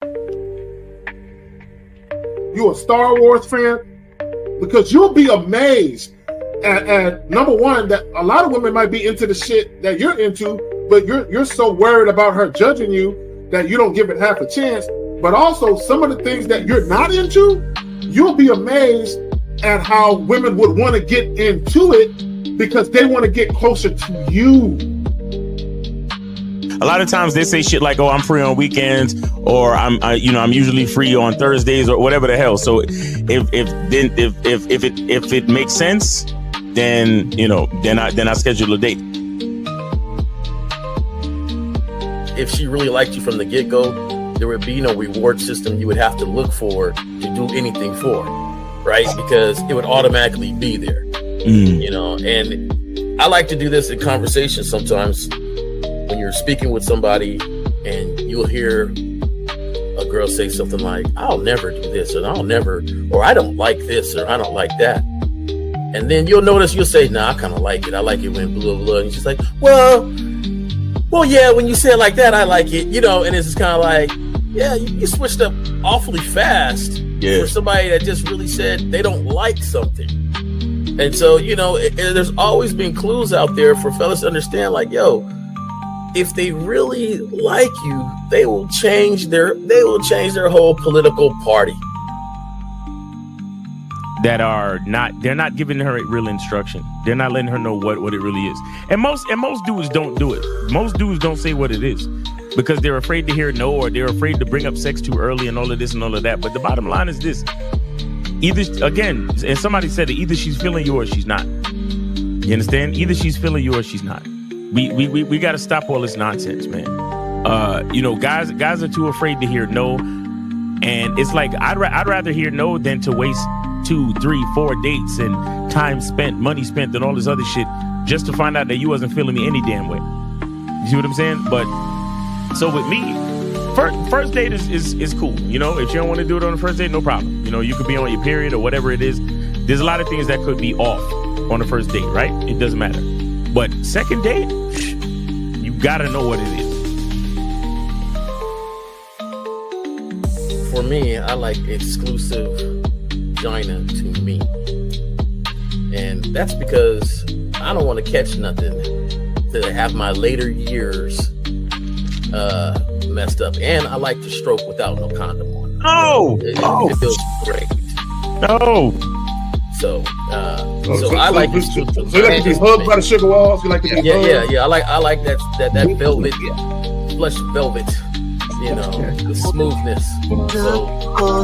You a Star Wars fan? Because you'll be amazed at number one, that a lot of women might be into the shit that you're into, but you're so worried about her judging you that you don't give it half a chance. But also some of the things that you're not into, you'll be amazed at how women would want to get into it because they want to get closer to you. A lot of times they say shit like, "Oh, I'm free on weekends," or I'm usually free on Thursdays," or whatever the hell. So if it makes sense, then I schedule a date. If she really liked you from the get-go, there would be no reward system you would have to look for to do anything for, right? Because it would automatically be there, And I like to do this in conversation sometimes. When you're speaking with somebody and you'll hear a girl say something like, "I'll never do this," or "I don't like this," or "I don't like that." And then you'll notice, you'll say, "Nah, I kind of like it. I like it when blah, blah, blah." And she's like, well, yeah, when you say it like that, I like it, And it's just kind of like, yeah, you switched up awfully fast for somebody that just really said they don't like something. And so, there's always been clues out there for fellas to understand, like, yo, if they really like you, they will change their whole political party. They're not giving her real instruction. They're not letting her know what it really is. And most dudes don't do it. Most dudes don't say what it is because they're afraid to hear no, or they're afraid to bring up sex too early and all of this and all of that. But the bottom line is this. Either, again, and somebody said it, either she's feeling you or she's not. You understand? Either she's feeling you or she's not. We got to stop all this nonsense, man. Guys are too afraid to hear no, and it's like I'd rather hear no than to waste 2, 3, 4 dates and time spent, money spent, and all this other shit just to find out that you wasn't feeling me any damn way. You see what I'm saying? But so with me, first date is cool. If you don't want to do it on the first date, no problem. You could be on your period or whatever it is. There's a lot of things that could be off on the first date, right? It doesn't matter. But second date, you gotta know what it is. For me, I like exclusive vagina to me. And that's because I don't want to catch nothing to have my later years messed up. And I like to stroke without no condom on. It feels great. No. So I like it. So you like to be hugged by the sugar walls? You like to be hugged? Yeah. I like that velvet, plush velvet. The smoothness. So,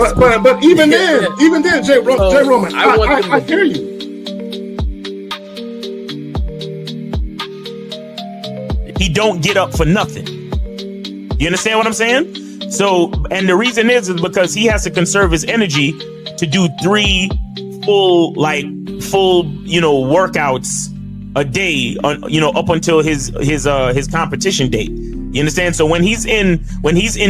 but even then, J. Roman, I hear you. He don't get up for nothing. You understand what I'm saying? So, and the reason is because he has to conserve his energy to do 3 full workouts a day up until his competition date. You understand? So when he's in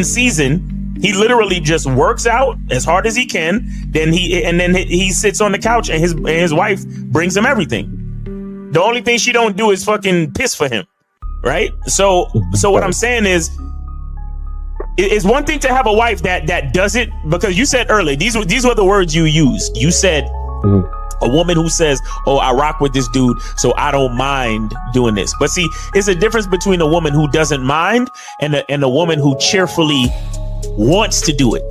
season, he literally just works out as hard as he can. Then he sits on the couch and his wife brings him everything. The only thing she don't do is fucking piss for him, right? So what I'm saying is, it's one thing to have a wife that does it, because you said earlier, these were the words you used. You said a woman who says, "Oh, I rock with this dude, so I don't mind doing this." But see, it's a difference between a woman who doesn't mind and a woman who cheerfully wants to do it.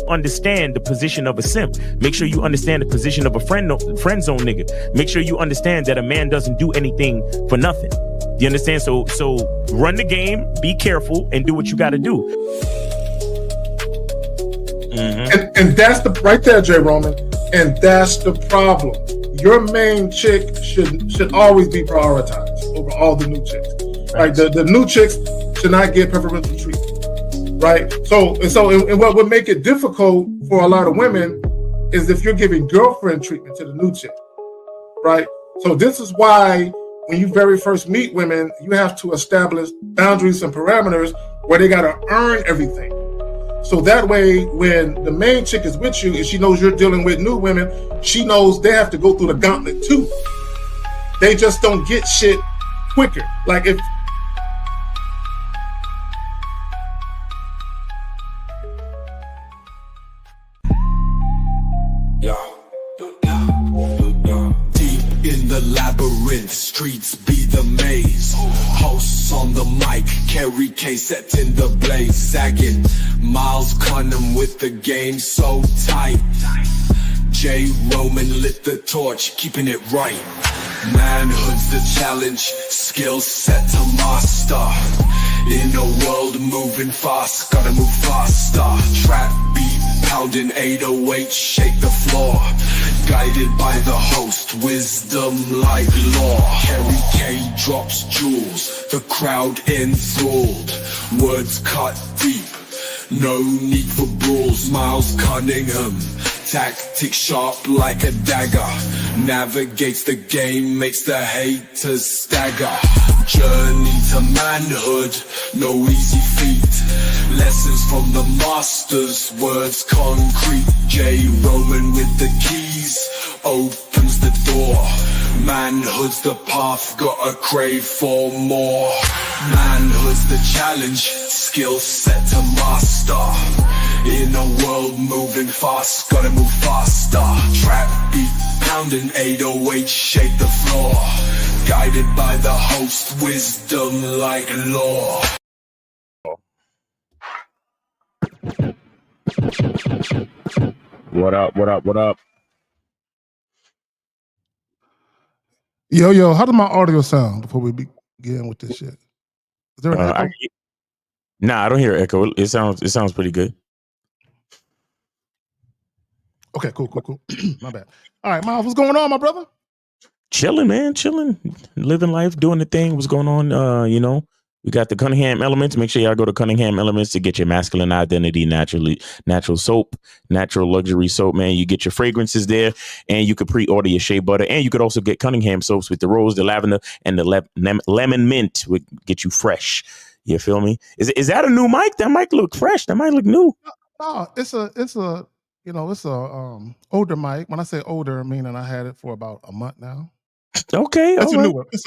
Understand the position of a simp. Make sure you understand the position of a friend zone nigga. Make sure you understand that a man doesn't do anything for nothing. You understand? So run the game, be careful, and do what you got to do. Mm-hmm. And that's the right there, J. Roman. And that's the problem. Your main chick should always be prioritized over all the new chicks. Right? The new chicks should not get preferential treatment. Right? So what would make it difficult for a lot of women is if you're giving girlfriend treatment to the new chick. Right? So this is why when you very first meet women, you have to establish boundaries and parameters where they got to earn everything. So that way, when the main chick is with you and she knows you're dealing with new women, she knows they have to go through the gauntlet too. They just don't get shit quicker. Like labyrinth, streets be the maze. Hosts on the mic, carry case set in the blaze. Sagging, Miles Cunham with the game so tight. J. Roman lit the torch, keeping it right. Manhood's the challenge, skill set to master. In a world moving fast, gotta move faster. Trap beat, pounding 808, shake the floor. Guided by the host, wisdom like law. Harry K drops jewels, the crowd enthralled. Words cut deep, no need for brawls. Miles Cunningham, tactics sharp like a dagger. Navigates the game, makes the haters stagger. Journey to manhood, no easy feat. Lessons from the masters, words concrete. J. Roman with the keys, opens the door. Manhood's the path, got a crave for more. Manhood's the challenge, skill set to master. In a world moving fast, gotta move faster. Trap beat, pounding 808, shake the floor. Guided by the host, wisdom like law. What up? What up? What up? Yo, how does my audio sound before we begin with this shit? Is there an echo? Nah, I don't hear echo. It sounds pretty good. Okay, cool. My bad. All right, Miles, what's going on, my brother? Chilling, man, chilling, living life, doing the thing. What's going on? We got the Cunningham Elements. Make sure y'all go to Cunningham Elements to get your masculine identity, natural soap, natural luxury soap, man. You get your fragrances there, and you could pre-order your shea butter, and you could also get Cunningham soaps with the rose, the lavender, and the lemon mint would get you fresh. You feel me? Is that a new mic? That mic look fresh. That mic look new. No, it's a older mic. When I say older, meaning I had it for about a month now. Okay, it's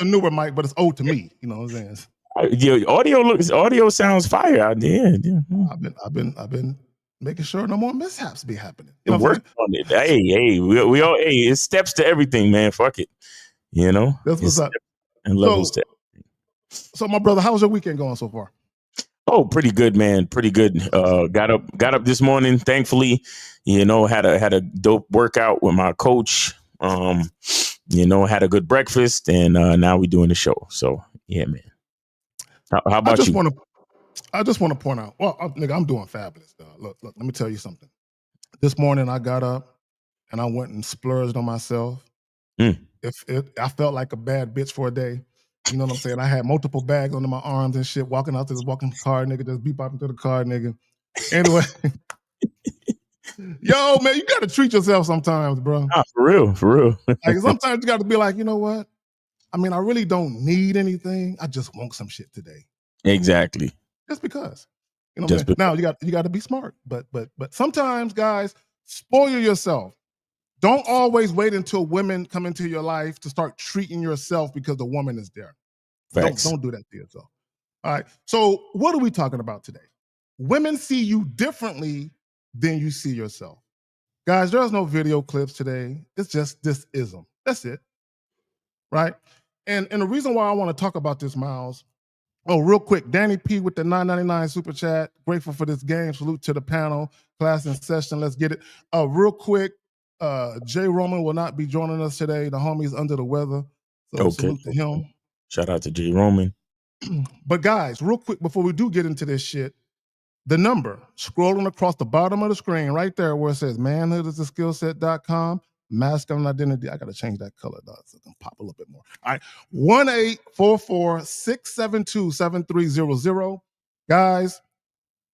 a newer mic, but it's old to me. You know what I'm saying? Audio sounds fire out there. Yeah. I've been making sure no more mishaps be happening. Work on it. Hey, we all it's steps to everything, man. Fuck it. That's what's up. And levels to everything. So my brother, how's your weekend going so far? Oh, pretty good, man. Pretty good. Got up this morning, thankfully. Had a dope workout with my coach. Had a good breakfast, and now we're doing the show. So yeah, man. How about you? I just want to point out. Well, nigga, I'm doing fabulous. Look. Let me tell you something. This morning I got up and I went and splurged on myself. I felt like a bad bitch for a day. You know what I'm saying? I had multiple bags under my arms and shit, walking out to this walking car, nigga, just beep bopping to the car, nigga. Anyway, yo, man, you got to treat yourself sometimes, bro. For real. Like sometimes you got to be like, you know what? I mean, I really don't need anything. I just want some shit today. Exactly. Just because. Now you got to be smart. But sometimes, guys, spoil yourself. Don't always wait until women come into your life to start treating yourself because the woman is there. Don't do that to yourself. All right. So what are we talking about today? Women see you differently than you see yourself. Guys, there's no video clips today. It's just this ism. That's it. Right? And the reason why I want to talk about this, Miles, real quick, Danny P with the $9.99 super chat. Grateful for this game. Salute to the panel. Class in session. Let's get it. Real quick, J. Roman will not be joining us today. The homie's under the weather. So salute to him. Shout out to J. Roman. But guys, real quick, before we do get into this shit, the number scrolling across the bottom of the screen right there where it says manhoodistheskillset.com. Masculine identity. I got to change that color, dog, so it can pop a little bit more. All right. 1-844-672-7300. Guys,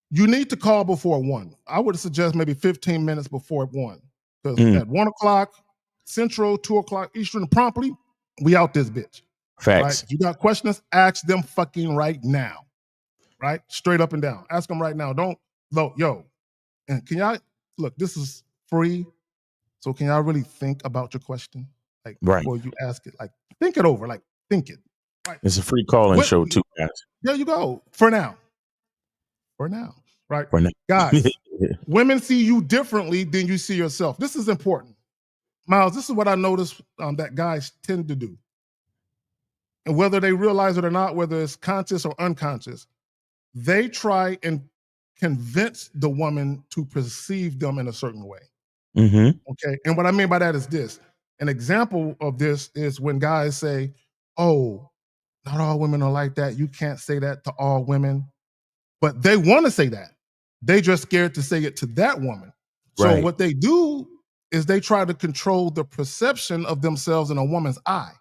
you need to call before 1. I would suggest maybe 15 minutes before 1. Because at 1 o'clock Central, 2 o'clock Eastern, promptly, we out this bitch. Facts. Right? If you got questions, ask them fucking right now. Right? Straight up and down. Ask them right now. Don't vote. Yo. And can y'all, look, this is free. So can y'all really think about your question? Like, before you ask it, like, think it over, like, think it. Right. It's a free call-in show too, guys. There you go. For now. Right? For now. Guys, women see you differently than you see yourself. This is important. Miles, this is what I noticed that guys tend to do. and whether they realize it or not, whether it's conscious or unconscious, they try and convince the woman to perceive them in a certain way. Mm-hmm. Okay. And what I mean by that is this. An example of this is when guys say, oh, not all women are like that. You can't say that to all women. But they want to say that. They just scared to say it to that woman. So Right. what they do is they try to control the perception of themselves in a woman's eye.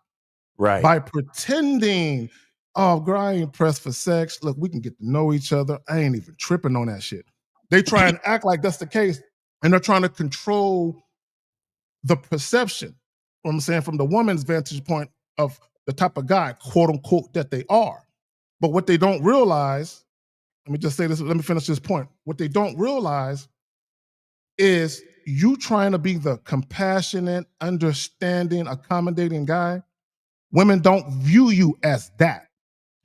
Right. By pretending, oh, girl, I ain't pressed for sex. Look, we can get to know each other. I ain't even tripping on that shit. They try and act like that's the case, and they're trying to control the perception, you know what I'm saying, from the woman's vantage point of the type of guy, quote unquote, that they are. But what they don't realize, let me just say this, let me finish this point. What they don't realize is you trying to be the compassionate, understanding, accommodating guy. Women don't view you as that.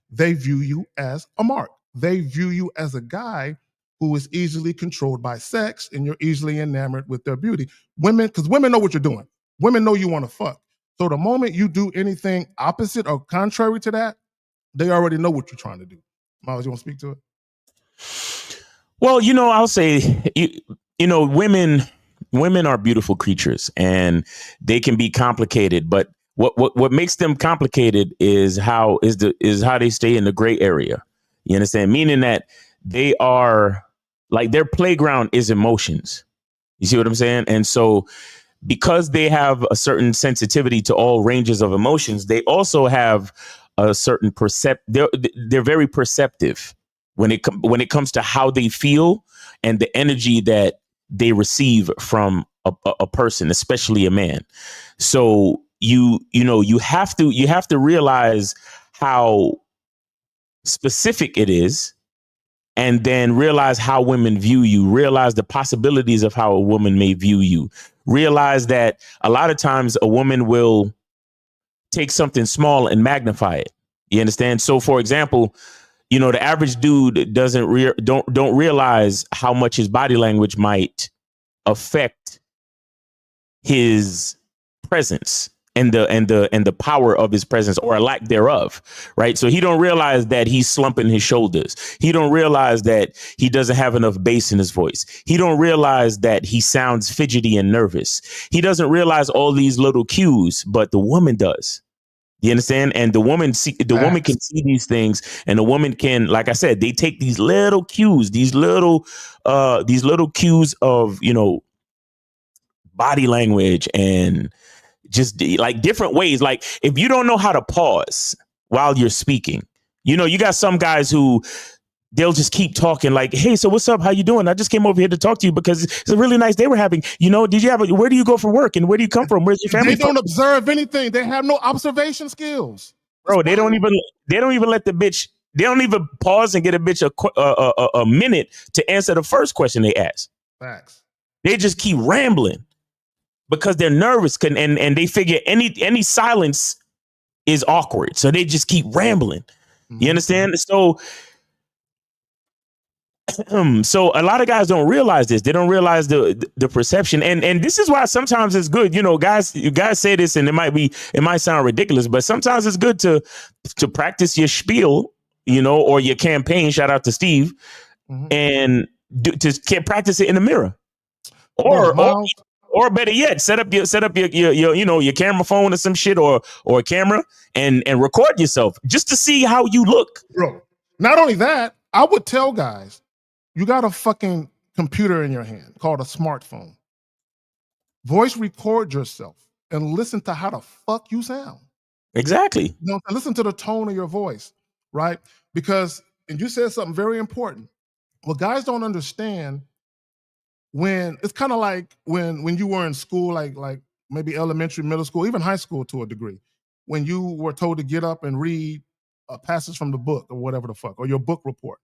They view you as a mark. They view you as a guy who is easily controlled by sex, and you're easily enamored with their beauty. Women, because women know what you're doing. Women know you want to fuck. So the moment you do anything opposite or contrary to that, they already know what you're trying to do. Miles, you want to speak to it? Well, I'll say, women are beautiful creatures, and they can be complicated, but what makes them complicated is how they stay in the gray area. You understand? Meaning that they are like, their playground is emotions. You see what I'm saying? And so because they have a certain sensitivity to all ranges of emotions, they also have a certain they're very perceptive when it comes to how they feel and the energy that they receive from a person, especially a man. So you have to realize how specific it is, and then realize how women view you, realize the possibilities of how a woman may view you, realize that a lot of times a woman will take something small and magnify it. You understand? So for example, the average dude don't realize how much his body language might affect his presence and the power of his presence, or a lack thereof, right? So he don't realize that he's slumping his shoulders. He don't realize that he doesn't have enough bass in his voice. He don't realize that he sounds fidgety and nervous. He doesn't realize all these little cues, but the woman does. You understand? And the woman can see these things, and the woman can, like I said, they take these little cues, these little cues of, body language and just like different ways. Like if you don't know how to pause while you're speaking, you got some guys who they'll just keep talking like, hey, so what's up? How you doing? I just came over here to talk to you because it's a really nice day we're having. Where do you go for work? And where do you come from? Where's your family? They don't observe anything. They have no observation skills. Bro, they don't even let the bitch, they don't even pause and get a bitch a minute to answer the first question they ask. Facts. They just keep rambling because they're nervous and they figure any silence is awkward. So they just keep rambling. Mm-hmm. You understand? So a lot of guys don't realize this. They don't realize the perception. And this is why sometimes it's good. Guys say this and it might sound ridiculous, but sometimes it's good to practice your spiel, or your campaign. Shout out to Steve. Mm-hmm. And to practice it in the mirror. Or better yet, set up your camera phone or some shit or a camera and record yourself just to see how you look. Bro, not only that, I would tell guys, you got a fucking computer in your hand called a smartphone. Voice record yourself and listen to how the fuck you sound. Exactly. Listen to the tone of your voice, right? Because, and you said something very important. What guys don't understand, when it's kind of like when you were in school, like maybe elementary, middle school, even high school to a degree, when you were told to get up and read a passage from the book or whatever the fuck, or your book report.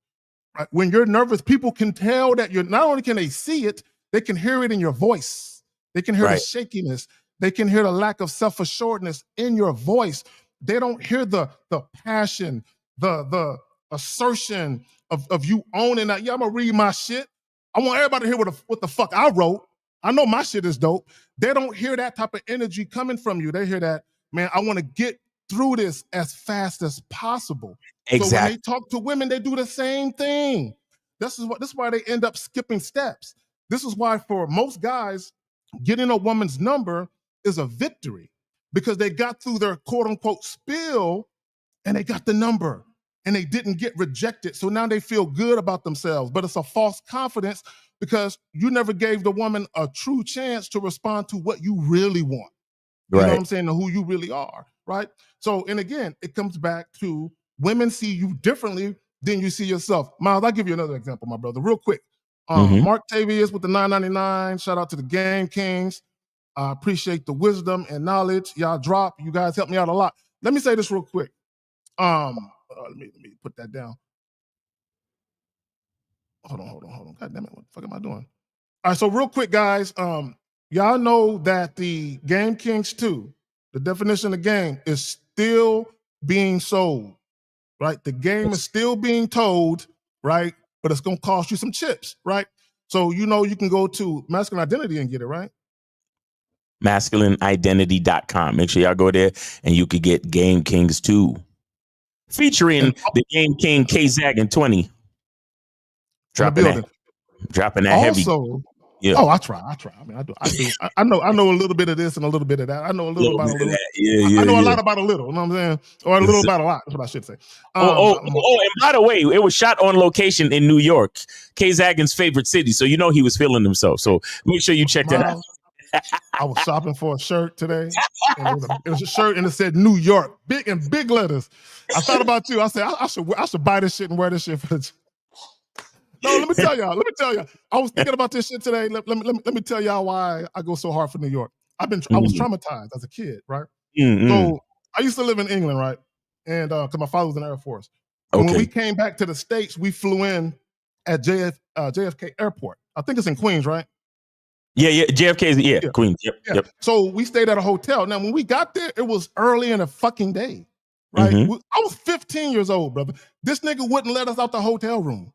Right? When you're nervous, people can tell that you're, not only can they see it, they can hear it in your voice. They can hear the shakiness. They can hear the lack of self-assuredness in your voice. They don't hear the passion, the assertion of you owning that. Yeah, I'm gonna read my shit. I want everybody to hear what the fuck I wrote. I know my shit is dope. They don't hear that type of energy coming from you. They hear that, man, I want to get through this as fast as possible. Exactly. So when they talk to women, they do the same thing. This is why they end up skipping steps. This is why for most guys, getting a woman's number is a victory because they got through their quote unquote spill and they got the number and they didn't get rejected. So now they feel good about themselves, but it's a false confidence because you never gave the woman a true chance to respond to what you really want. You know what I'm saying? Who you really are, right? So, and again, it comes back to women see you differently than you see yourself. Miles, I'll give you another example, my brother, real quick. Mark Tavius with the $9.99. Shout out to the Game Kings. I appreciate the wisdom and knowledge y'all drop. You guys help me out a lot. Let me say this real quick. Let me put that down. Hold on. God damn it, what the fuck am I doing? All right, so real quick, guys. Y'all know that the Game Kings 2, the definition of game, is still being sold, right? The game is still being told, right? But it's gonna cost you some chips, right? So you can go to Masculine Identity and get it, right? MasculineIdentity.com. Make sure y'all go there and you could get Game Kings 2. Featuring the Game King K-Zag and 20. Dropping that heavy. Yeah. Oh, I try. I mean, I do. I know a little bit of this and a little bit of that. I know a little about a little. I know a lot about a little. You know what I'm saying? Or a little about a lot. That's what I should say. And by the way, it was shot on location in New York, K-Zagin's favorite city. So he was feeling himself. So make sure you check that out. I was shopping for a shirt today. And it was a shirt and it said New York, big letters. I thought about you. I said I should buy this shit and wear this shit for the. No, let me tell y'all. I was thinking about this shit today. Let me tell y'all why I go so hard for New York. I was traumatized as a kid, right? So I used to live in England, right? And because my father was in the Air Force. And when we came back to the States, we flew in at JFK Airport. I think it's in Queens, right? Yeah, JFK, Queens. Yep. So we stayed at a hotel. Now, when we got there, it was early in the fucking day, right? I was 15 years old, brother. This nigga wouldn't let us out the hotel room.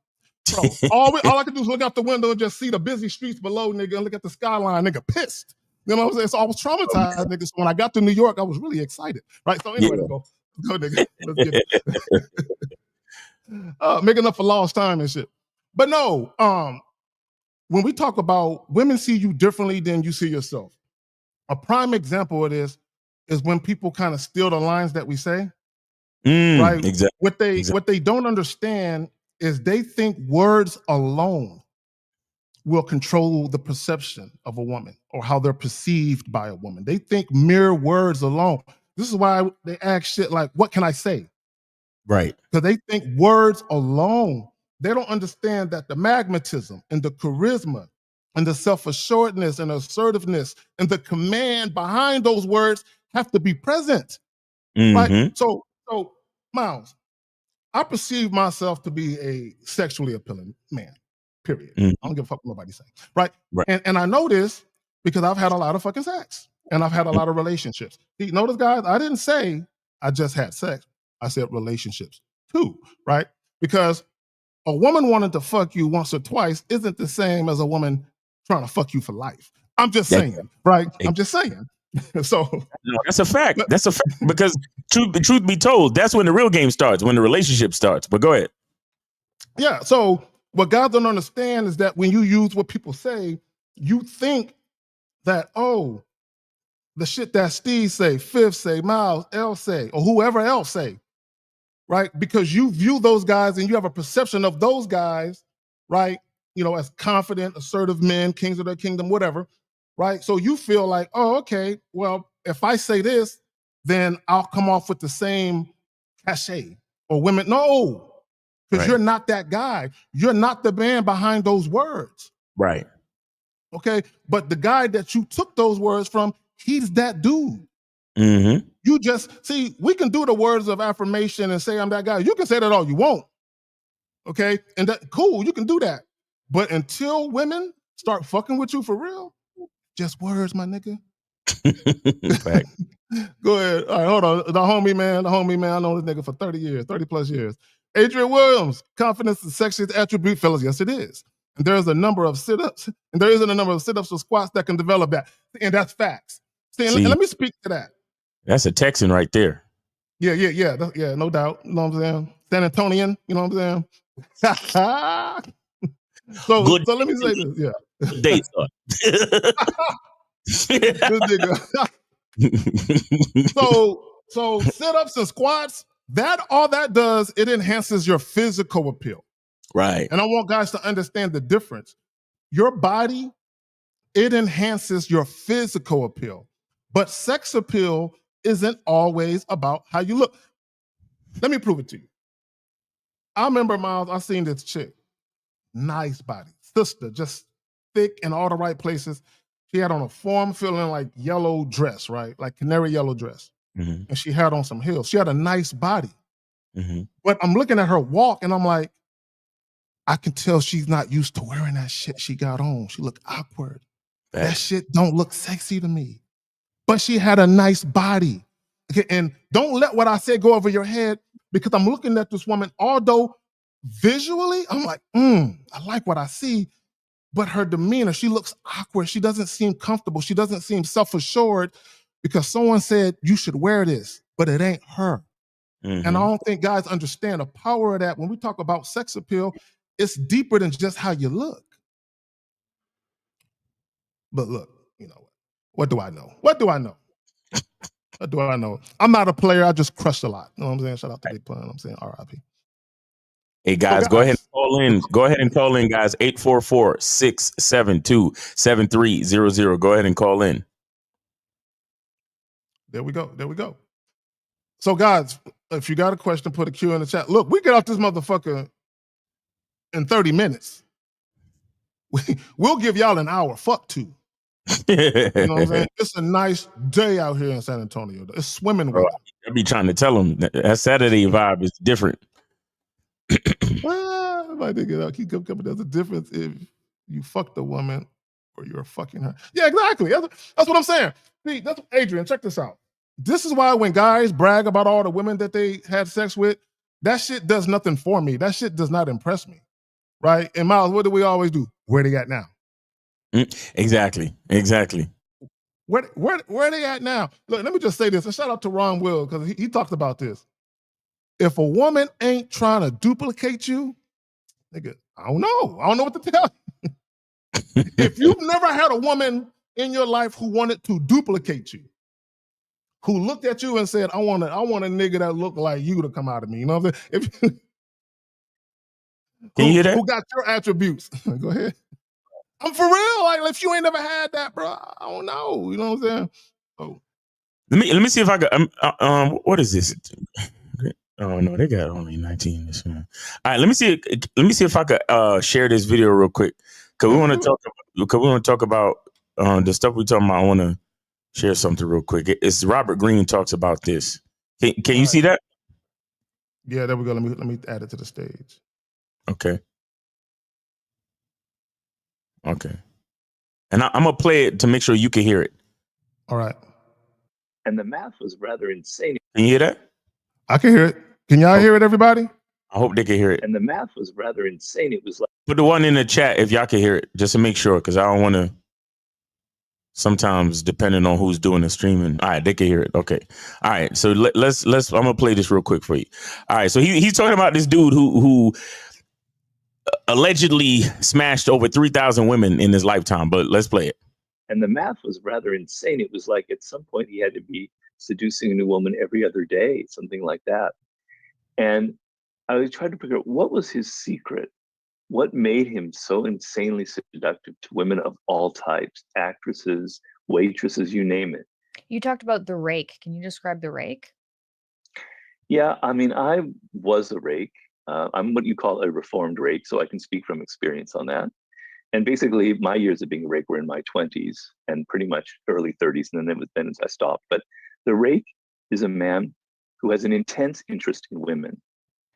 Bro, all I could do is look out the window and just see the busy streets below, nigga, and look at the skyline, nigga, pissed. You know what I'm saying? So I was traumatized, nigga. So when I got to New York, I was really excited, right? So anyway, let's go, nigga. Let's get it. Making up for lost time and shit. But no, when we talk about women see you differently than you see yourself, a prime example of this is when people kind of steal the lines that we say, right? Exactly. What they don't understand is they think words alone will control the perception of a woman or how they're perceived by a woman. They think mere words alone. This is why they ask shit like, what can I say? Right. Because they think words alone. They don't understand that the magnetism and the charisma and the self-assuredness and assertiveness and the command behind those words have to be present. Right? So Miles, I perceive myself to be a sexually appealing man, period. I don't give a fuck what nobody's saying, right? And I know this because I've had a lot of fucking sex and I've had a lot of relationships. See, notice, guys, I didn't say I just had sex. I said relationships too, right? Because a woman wanting to fuck you once or twice isn't the same as a woman trying to fuck you for life. I'm just saying, right? I'm just saying. So no, that's a fact. That's a fact because truth be told, that's when the real game starts, when the relationship starts. But go ahead. Yeah. So what guys don't understand is that when you use what people say, you think that, oh, the shit that Steve say, Fifth say, Miles, L say, or whoever else say, right? Because you view those guys and you have a perception of those guys, right? As confident, assertive men, kings of their kingdom, whatever. Right? So you feel like, oh, okay, well, if I say this, then I'll come off with the same cachet. Or women, no, because you're not that guy. You're not the man behind those words. Right. Okay? But the guy that you took those words from, he's that dude. You just, see, we can do the words of affirmation and say I'm that guy. You can say that all you want. Okay? And that, cool, you can do that. But until women start fucking with you for real, just words, my nigga. Go ahead. All right, hold on. The homie man. I know this nigga for 30 plus years. Adrian Williams, confidence is sexual attribute, fellas. Yes, it is. And there is a number of sit-ups. And there isn't a number of sit-ups or squats that can develop that. And that's facts. See, let me speak to that. That's a Texan right there. Yeah, no doubt. You know what I'm saying? San Antonian, you know what I'm saying? so Good let me say this. Yeah. day, son. This nigga. So sit-ups and squats, all that does, it enhances your physical appeal. Right. And I want guys to understand the difference. Your body, it enhances your physical appeal. But sex appeal isn't always about how you look. Let me prove it to you. I remember, Miles, I seen this chick. Nice body. Sister, just thick in all the right places. She had on a form-filling like yellow dress, right? Like canary yellow dress. Mm-hmm. And she had on some heels. She had a nice body. Mm-hmm. But I'm looking at her walk and I'm like, I can tell she's not used to wearing that shit she got on. She looked awkward. That shit don't look sexy to me. But she had a nice body. Okay, and don't let what I say go over your head, because I'm looking at this woman, although visually, I'm like, I like what I see, but her demeanor, she looks awkward. She doesn't seem comfortable. She doesn't seem self-assured because someone said, you should wear this, but it ain't her. Mm-hmm. And I don't think guys understand the power of that. When we talk about sex appeal, it's deeper than just how you look. But look, you know what do I know? What do I know? What do I know? I'm not a player. I just crushed a lot. You know what I'm saying? Shout out to Big Pun. I'm saying RIP. Hey, guys, go ahead and call in. Go ahead and call in, guys. 844-672-7300. Go ahead and call in. There we go. There we go. So, guys, if you got a question, put a Q in the chat. Look, we get off this motherfucker in 30 minutes. We'll give y'all an hour. Fuck 2. You know what I'm saying? It's a nice day out here in San Antonio. It's swimming with them. I be trying to tell them that Saturday vibe is different. My nigga, keep coming. There's a difference if you fuck the woman or you're fucking her. Yeah, exactly. That's what I'm saying. See, that's Adrian. Check this out. This is why when guys brag about all the women that they had sex with, that shit does nothing for me. That shit does not impress me, right? And Miles, what do we always do? Where they at now? Exactly. Where they at now? Look, let me just say this. And shout out to Ron Will, because he talked about this. If a woman ain't trying to duplicate you, nigga, I don't know. I don't know what to tell you. If you've never had a woman in your life who wanted to duplicate you, who looked at you and said, I want a nigga that look like you to come out of me. You know what I'm saying? Can you hear that? Who got your attributes? Go ahead. I'm for real. Like, if you ain't never had that, bro, I don't know. You know what I'm saying? Oh. Let me see if I got what is this? Oh no, they got only 19 this one. All right, let me see if I could share this video real quick. Cause we want to talk about the stuff we're talking about. I want to share something real quick. It's Robert Greene talks about this. Can you see that? Yeah, there we go. Let me add it to the stage. Okay. And I'm gonna play it to make sure you can hear it. All right. And the math was rather insane. Can you hear that? I can hear it. Can y'all hear it, everybody? I hope they can hear it. And the math was rather insane. It was like, put the one in the chat if y'all can hear it, just to make sure, because I don't want to. Sometimes, depending on who's doing the streaming, all right, they can hear it. Okay, all right. So let's. I'm gonna play this real quick for you. All right. So he's talking about this dude who allegedly smashed over 3,000 women in his lifetime. But let's play it. And the math was rather insane. It was like at some point he had to be seducing a new woman every other day, something like that. And I was trying to figure out what was his secret. What made him so insanely seductive to women of all types, actresses, waitresses, you name it. You talked about the rake. Can you describe the rake? Yeah, I mean, I was a rake. I'm what you call a reformed rake, so I can speak from experience on that. And basically, my years of being a rake were in my 20s and pretty much early 30s, and then I stopped. But the rake is a man who has an intense interest in women.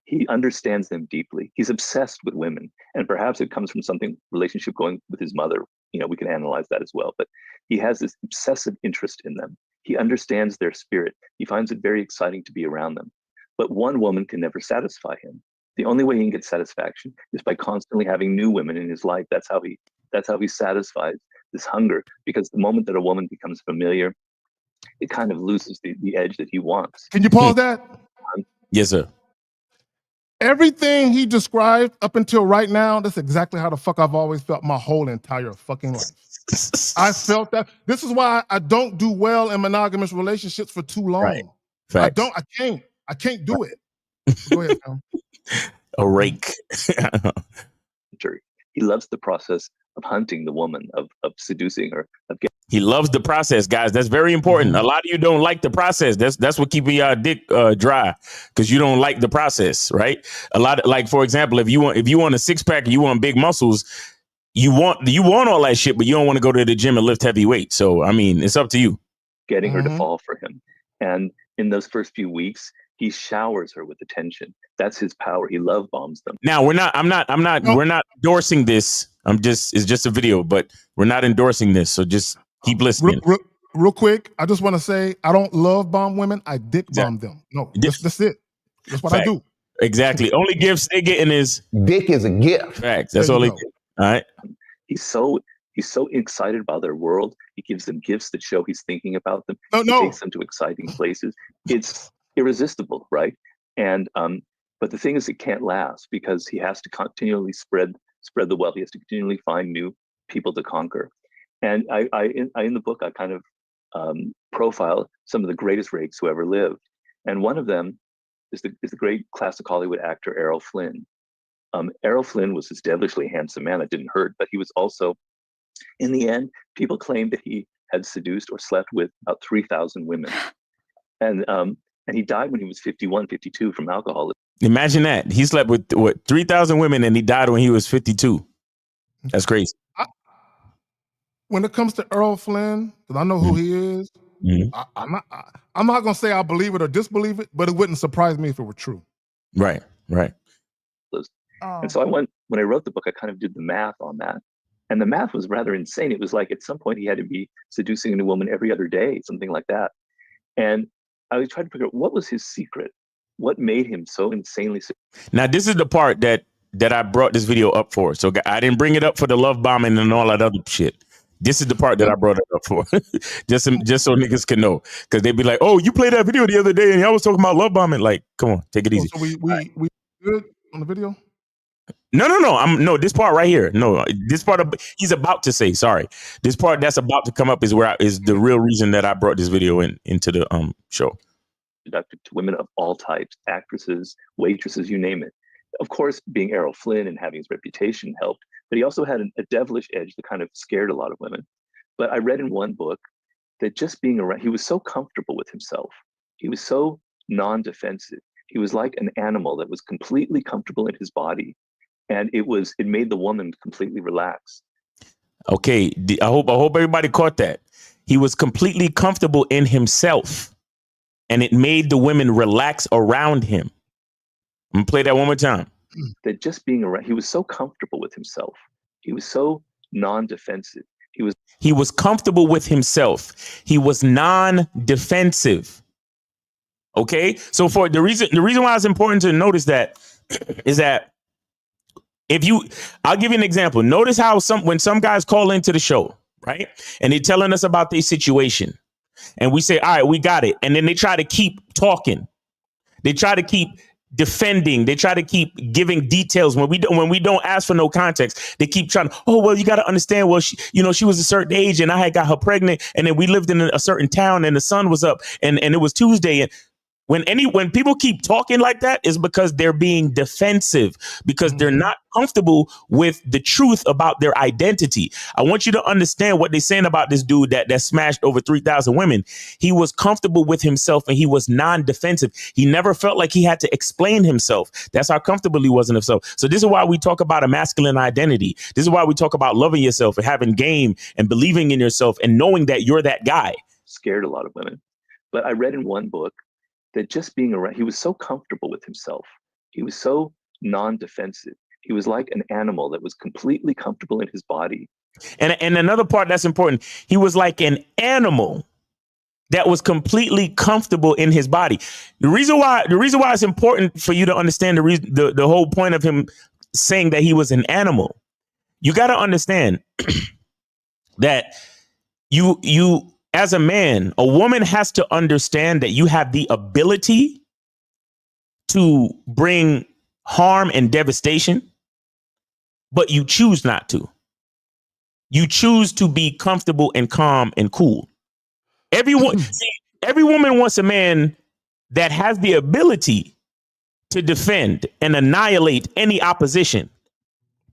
He understands them deeply. He's obsessed with women. And perhaps it comes from something relationship going with his mother. You know, we can analyze that as well. But he has this obsessive interest in them. He understands their spirit. He finds it very exciting to be around them. But one woman can never satisfy him. The only way he can get satisfaction is by constantly having new women in his life. That's how he satisfies this hunger. Because the moment that a woman becomes familiar, it kind of loses the edge that he wants. Can you pause that? Yes, sir. Everything he described up until right now, that's exactly how the fuck I've always felt my whole entire fucking life. I felt that. This is why I don't do well in monogamous relationships for too long. Right. Facts. I can't do it. Go ahead, Tom. A rake. He loves the process of hunting the woman, of seducing her, of getting. He loves the process, guys. That's very important. A lot of you don't like the process. That's what keeping your dick dry, because you don't like the process, right? A lot of, like, for example, if you want a 6-pack and you want big muscles, you want all that shit, but you don't want to go to the gym and lift heavy weights. So I mean, it's up to you. Getting her to fall for him, and in those first few weeks, he showers her with attention. That's his power. He love bombs them. Now we're not endorsing this. It's just a video, but we're not endorsing this. So just keep listening. Real quick, I just want to say I don't love bomb women. I dick bomb them. No, that's it. That's what I do. Exactly. Only gifts they're getting is dick is a gift. Facts. That's all they get. All right. He's so excited about their world. He gives them gifts that show he's thinking about them. He takes them to exciting places. It's irresistible, right? And but the thing is, it can't last because he has to continually spread the wealth. He has to continually find new people to conquer. And in the book, I kind of profile some of the greatest rakes who ever lived. And one of them is the great classic Hollywood actor Errol Flynn. Errol Flynn was this devilishly handsome man. It didn't hurt, but he was also, in the end, people claimed that he had seduced or slept with about 3,000 women. And he died when he was 51, 52 from alcoholism. Imagine that. He slept with 3,000 women and he died when he was 52. That's crazy. When it comes to Errol Flynn, because I know who he is, I'm not gonna say I believe it or disbelieve it, but it wouldn't surprise me if it were true. Right. And so when I wrote the book, I kind of did the math on that. And the math was rather insane. It was like at some point he had to be seducing a new woman every other day, something like that. And I was trying to figure out what was his secret. What made him so insanely successful? Now, this is the part that I brought this video up for. So I didn't bring it up for the love bombing and all that other shit. This is the part that I brought it up for. just so niggas can know. Because they'd be like, oh, you played that video the other day and I was talking about love bombing. Like, come on, take it easy. So we good on the video? No, this part right here. No, this part he's about to say, sorry. This part that's about to come up is is the real reason that I brought this video into the show. Conducted to women of all types, actresses, waitresses, you name it. Of course, being Errol Flynn and having his reputation helped, but he also had a devilish edge that kind of scared a lot of women. But I read in one book that just being around, he was so comfortable with himself. He was so non-defensive. He was like an animal that was completely comfortable in his body. And it made the woman completely relax. Okay, I hope everybody caught that. He was completely comfortable in himself, and it made the women relax around him. I'm gonna play that one more time. That just being around, he was so comfortable with himself. He was so non-defensive. He was comfortable with himself. He was non-defensive. Okay, so for the reason why it's important to notice that is that. I'll give you an example. Notice how when some guys call into the show, right? And they're telling us about their situation. And we say, all right, we got it. And then they try to keep talking. They try to keep defending. They try to keep giving details when we don't ask for no context. They keep trying, oh, well, you got to understand, well, she was a certain age and I had got her pregnant. And then we lived in a certain town and the sun was up and it was Tuesday. And when people keep talking like that is because they're being defensive, because they're not comfortable with the truth about their identity. I want you to understand what they're saying about this dude that smashed over 3,000 women. He was comfortable with himself and he was non-defensive. He never felt like he had to explain himself. That's how comfortable he was in himself. So this is why we talk about a masculine identity. This is why we talk about loving yourself and having game and believing in yourself and knowing that you're that guy. Scared a lot of women. But I read in one book that just being around, he was so comfortable with himself. He was so non-defensive. He was like an animal that was completely comfortable in his body. And another part that's important, he was like an animal that was completely comfortable in his body. The reason why it's important for you to understand the whole point of him saying that he was an animal, you got to understand that you as a man, a woman has to understand that you have the ability to bring harm and devastation, but you choose not to. You choose to be comfortable and calm and cool. Every woman wants a man that has the ability to defend and annihilate any opposition,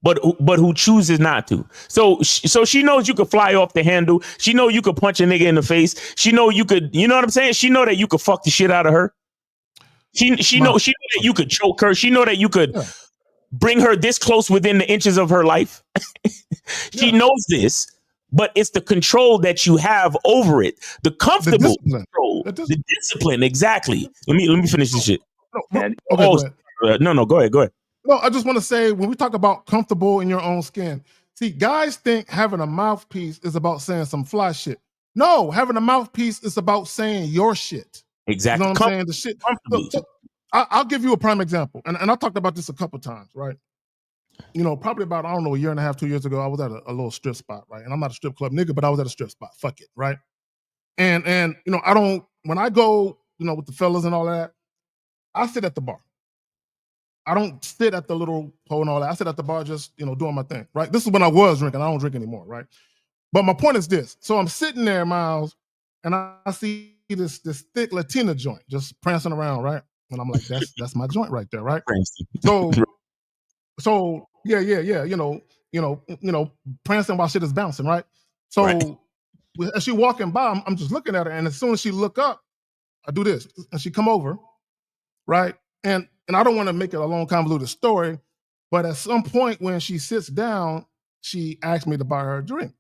but who chooses not to. So she knows you could fly off the handle. She know you could punch a nigga in the face. She know you could, you know what I'm saying? She know that you could fuck the shit out of her. She know that you could choke her. She know that you could bring her this close within the inches of her life. She knows this, but it's the control that you have over it. The comfortable control, the discipline. Exactly. Let me finish this shit. No, go ahead. No, I just want to say, when we talk about comfortable in your own skin, see, guys think having a mouthpiece is about saying some fly shit. No, having a mouthpiece is about saying your shit. Exactly. You know what I'm saying? The shit. So I'll give you a prime example. And I talked about this a couple times, right? You know, probably about, I don't know, a year and a half, 2 years ago, I was at a little strip spot, right? And I'm not a strip club nigga, but I was at a strip spot. Fuck it, right? And you know, when I go, you know, with the fellas and all that, I sit at the bar. I don't sit at the little pole and all that. I sit at the bar just, you know, doing my thing, right? This is when I was drinking. I don't drink anymore, right? But my point is this. So I'm sitting there, Miles, and I see this thick Latina joint just prancing around, right? And I'm like, that's my joint right there, right? So yeah, you know, prancing while shit is bouncing, right? So as she walking by, I'm just looking at her, and as soon as she look up, I do this, and she come over, right? And I don't want to make it a long, convoluted story, but at some point when she sits down, she asked me to buy her a drink.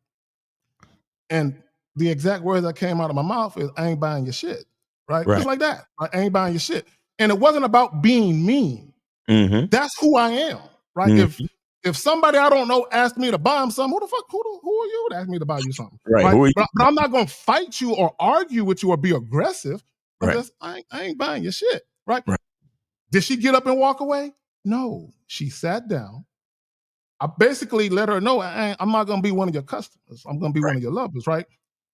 And the exact words that came out of my mouth is, "I ain't buying your shit," right? Just like that. Right? I ain't buying your shit. And it wasn't about being mean. Mm-hmm. That's who I am, right? Mm-hmm. If somebody I don't know asked me to buy him something, who are you to ask me to buy you something? Right. But I'm not going to fight you or argue with you or be aggressive. Because I ain't buying your shit, right? Did she get up and walk away? No, she sat down. I basically let her know, I'm not going to be one of your customers. I'm going to be one of your lovers, right?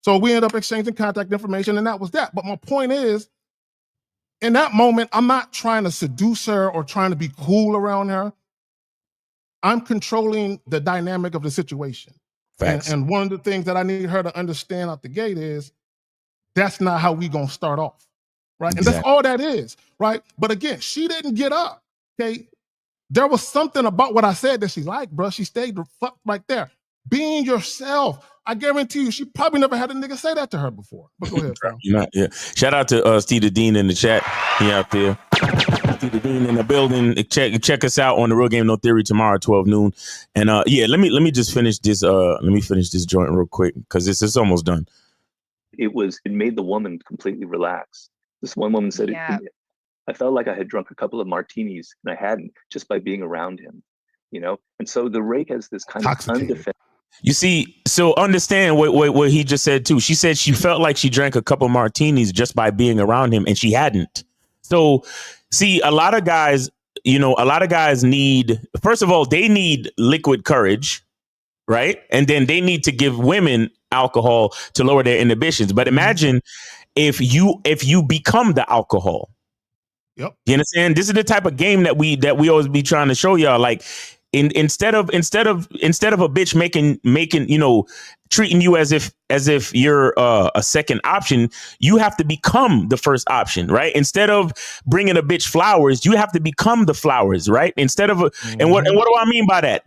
So we end up exchanging contact information, and that was that. But my point is, in that moment, I'm not trying to seduce her or trying to be cool around her. I'm controlling the dynamic of the situation. And one of the things that I need her to understand out the gate is, that's not how we going to start off. Right. And that's all that is. Right. But again, she didn't get up. Okay. There was something about what I said that she liked, bro. She stayed the fuck right there. Being yourself. I guarantee you, she probably never had a nigga say that to her before. But go ahead, fam. Shout out to Steve the Dean in the chat. He out there. Steve the Dean in the building. Check us out on the Real Game No Theory tomorrow at 12 noon. And let me just finish this. Let me finish this joint real quick because it's almost done. It made the woman completely relaxed. This one woman said, I felt like I had drunk a couple of martinis and I hadn't, just by being around him, you know? And so the rake has this kind of undefended. You see, so understand what he just said too. She said she felt like she drank a couple martinis just by being around him, and she hadn't. So see, a lot of guys need, first of all, they need liquid courage, right? And then they need to give women alcohol to lower their inhibitions. But imagine if you become the alcohol. Yep. You understand? This is the type of game that we always be trying to show y'all. Like, instead of a bitch making you know, treating you as if you're a second option, you have to become the first option, right? Instead of bringing a bitch flowers, you have to become the flowers, right? Instead of and what do I mean by that?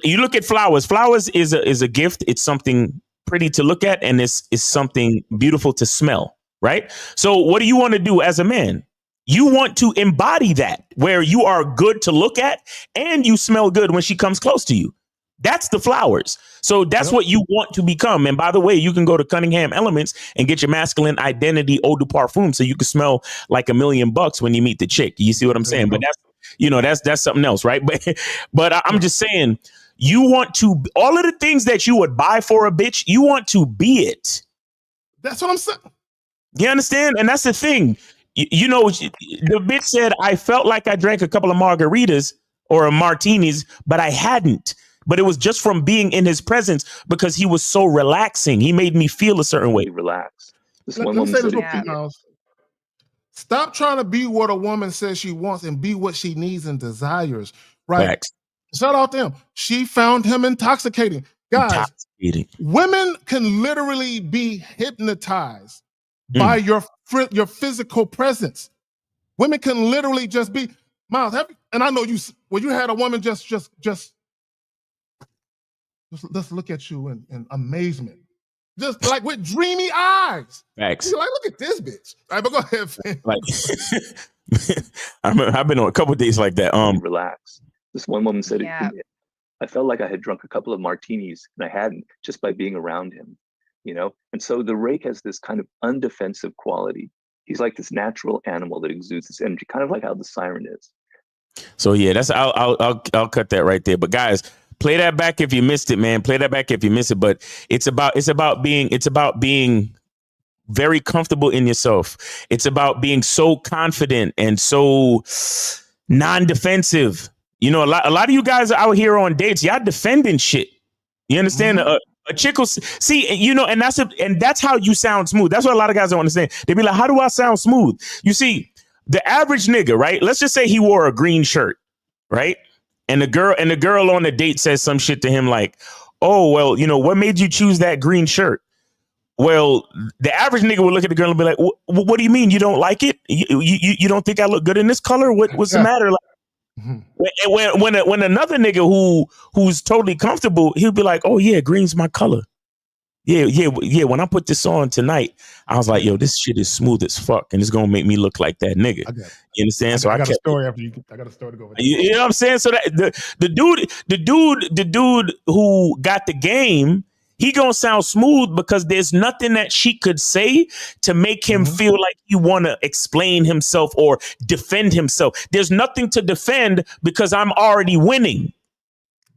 You look at flowers. Flowers is a gift. It's something pretty to look at, and it's something beautiful to smell, right? So what do you want to do as a man? You want to embody that, where you are good to look at and you smell good when she comes close to you. That's the flowers. So that's what you want to become. And by the way, you can go to Cunningham Elements and get your masculine identity eau de parfum, so you can smell like $1 million when you meet the chick. You see what I'm saying? But that's something else, right? But I'm just saying, you want to, all of the things that you would buy for a bitch, you want to be it. That's what I'm saying. You understand? And that's the thing. You know, the bitch said, I felt like I drank a couple of margaritas or martinis, but I hadn't. but it was just from being in his presence because he was so relaxing. He made me feel a certain way. Relax. Let me say this real quick, Miles. Stop trying to be what a woman says she wants and be what she needs and desires. Right? Facts. Shout out to him. She found him intoxicating. Guys, women can literally be hypnotized by your physical presence. Women can literally just be, Miles, and I know you had a woman just look at you in amazement. Just like with dreamy eyes. Facts. You're like, look at this bitch. All right, but go ahead, fam. Like, I've been on a couple of days like that. Relax. This one woman said, I felt like I had drunk a couple of martinis and I hadn't, just by being around him, you know? And so the rake has this kind of undefensive quality. He's like this natural animal that exudes this energy, kind of like how the siren is. So yeah, I'll cut that right there. But guys, play that back if you missed it, man. Play that back if you missed it. But it's about being very comfortable in yourself. It's about being so confident and so non-defensive. You know, a lot of you guys are out here on dates. Y'all defending shit. You understand? A chick will see, you know, and that's how you sound smooth. That's what a lot of guys don't understand. They be like, how do I sound smooth? You see, the average nigga, right? Let's just say he wore a green shirt, right? And the girl on the date says some shit to him like, oh, well, you know, what made you choose that green shirt? Well, the average nigga would look at the girl and be like, what do you mean? You don't like it? You don't think I look good in this color? What's the matter? Like, when another nigga who's totally comfortable, he'll be like, oh yeah, green's my color. Yeah. When I put this on tonight, I was like, yo, this shit is smooth as fuck, and it's gonna make me look like that nigga. You understand? I got a story after you. I got a story to go with. You know what I'm saying? So that the dude who got the game, he gonna sound smooth because there's nothing that she could say to make him feel like he want to explain himself or defend himself. There's nothing to defend because I'm already winning.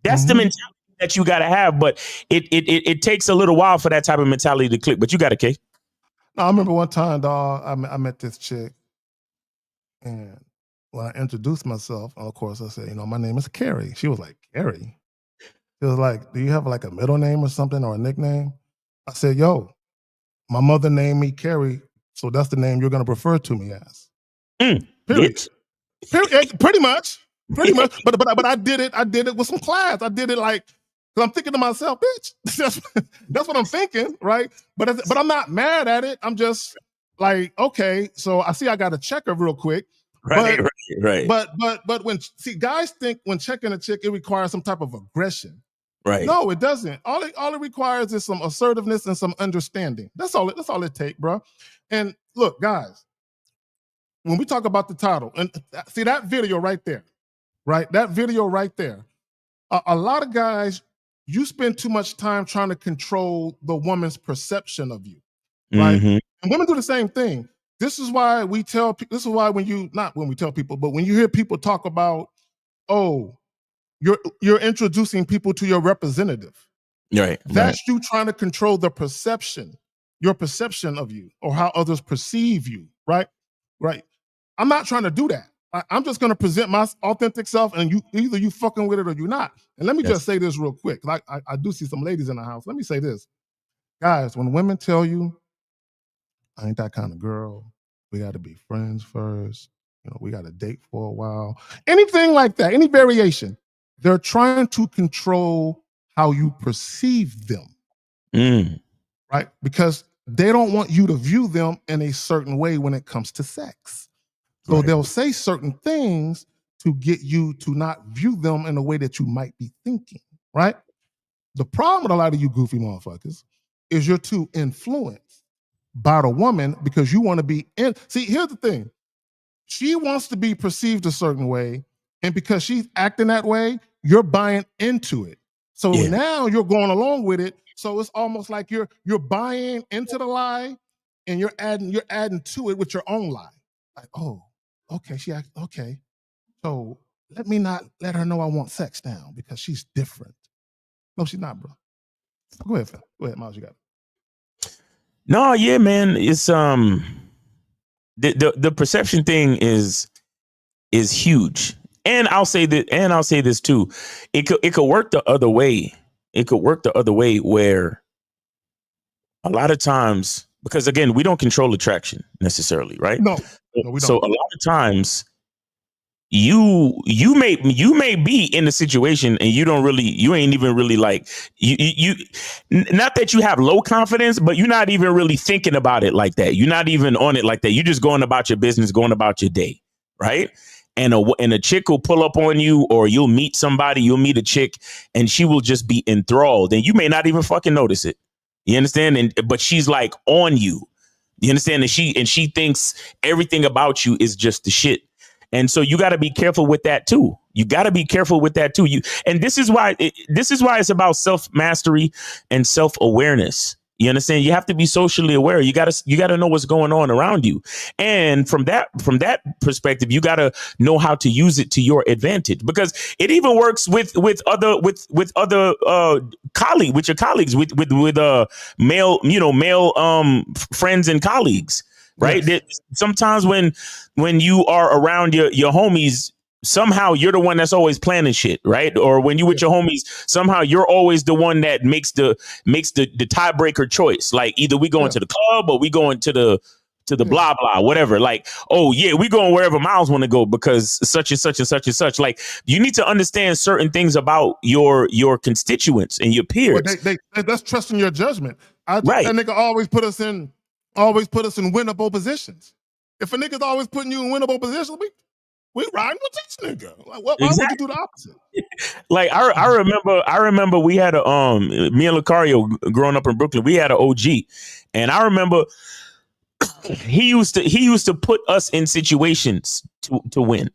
That's the mentality that you got to have. But it takes a little while for that type of mentality to click. But you got it, Kay. No, I remember one time, dog, I met this chick, and when I introduced myself, of course, I said, you know, my name is Carrie. She was like, Carrie? She was like, do you have like a middle name or something or a nickname? I said, yo, my mother named me Carrie, so that's the name you're going to refer to me as. Period. Pretty much. But I did it with some class. I did it like, because I'm thinking to myself, bitch, that's what I'm thinking, right? But I'm not mad at it. I'm just like, okay, so I see I got to check her real quick. Right. But guys think when checking a chick, it requires some type of aggression. Right. No, it doesn't. All it requires is some assertiveness and some understanding. That's all it takes, bro. And look, guys, when we talk about the title, and see that video right there, right? That video right there. A lot of guys, you spend too much time trying to control the woman's perception of you, right? And women do the same thing. This is why we tell people, this is why not when we tell people, but when you hear people talk about, oh, you're introducing people to your representative. Right. That's you trying to control the perception, your perception of you or how others perceive you, right? Right. I'm not trying to do that. I'm just going to present my authentic self, and either you fucking with it or you're not. And let me just say this real quick. Like I do see some ladies in the house. Let me say this. Guys, when women tell you, I ain't that kind of girl, we got to be friends first, you know, we got to date for a while, anything like that, any variation, they're trying to control how you perceive them, right? Because they don't want you to view them in a certain way when it comes to sex. So they'll say certain things to get you to not view them in a way that you might be thinking, right? The problem with a lot of you goofy motherfuckers is you're too influenced by the woman because you want to be in. See, here's the thing. She wants to be perceived a certain way, and because she's acting that way, you're buying into it. So now you're going along with it. So it's almost like you're buying into the lie, and you're adding to it with your own lie. Like, oh, okay, she acts okay. So let me not let her know I want sex now because she's different. No, she's not, bro. Go ahead, Phil. Go ahead, Miles. You got it. No, yeah, man. It's the perception thing is huge. And I'll say that, and I'll say this too. It could work the other way. It could work the other way where a lot of times, because again, we don't control attraction necessarily, right? No, we don't. So a lot of times you may be in a situation and you ain't even really like you not that you have low confidence, but you're not even really thinking about it like that. You're not even on it like that. You're just going about your business, going about your day, right? And a chick will pull up on you, or you'll meet a chick and she will just be enthralled and you may not even fucking notice it. You understand? But she's like on you. You understand? And she thinks everything about you is just the shit. And so you got to be careful with that too. And this is why it's about self-mastery and self-awareness. You understand? You have to be socially aware. You got to know what's going on around you. And from that perspective, you got to know how to use it to your advantage, because it even works with other colleagues, with your colleagues, with male friends and colleagues. Right. Yes. Sometimes when you are around your homies, somehow you're the one that's always planning shit. Right. Or when you with your homies, somehow you're always the one that makes the tiebreaker choice. Like either we going to the club or we going to the blah, blah, whatever. Like, oh, yeah, we going wherever Miles want to go because such and such and such and such. Like, you need to understand certain things about your constituents and your peers. Well, that's trusting your judgment. Right. That nigga always put us in winnable positions. If a nigga's always putting you in winnable positions, we riding with this nigga. Like, why would you do the opposite? Like I remember we had me and Lucario growing up in Brooklyn, we had an OG, and I remember he used to put us in situations to win.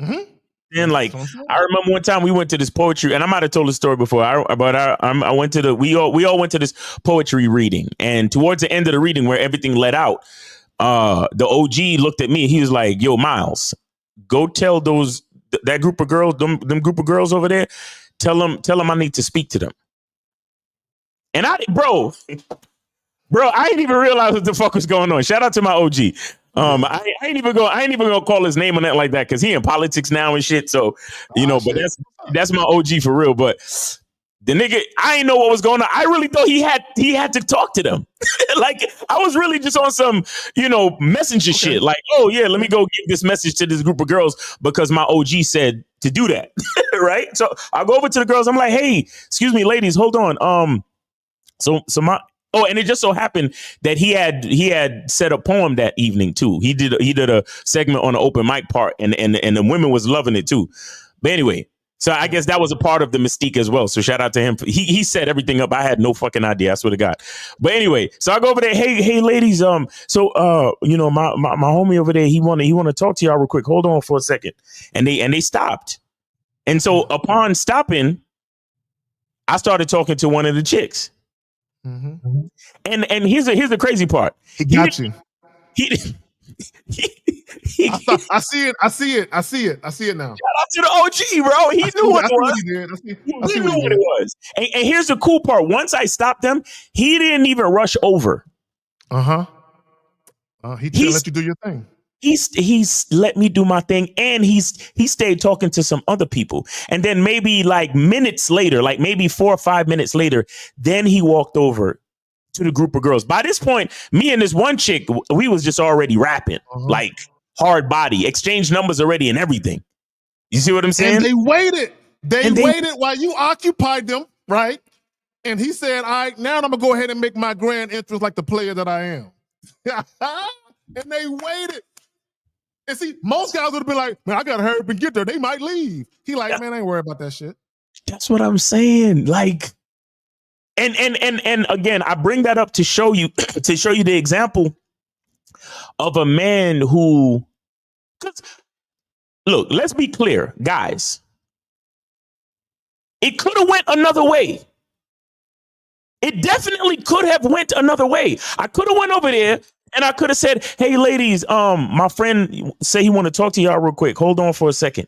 Mm-hmm. And like I remember one time we went to this poetry, and I might have told the story before. I went to we all went to this poetry reading, and towards the end of the reading, where everything let out, the OG looked at me. He was like, "Yo, Miles, go tell that group of girls, them group of girls over there, tell them I need to speak to them." And bro, I didn't even realize what the fuck was going on. Shout out to my OG. I ain't even gonna call his name on that like that because he in politics now and shit. So but that's my OG for real. But the nigga, I didn't know what was going on. I really thought he had to talk to them. Like I was really just on some messenger shit. Like, oh yeah, let me go give this message to this group of girls because my OG said to do that. Right. So I go over to the girls. I'm like, hey, excuse me, ladies, hold on. And it just so happened that he had said a poem that evening too. He did a segment on the open mic part, and the women was loving it too. But anyway, so I guess that was a part of the mystique as well. So shout out to him. He set everything up. I had no fucking idea. I swear to God. But anyway, so I go over there. Hey, ladies. My homie over there. He want to talk to y'all real quick. Hold on for a second. And they stopped. And so upon stopping, I started talking to one of the chicks. Mm-hmm. And here's the crazy part. He got you. I see it now. Shout out to the OG, bro. He knew what it was. He knew what it was. And here's the cool part. Once I stopped him, he didn't even rush over. He just let you do your thing. He's let me do my thing, and he stayed talking to some other people. And then maybe like minutes later, like maybe 4 or 5 minutes later, then he walked over to the group of girls. By this point, me and this one chick, we was just already rapping, like hard body, exchanged numbers already and everything. You see what I'm saying? And they waited. They waited while you occupied them, right? And he said, all right, now I'm going to go ahead and make my grand entrance like the player that I am. And they waited. And see, most guys would have been like, man, I got to hurry up and get there. They might leave. He like, man, I ain't worried about that shit. That's what I'm saying. Like, and again, I bring that up to show you the example of a man who, because look, let's be clear, guys. It could have went another way. It definitely could have went another way. I could have went over there and I could have said, hey, ladies, my friend say he want to talk to y'all real quick. Hold on for a second.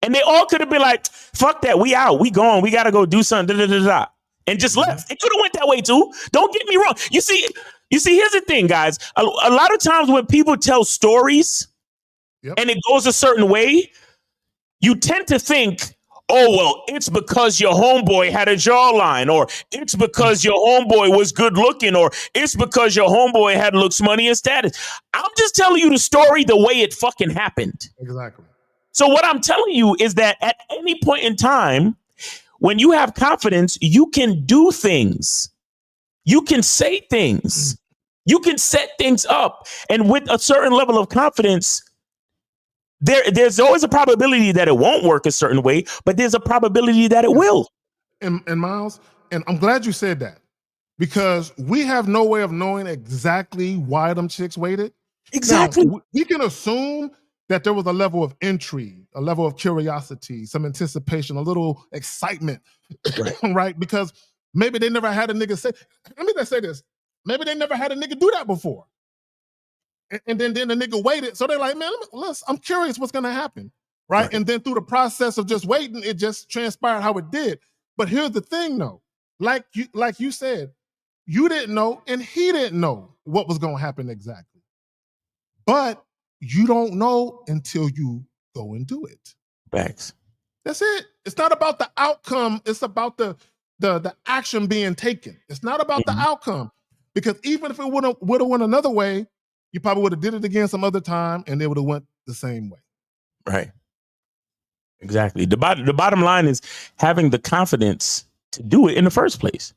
And they all could have been like, fuck that. We out. We gone. We got to go do something. And just left. It could have went that way, too. Don't get me wrong. You see, here's the thing, guys. A lot of times when people tell stories and it goes a certain way, you tend to think, oh, well, it's because your homeboy had a jawline, or it's because your homeboy was good looking, or it's because your homeboy had looks, money, and status. I'm just telling you the story the way it fucking happened. Exactly. So what I'm telling you is that at any point in time, when you have confidence, you can do things. You can say things. You can set things up. And with a certain level of confidence, there's always a probability that it won't work a certain way, but there's a probability that it will. And Miles, and I'm glad you said that, because we have no way of knowing exactly why them chicks waited. Exactly. Now, we can assume that there was a level of intrigue, a level of curiosity, some anticipation, a little excitement, right? Because maybe they never had a nigga say, let me just say this, maybe they never had a nigga do that before. And then the nigga waited. So they're like, man, I'm curious what's going to happen. Right? And then through the process of just waiting, it just transpired how it did. But here's the thing, though. Like you said, you didn't know and he didn't know what was going to happen exactly. But you don't know until you go and do it. Facts. That's it. It's not about the outcome. It's about the action being taken. It's not about the outcome. Because even if it would have went another way, you probably would have did it again some other time and it would have went the same way. Right. Exactly. The bottom line is having the confidence to do it in the first place.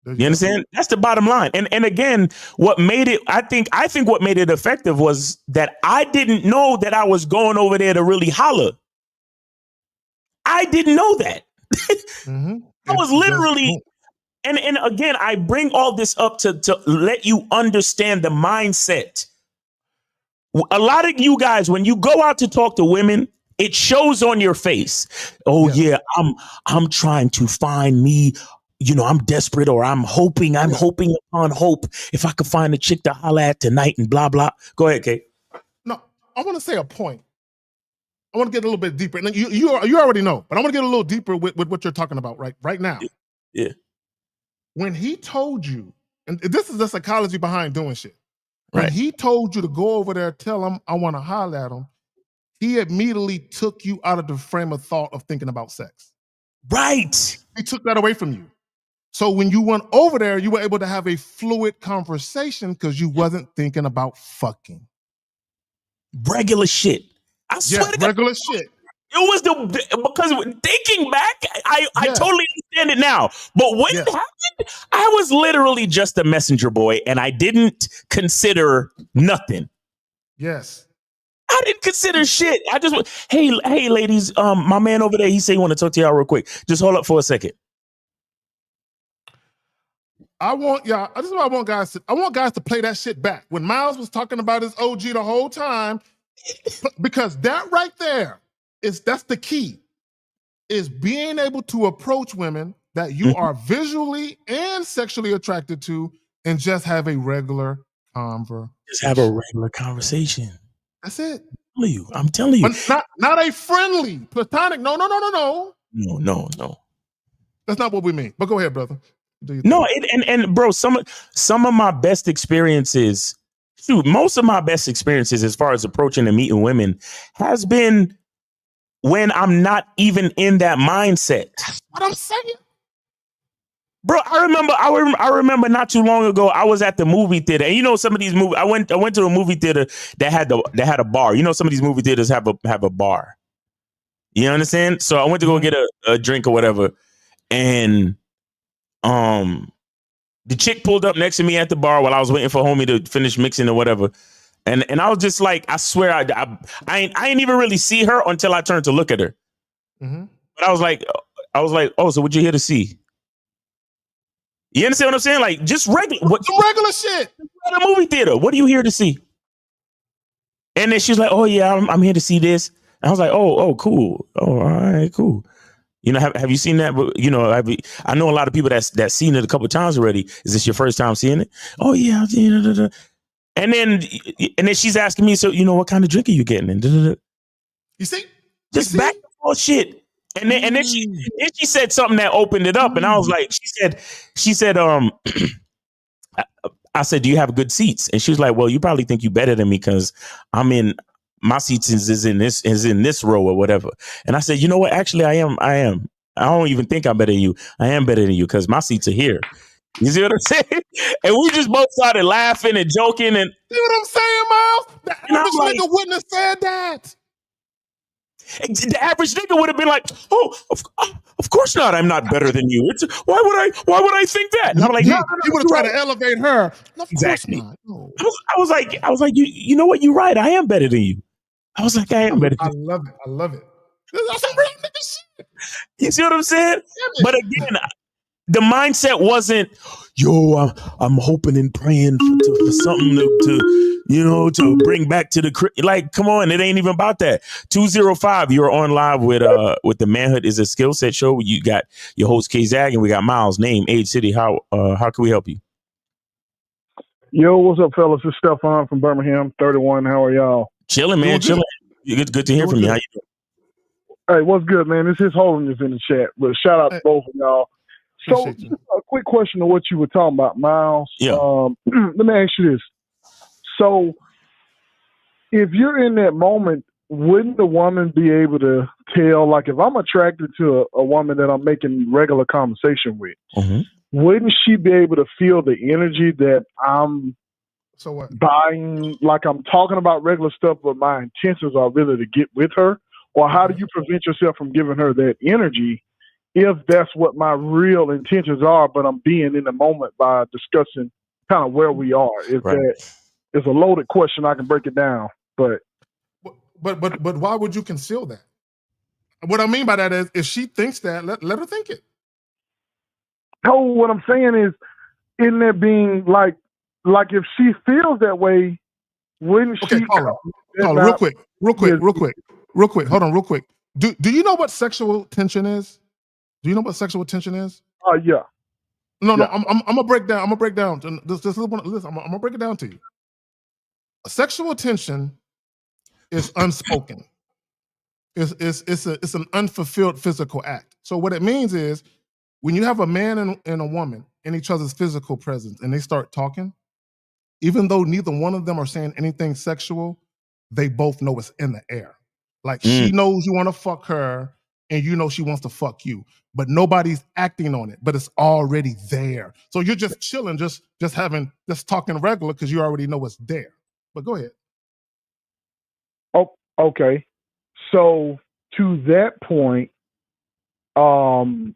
You understand? That's the bottom line. And again, what made it, I think what made it effective was that I didn't know that I was going over there to really holler. I didn't know that. I was literally, and again, I bring all this up to let you understand the mindset. A lot of you guys, when you go out to talk to women, it shows on your face. Oh yeah, I'm trying to find me. You know, I'm desperate, or I'm hoping upon hope if I could find a chick to holler at tonight and blah, blah. Go ahead, Kate. No, I want to say a point. I want to get a little bit deeper. And you already know, but I want to get a little deeper with what you're talking about right now. Yeah. When he told you, and this is the psychology behind doing shit. When he told you to go over there, tell him I want to holler at him, he immediately took you out of the frame of thought of thinking about sex. Right. He took that away from you. So when you went over there, you were able to have a fluid conversation because you wasn't thinking about fucking. Regular shit. I swear to God. Regular shit. It was because thinking back, I totally understand it now. But when it happened, I was literally just a messenger boy and I didn't consider nothing. Yes. I didn't consider shit. I just, hey, ladies, my man over there, he said he want to talk to y'all real quick. Just hold up for a second. I want guys to play that shit back. When Miles was talking about his OG the whole time, because that right there that's the key, is being able to approach women that you are visually and sexually attracted to and just have a regular conversation. Just have a regular conversation. That's it. I'm telling you. But not a friendly, platonic. No. No. That's not what we mean. But go ahead, brother. No, and bro, some of my best experiences, most of my best experiences as far as approaching and meeting women has been when I'm not even in that mindset. That's what I'm saying. Bro, I remember not too long ago, I was at the movie theater. And you know, some of these movies, I went to a movie theater that had a bar. You know, some of these movie theaters have a bar. You understand? So I went to go get a drink or whatever. And the chick pulled up next to me at the bar while I was waiting for homie to finish mixing or whatever. And I was just like, I swear, I ain't even really see her until I turned to look at her. Mm-hmm. But I was like, oh, so what you here to see? You understand what I'm saying? Like, just regular shit. At a movie theater. What are you here to see? And then she's like, oh yeah, I'm here to see this. And I was like, oh, cool. Oh, all right, cool. You know, have you seen that? You know, I know a lot of people that's seen it a couple of times already. Is this your first time seeing it? Oh yeah, I've seen it. And then she's asking me, so you know, what kind of drink are you getting? And you see, back to bullshit. And then she said something that opened it up, and I was like, she said, I said, do you have good seats? And she was like, well, you probably think you better than me because I'm in my seat is in this row or whatever. And I said, you know what? Actually, I am. I don't even think I'm better than you. I am better than you because my seats are here. You see what I'm saying? And we just both started laughing and joking. And see what I'm saying, Miles? The average like, nigga wouldn't have said that. The average nigga would have been like, "Oh, of course not. I'm not better than you. Why would I think that?" And I'm like, he "No, would have tried to elevate her. No, of exactly." course not. No. I was like, you know what? You're right. I am better than you. I was like, I am better. I love it. I love it. That's some real nigga shit. You see what I'm saying? But again, the mindset wasn't, yo, I'm hoping and praying for something to bring back to the like. Come on, it ain't even about that. 205, you're on live with the Manhood is a Skill Set show. You got your host K Zag and we got Miles. Name, age, city. How can we help you? Yo, what's up, fellas? It's Stefan from Birmingham, 31. How are y'all? Chilling, man. Chilling. Good to hear from you. How you doing? Hey, what's good, man? This is Holiness in the chat, but shout out to both of y'all. So, just a quick question to what you were talking about, Miles. Yeah. Let me ask you this. So, if you're in that moment, wouldn't the woman be able to tell, like, if I'm attracted to a woman that I'm making regular conversation with, wouldn't she be able to feel the energy that I'm buying? Like, I'm talking about regular stuff, but my intentions are really to get with her? Or how do you prevent yourself from giving her that energy if that's what my real intentions are, but I'm being in the moment by discussing kind of where we are? That is a loaded question. I can break it down, but why would you conceal that? What I mean by that is, if she thinks that, let her think it. No, what I'm saying is, in there being like if she feels that way, wouldn't she? Hold on, real quick. Hold on, real quick. Do you know what sexual tension is? Do you know what sexual tension is? Yeah. No, I'm gonna break down. I'm gonna break down. Listen, I'm gonna break it down to you. Sexual tension is unspoken. It's an unfulfilled physical act. So what it means is, when you have a man and a woman in each other's physical presence and they start talking, even though neither one of them are saying anything sexual, they both know it's in the air. Like, she knows you want to fuck her and you know she wants to fuck you, but nobody's acting on it, but it's already there. So you're just chilling, just talking regular because you already know it's there. But go ahead. Oh, okay. So to that point, and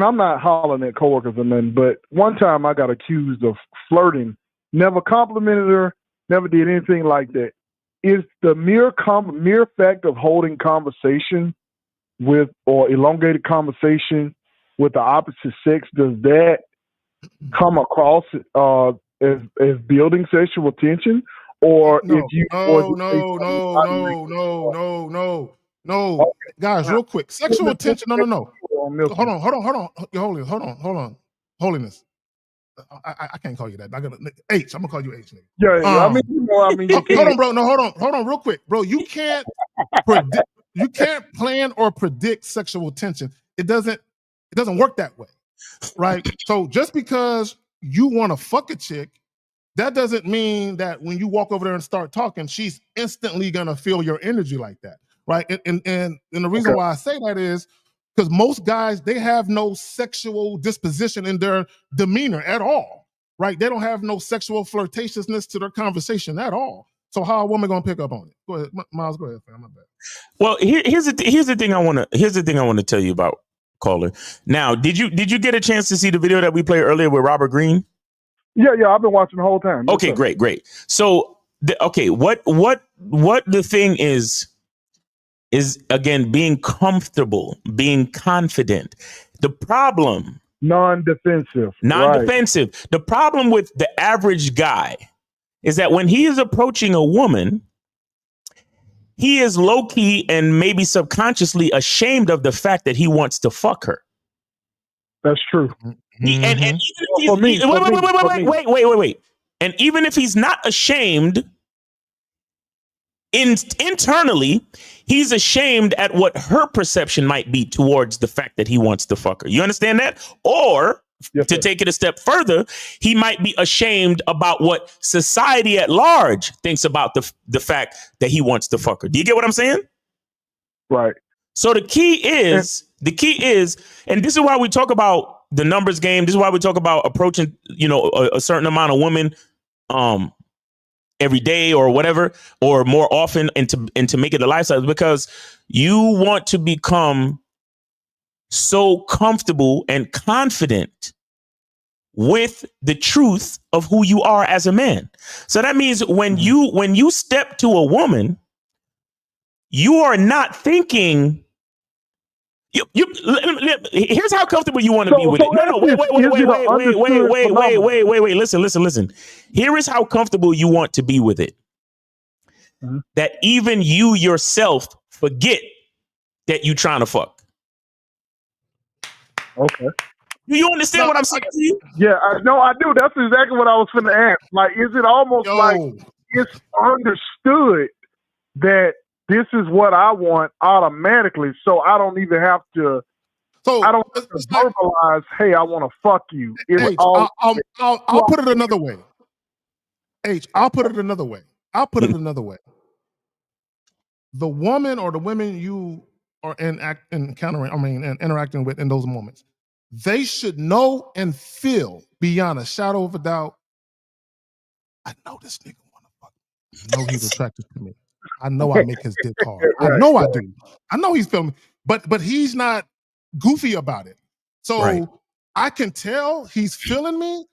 I'm not hollering at coworkers or nothing, but one time I got accused of flirting. Never complimented her, never did anything like that. Is the mere fact of holding conversation with, or elongated conversation with the opposite sex, does that come across as building sexual tension? Or no. Guys, real quick. Sexual tension. No. Hold on. Holiness. I can't call you that. I got H. I'm gonna call you H. Nigga. Yeah. Hold on, bro. No, hold on, real quick, bro. You can't predict. You can't plan or predict sexual tension. It doesn't work that way, right? So just because you want to fuck a chick, that doesn't mean that when you walk over there and start talking, she's instantly gonna feel your energy like that, right? And the reason why I say that is because most guys, they have no sexual disposition in their demeanor at all, right? They don't have no sexual flirtatiousness to their conversation at all. So how a woman gonna pick up on it? Go ahead, Miles. Go ahead, fam. My bad. Well, here's the thing I want to tell you about, caller. Now, did you get a chance to see the video that we played earlier with Robert Greene? Yeah, I've been watching the whole time. Okay, great. So, what the thing is again, being comfortable, being confident. The problem, non-defensive. Right. The problem with the average guy is that when he is approaching a woman, he is low key and maybe subconsciously ashamed of the fact that he wants to fuck her. That's true. Wait. And even if he's not ashamed, internally, he's ashamed at what her perception might be towards the fact that he wants to fuck her. You understand that? Or Yes, to sir. take it a step further, he might be ashamed about what society at large thinks about the fact that he wants to fuck her. Do you get what I'm saying? Right. So the key is, and this is why we talk about the numbers game. This is why we talk about approaching, a certain amount of women, every day or whatever, or more often, and to make it a lifestyle, because you want to become so comfortable and confident with the truth of who you are as a man. So that means when you step to a woman, you are not thinking. Here's how comfortable you want to be with it. No, wait. Listen. Here is how comfortable you want to be with it. Mm-hmm. That even you yourself forget that you trying to fuck. Okay. Do you understand what I'm saying to you? Yeah, I do. That's exactly what I was finna ask. Like, is it almost like it's understood that this is what I want automatically, so I don't even have to. So I don't have to verbalize, "Hey, I want to fuck you." I'll put it another way. I'll put it another way. The woman or the women you are interacting with in those moments, they should know and feel beyond a shadow of a doubt. I know this nigga want to fuck me. I know he's attracted to me. I know I make his dick hard. I know I do. I know he's feeling me, but he's not goofy about it. So I can tell he's feeling me,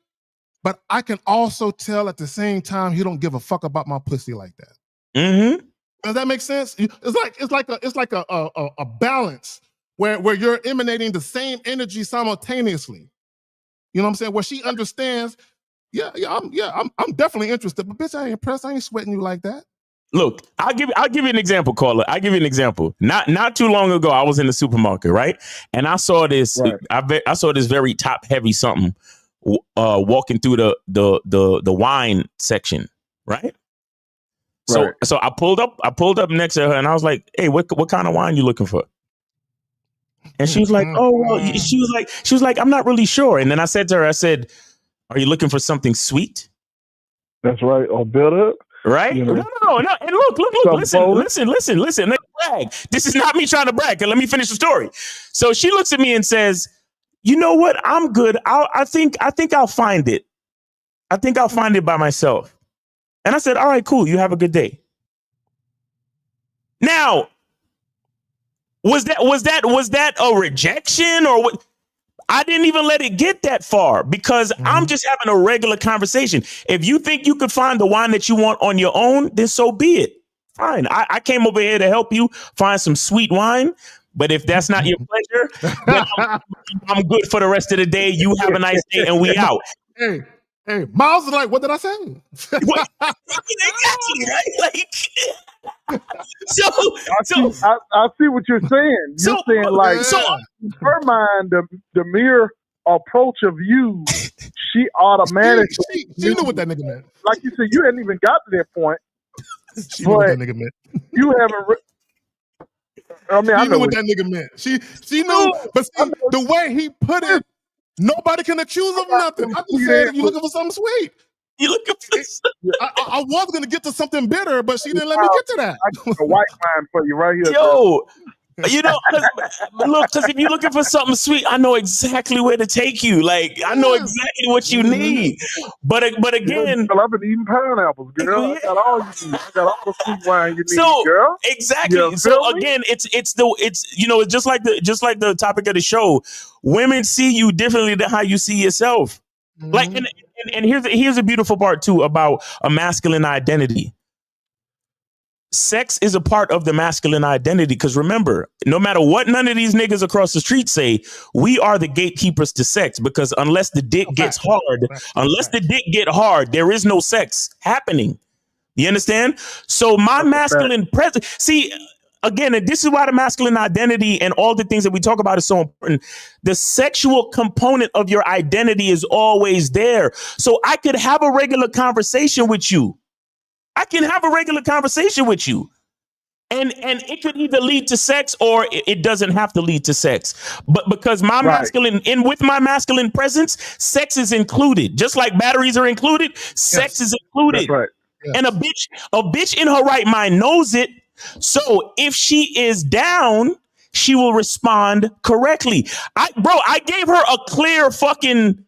but I can also tell at the same time he don't give a fuck about my pussy like that. Mm-hmm. Does that make sense? It's like a balance where you're emanating the same energy simultaneously. You know what I'm saying? Where she understands, I'm definitely interested, but bitch, I ain't impressed. I ain't sweating you like that. Look, I'll give you an example, caller. I'll give you an example. Not too long ago, I was in the supermarket, right? And I saw this. Right. I saw this very top heavy something walking through the wine section, right? So I pulled up next to her, and I was like, "Hey, what kind of wine you looking for?" And she was like, "Oh, well," she was like, "I'm not really sure." And then I said to her, "Are you looking for something sweet?" That's right, or bitter. Right? No. And look, listen. Let me brag. This is not me trying to brag. Let me finish the story. So she looks at me and says, "You know what? I'm good. I think I'll find it. I think I'll find it by myself." And I said, "All right, cool. You have a good day." Now, was that a rejection or what? I didn't even let it get that far because I'm just having a regular conversation. If you think you could find the wine that you want on your own, then so be it. Fine. I came over here to help you find some sweet wine. But if that's not your pleasure, then I'm good for the rest of the day. You have a nice day and we out. Hey, Miles is like, what did I say? Exactly, right? Like, I see what you're saying. You're saying like, in her mind, the mere approach of you, she automatically she knew what that nigga meant. Like you said, you hadn't even got to that point. She knew what that nigga meant. You haven't. I know what that nigga meant. She knew, but see, the way he put it, nobody can accuse him of nothing. I just said, "You looking for something sweet?" You looking for? I was gonna get to something bitter, but she didn't let me get to that. I got a white wine for you right here. Yo, because if you're looking for something sweet, I know exactly where to take you. Like, I know exactly what you need. But again, I've been eating pineapples, girl. I got all you need. I got all the sweet wine you need, girl. Exactly. So again, it's just like the topic of the show. Women see you differently than how you see yourself. Mm-hmm. Like, and here's a beautiful part too about a masculine identity. Sex is a part of the masculine identity because remember, no matter what none of these niggas across the street say, we are the gatekeepers to sex because unless the dick gets hard, there is no sex happening. You understand? So my masculine presence, see, again, and this is why the masculine identity and all the things that we talk about is so important. The sexual component of your identity is always there. So I could have a regular conversation with you. I can have a regular conversation with you. And it could either lead to sex or it doesn't have to lead to sex. But because my masculine, and with my masculine presence, sex is included. Just like batteries are included, sex is included. That's right. Yes. And a bitch in her right mind knows it. So if she is down, she will respond correctly. I gave her a clear fucking.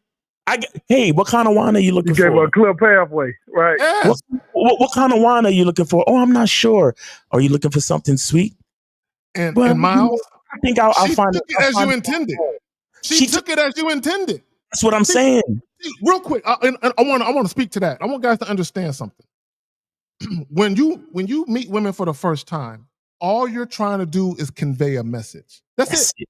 Hey, what kind of wine are you looking You gave for? her a clear pathway, right? Yes. What kind of wine are you looking for? Oh, I'm not sure. Are you looking for something sweet? And, Well, and Miles, I think I'll she find took it. it as you intended. She took it as you intended. That's what I'm saying. Real quick, and I want to speak to that. I want guys to understand something. When you meet women for the first time, all you're trying to do is convey a message. That's it.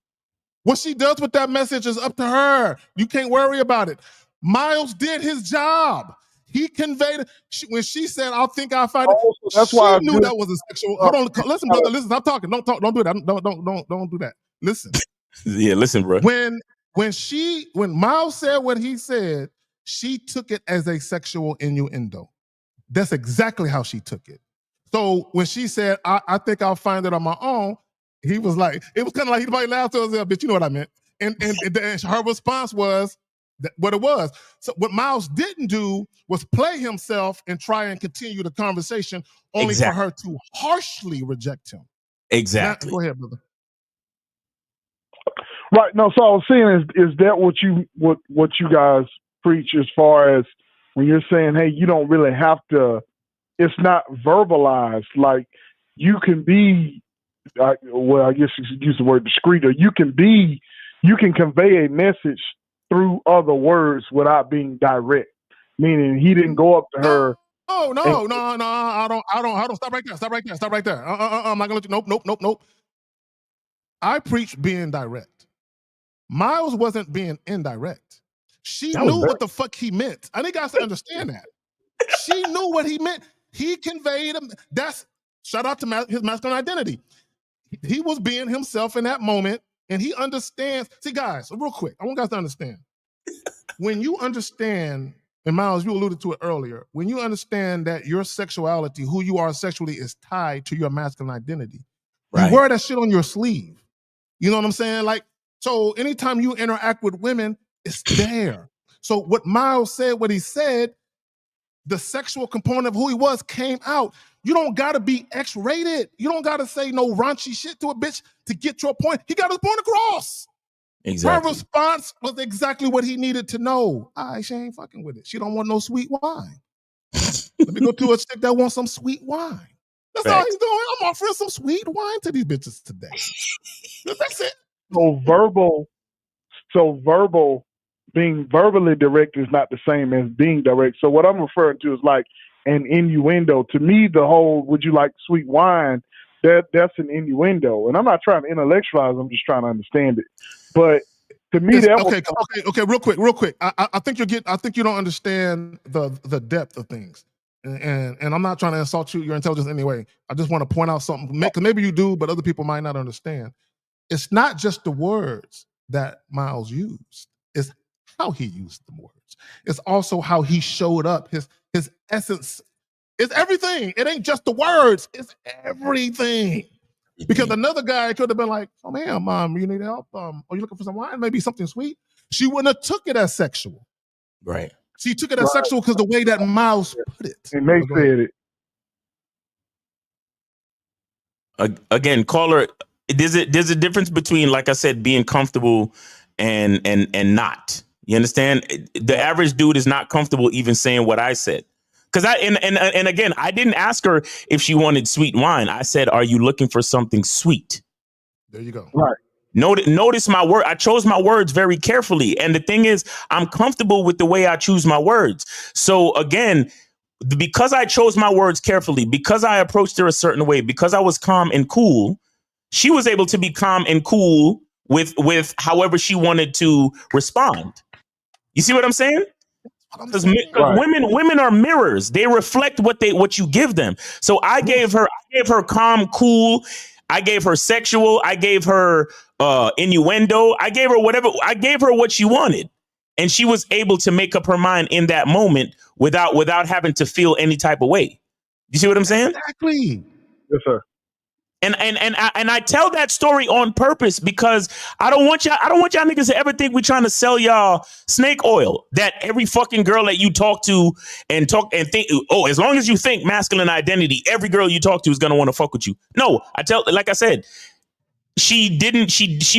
What she does with that message is up to her. You can't worry about it. Miles did his job. He conveyed it. When she said, "I think I find it," That's why I knew that was a sexual. Hold on, listen, brother. Listen, stop talking. Don't talk. Don't do that. Don't do that. Listen. Yeah, listen, bro. When Miles said what he said, she took it as a sexual innuendo. That's exactly how she took it. So when she said, I think I'll find it on my own, he was like, it was kind of like he might laugh to himself, bitch, you know what I meant. And her response was what it was. So what Miles didn't do was play himself and try and continue the conversation only for her to harshly reject him. Exactly. Go ahead, brother. Right. No, so I was saying is that what you guys preach as far as when you're saying, hey, you don't really have to, it's not verbalized. Like you can be, I guess you should use the word discreet, or you can convey a message through other words without being direct. Meaning he didn't go up to her. Oh, no, I don't. Stop right there. I'm not gonna let you. Nope. I preach being direct. Miles wasn't being indirect. She knew what the fuck he meant. I need guys to understand that. She knew what he meant. He conveyed him. That's shout out to his masculine identity. He was being himself in that moment, and he understands. See, guys, real quick, I want guys to understand. When you understand, and Miles, you alluded to it earlier, when you understand that your sexuality, who you are sexually, is tied to your masculine identity, you wear that shit on your sleeve. You know what I'm saying? Like, so anytime you interact with women, it's there. So what Miles said, what he said, the sexual component of who he was came out. You don't gotta be X-rated. You don't gotta say no raunchy shit to a bitch to get your point. He got his point across. Exactly. Her response was exactly what he needed to know. She ain't fucking with it. She don't want no sweet wine. Let me go to a chick that wants some sweet wine. That's all he's doing. I'm offering some sweet wine to these bitches today. That's it. So verbal, being verbally direct is not the same as being direct. So what I'm referring to is like an innuendo. To me, the whole "would you like sweet wine?" that's an innuendo. And I'm not trying to intellectualize. I'm just trying to understand it. But to me, okay. Real quick. I think you don't understand the depth of things. And I'm not trying to insult your intelligence anyway. I just want to point out something. Because maybe you do, but other people might not understand. It's not just the words that Miles used. It's how he used the words. It's also how he showed up. His essence is everything. It ain't just the words. It's everything. Because another guy could have been like, "Oh man, mom, you need help? Are you looking for some wine? Maybe something sweet." She wouldn't have took it as sexual. Right. She took it as sexual because the way that Miles put it. And they said it. Again, caller, there's a difference between, like I said, being comfortable and not. You understand? The average dude is not comfortable even saying what I said. Because and again, I didn't ask her if she wanted sweet wine. I said, "Are you looking for something sweet?" There you go. Right. Notice my word. I chose my words very carefully. And the thing is, I'm comfortable with the way I choose my words. So again, because I chose my words carefully, because I approached her a certain way, because I was calm and cool, she was able to be calm and cool with however she wanted to respond. You see what I'm saying? Because women are mirrors. They reflect what you give them. So I gave her calm, cool. I gave her sexual. I gave her innuendo. I gave her whatever. I gave her what she wanted, and she was able to make up her mind in that moment without having to feel any type of way. You see what I'm saying? Exactly. Yes, sir. And I tell that story on purpose because I don't want y'all niggas to ever think we're trying to sell y'all snake oil. That every fucking girl that you talk to and think, oh, as long as you think masculine identity, every girl you talk to is gonna want to fuck with you. No, like I said, she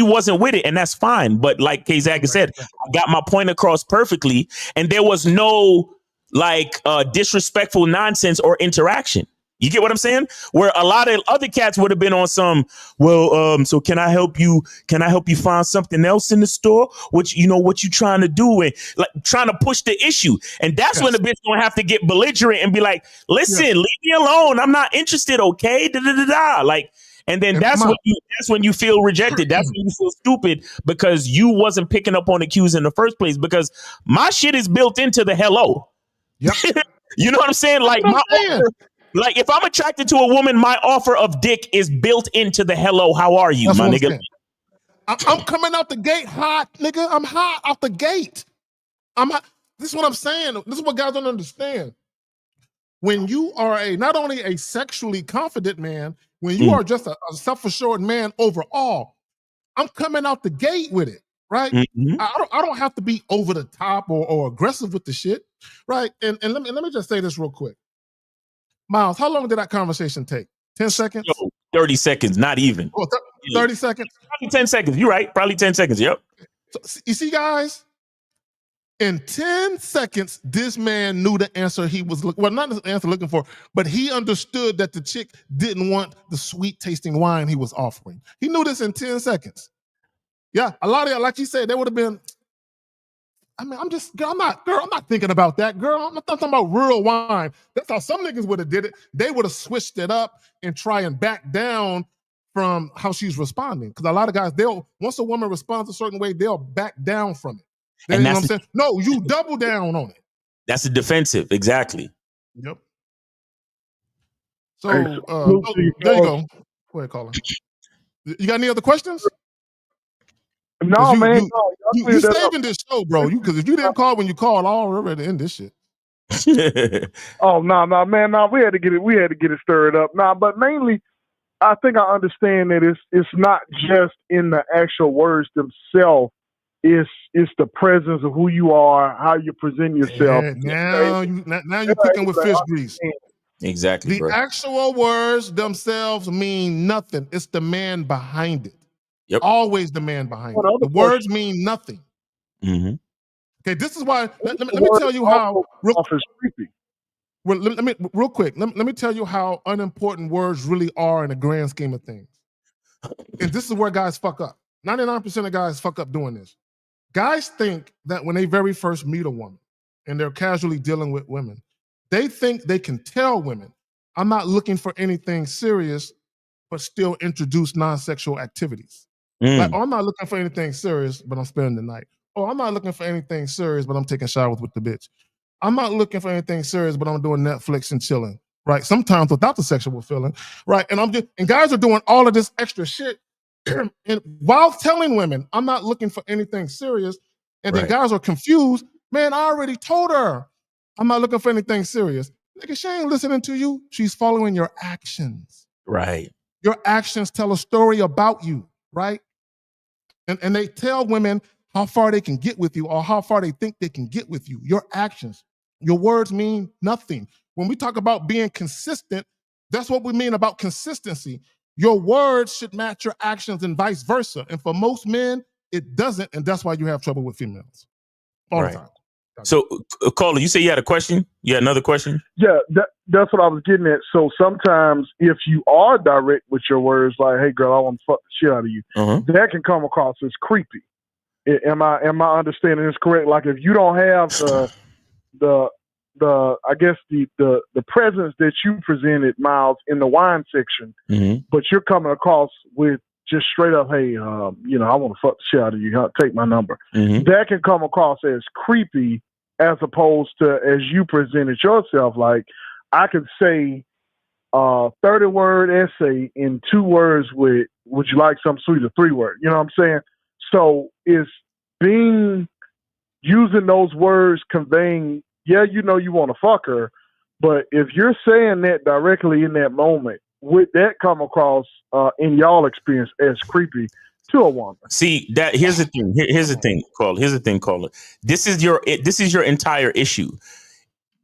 wasn't with it, and that's fine. But like K-Zag said, I got my point across perfectly, and there was no disrespectful nonsense or interaction. You get what I'm saying? Where a lot of other cats would have been on some, so can I help you? Can I help you find something else in the store? What you trying to do? And like trying to push the issue. And that's when the bitch gonna have to get belligerent and be like, listen, leave me alone. I'm not interested. Okay. Like, and then that's when you feel rejected. That's when you feel stupid because you wasn't picking up on the cues in the first place, because my shit is built into the hello. Yep. You know what I'm saying? Like like if I'm attracted to a woman, my offer of dick is built into the hello. How are you, my nigga? I'm coming out the gate hot, nigga. I'm hot out the gate. I'm hot. This is what I'm saying. This is what guys don't understand. When you are not only a sexually confident man, when you are just a self-assured man overall, I'm coming out the gate with it, right? Mm-hmm. I don't have to be over the top or aggressive with the shit, right? And let me just say this real quick. Miles, how long did that conversation take? 10 seconds? 30 seconds, not even. 30 seconds? Probably 10 seconds. You're right. Probably 10 seconds. Yep. So, you see, guys, in 10 seconds, this man knew the answer he was looking, well, not the answer looking for, but he understood that the chick didn't want the sweet tasting wine he was offering. He knew this in 10 seconds. Yeah, a lot of y'all, like you said, they would have been, I'm not thinking about that, girl. I'm not talking about real wine. That's how some niggas would have did it. They would have switched it up and try and back down from how she's responding. Because a lot of guys, once a woman responds a certain way, they'll back down from it. You know what I'm saying? No, you double down on it. That's a defensive, exactly. Yep. So there you go. Go ahead, Colin. You got any other questions? No, man. You saving this show, bro. Because if you didn't call when you called, I'll already end this shit. Oh no, man, no. We had to get it stirred up. Nah, but mainly, I think I understand that it's not just in the actual words themselves. It's the presence of who you are, how you present yourself. Yeah, now you're cooking with fish grease. Exactly. The actual words themselves mean nothing. It's the man behind it. Yep. Always the man behind it. The words mean nothing. Mm-hmm. Okay, this is why. Let me tell you how. Creepy. Well, real quick. Let me tell you how unimportant words really are in the grand scheme of things. And this is where guys fuck up. 99% of guys fuck up doing this. Guys think that when they very first meet a woman and they're casually dealing with women, they think they can tell women, I'm not looking for anything serious, but still introduce non-sexual activities. Like, I'm not looking for anything serious, but I'm spending the night. Oh, I'm not looking for anything serious, but I'm taking showers with the bitch. I'm not looking for anything serious, but I'm doing Netflix and chilling, right? Sometimes without the sexual feeling, right? And guys are doing all of this extra shit, and while telling women, I'm not looking for anything serious, and then guys are confused. Man, I already told her I'm not looking for anything serious. Nigga, she ain't listening to you. She's following your actions. Right. Your actions tell a story about you, right? And they tell women how far they can get with you or how far they think they can get with you. Your actions, your words mean nothing. When we talk about being consistent, that's what we mean about consistency. Your words should match your actions and vice versa. And for most men, it doesn't. And that's why you have trouble with females all the time. So, Caller, you say you had a question? You had another question? Yeah, that's what I was getting at. So sometimes if you are direct with your words, like, hey, girl, I want to fuck the shit out of you, that can come across as creepy. Am I understanding this correct? Like, if you don't have the I guess the presence that you presented, Miles, in the wine section, but you're coming across with just straight up, hey, I want to fuck the shit out of you. Take my number. That can come across as creepy, as opposed to as you presented yourself. Like, I could say a 30-word essay in 2 words with, would you like some sweet, or 3-word? You know what I'm saying? So it's using those words conveying, you want to fuck her, but if you're saying that directly in that moment, would that come across in y'all experience as creepy to a woman? See, that here's the thing. Here's the thing, Caller. Here's the thing, Caller. This is your entire issue.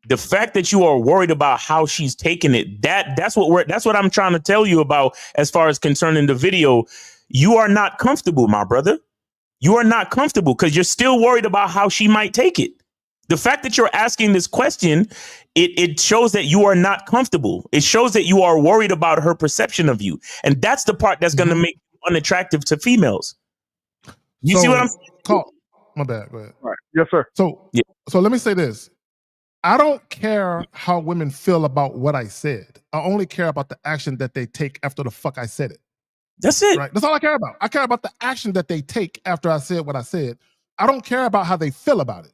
The fact that you are worried about how she's taking it, that's what I'm trying to tell you about as far as concerning the video. You are not comfortable, my brother. You are not comfortable because you're still worried about how she might take it. The fact that you're asking this question, it shows that you are not comfortable. It shows that you are worried about her perception of you. And that's the part that's going to make you unattractive to females. You see what I'm saying? My bad. Go ahead. Right. Yes, sir. So let me say this. I don't care how women feel about what I said. I only care about the action that they take after the fuck I said it. That's it. Right? That's all I care about. I care about the action that they take after I said what I said. I don't care about how they feel about it.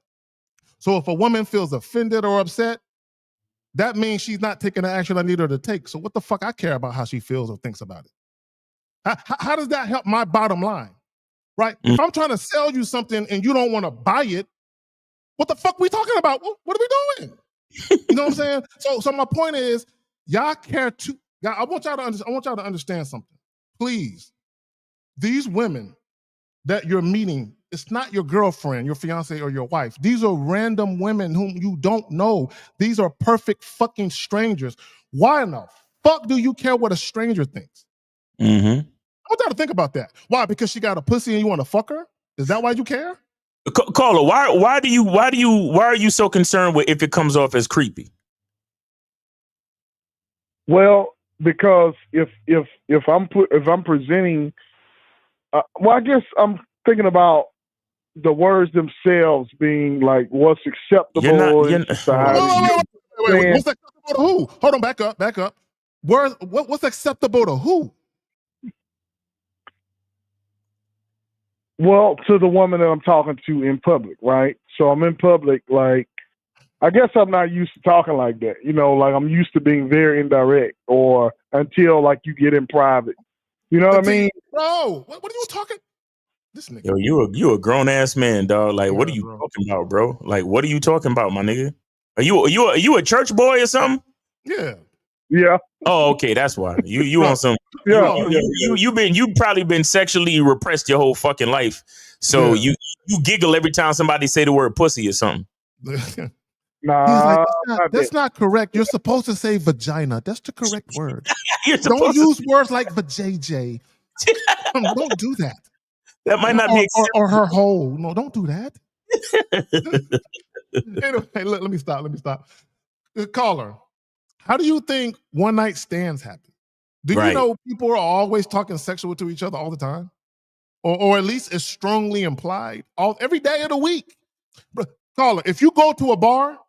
So if a woman feels offended or upset, that means she's not taking the action I need her to take. So what the fuck I care about how she feels or thinks about it? How does that help my bottom line? Right? If I'm trying to sell you something and you don't want to buy it, what the fuck we talking about? What are we doing? You know what I'm saying? So my point is, y'all care too. I want y'all to understand something. Please, these women that you're meeting, it's not your girlfriend, your fiance, or your wife. These are random women whom you don't know. These are perfect fucking strangers. Why in the fuck do you care what a stranger thinks? Mm-hmm. I want y'all to think about that. Why? Because she got a pussy and you want to fuck her? Is that why you care? Caller, why are you so concerned with if it comes off as creepy? Well, because if I'm presenting, I guess I'm thinking about the words themselves being like what's acceptable in society. Wait, what's acceptable to who? Hold on, back up. What's acceptable to who? Well, to the woman that I'm talking to in public, right? So I'm in public, like, I guess I'm not used to talking like that. You know, like I'm used to being very indirect or until like you get in private. You know what I mean? Bro, what are you talking? This nigga. Yo, you a grown ass man, dog. Like, what are you talking about, bro? Like, what are you talking about, my nigga? Are you a church boy or something? Yeah. Yeah. Oh, okay, that's why. You on some you probably been sexually repressed your whole fucking life. So you giggle every time somebody say the word pussy or something. Nah, that's not correct. You're supposed to say vagina. That's the correct word. Don't use words like vajayjay. Don't do that. That might not be or her hole. No, don't do that. Anyway, let me stop. Caller, how do you think one night stands happen? Do you know people are always talking sexual to each other all the time? Or at least it's strongly implied every day of the week. Caller, if you go to a bar,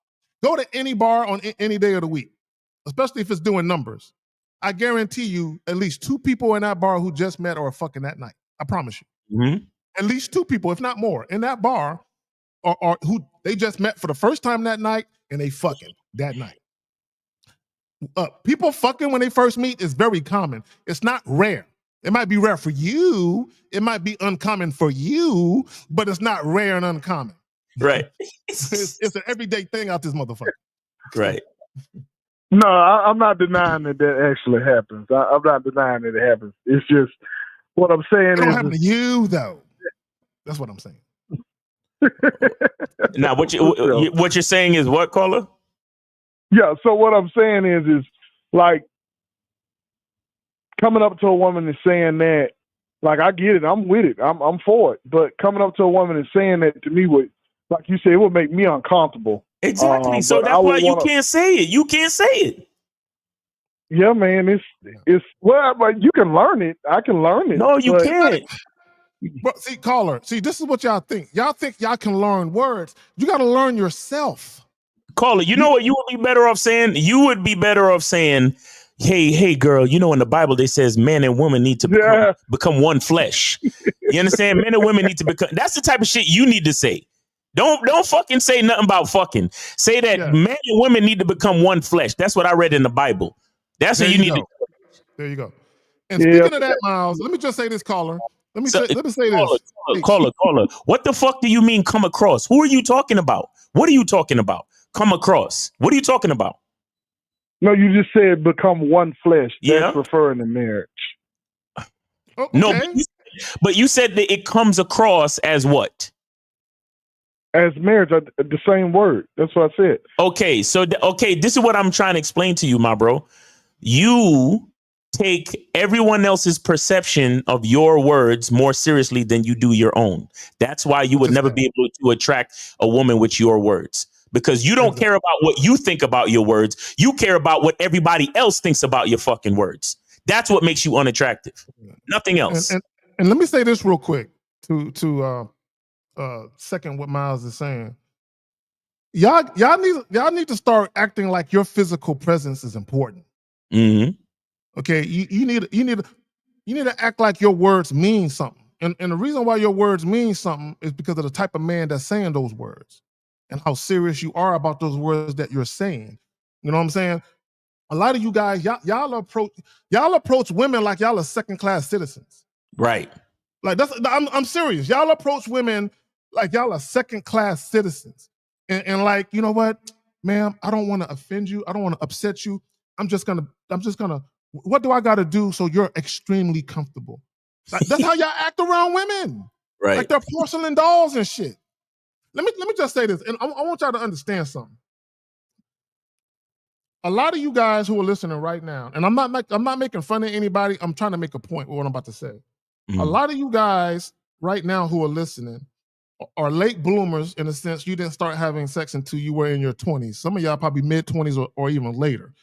go to any bar on any day of the week, especially if it's doing numbers. I guarantee you at least 2 people in that bar who just met are fucking that night. I promise you. Mm-hmm. At least 2 people, if not more, in that bar are who they just met for the first time that night and they fucking that night. People fucking when they first meet is very common. It's not rare. It might be rare for you. It might be uncommon for you, but it's not rare and uncommon. Right. It's an everyday thing out this motherfucker. Right. No, I'm not denying that actually happens. I'm not denying that it happens. It's just what I'm saying it don't happen to you though. That's what I'm saying. Now, what you're saying is what, caller? Yeah. So what I'm saying is like coming up to a woman and saying that, like, I get it, I'm with it, I'm for it. But coming up to a woman and saying that to me would, like you said, it would make me uncomfortable. Exactly. So that's why you can't say it. You can't say it. Yeah, man. It's well, but you can learn it. I can learn it. No, you can't. But see, caller, this is what y'all think. Y'all think y'all can learn words. You got to learn yourself. Caller, you know what you would be better off saying? You would be better off saying, hey, girl, you know, in the Bible, they says man and woman need to become one flesh. You understand? Men and women need to become. That's the type of shit you need to say. Don't fucking say nothing about fucking. Say that men and women need to become one flesh. That's what I read in the Bible. That's what you need to. There you go. And speaking of that, Miles, let me just say this, caller. Let me say this. Caller. What the fuck do you mean come across? Who are you talking about? What are you talking about? Come across. What are you talking about? No, you just said become one flesh. Yeah. That's referring to marriage. Okay. No, but you said that it comes across as what? As marriage, the same word. That's what I said. Okay, so this is what I'm trying to explain to you, my bro. You take everyone else's perception of your words more seriously than you do your own. That's why you would never be able to attract a woman with your words, because you don't care about what you think about your words. You care about what everybody else thinks about your fucking words. That's what makes you unattractive. Nothing else. And let me say this real quick to second what Miles is saying. Y'all need to start acting like your physical presence is important. Mm-hmm. Okay, you need to act like your words mean something. And the reason why your words mean something is because of the type of man that's saying those words and how serious you are about those words that you're saying. You know what I'm saying? A lot of you guys, y'all approach women like y'all are second-class citizens. Right. Like I'm serious. Y'all approach women like y'all are second-class citizens. And like, you know what, ma'am, I don't want to offend you. I don't want to upset you. I'm just gonna, what do I gotta do so you're extremely comfortable? Like, that's how y'all act around women. Right. Like they're porcelain dolls and shit. Let me just say this, and I want y'all to understand something. A lot of you guys who are listening right now, and I'm not making fun of anybody. I'm trying to make a point with what I'm about to say. Mm-hmm. A lot of you guys right now who are listening are late bloomers in a sense. You didn't start having sex until you were in your 20s. Some of y'all probably mid-20s or even later.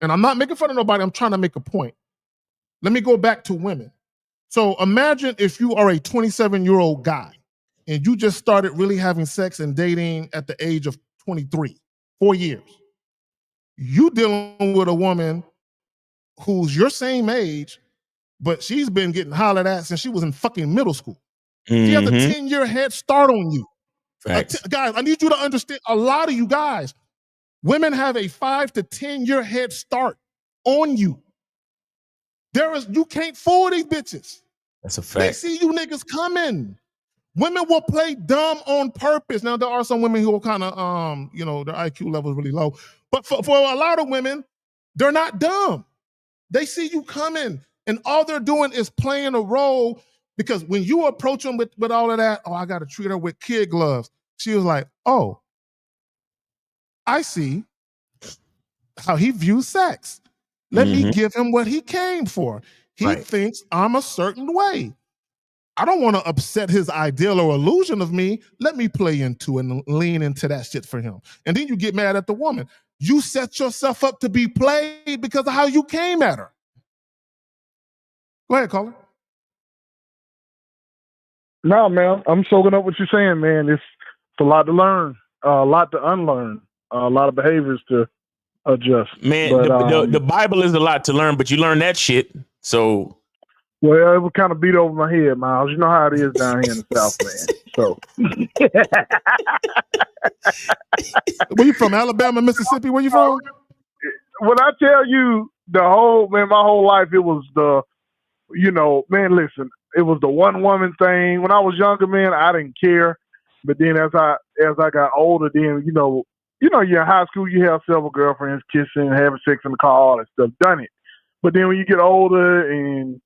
And I'm not making fun of nobody. I'm trying to make a point. Let me go back to women. So imagine if you are a 27-year-old guy and you just started really having sex and dating at the age of 23, 4 years. You dealing with a woman who's your same age, but she's been getting hollered at since she was in fucking middle school. Mm-hmm. She has a 10-year head start on you. Facts. Guys, I need you to understand, a lot of you guys, women have a 5 to 10-year head start on you. You can't fool these bitches. That's a fact. They see you niggas coming. Women will play dumb on purpose. Now, there are some women who are kind of, their IQ level is really low. But for a lot of women, they're not dumb. They see you coming, and all they're doing is playing a role, because when you approach them with all of that, I got to treat her with kid gloves. She was like, oh, I see how he views sex. Let me give him what he came for. He thinks I'm a certain way. I don't want to upset his ideal or illusion of me. Let me play into and lean into that shit for him. And then you get mad at the woman. You set yourself up to be played because of how you came at her. Go ahead, caller. No, man, I'm soaking up what you're saying, man. It's a lot to learn, a lot to unlearn, a lot of behaviors to adjust. Man, but, the Bible is a lot to learn, but you learn that shit. So, well, it was kind of beat over my head, Miles. You know how it is down here in the South, man. So, where you from? Alabama, Mississippi? Where you from? When I tell you my whole life, it was man, listen, it was the one woman thing. When I was younger, man, I didn't care. But then as I got older, then you're in high school, you have several girlfriends, kissing, having sex in the car, all that stuff. Done it. But then when you get older, and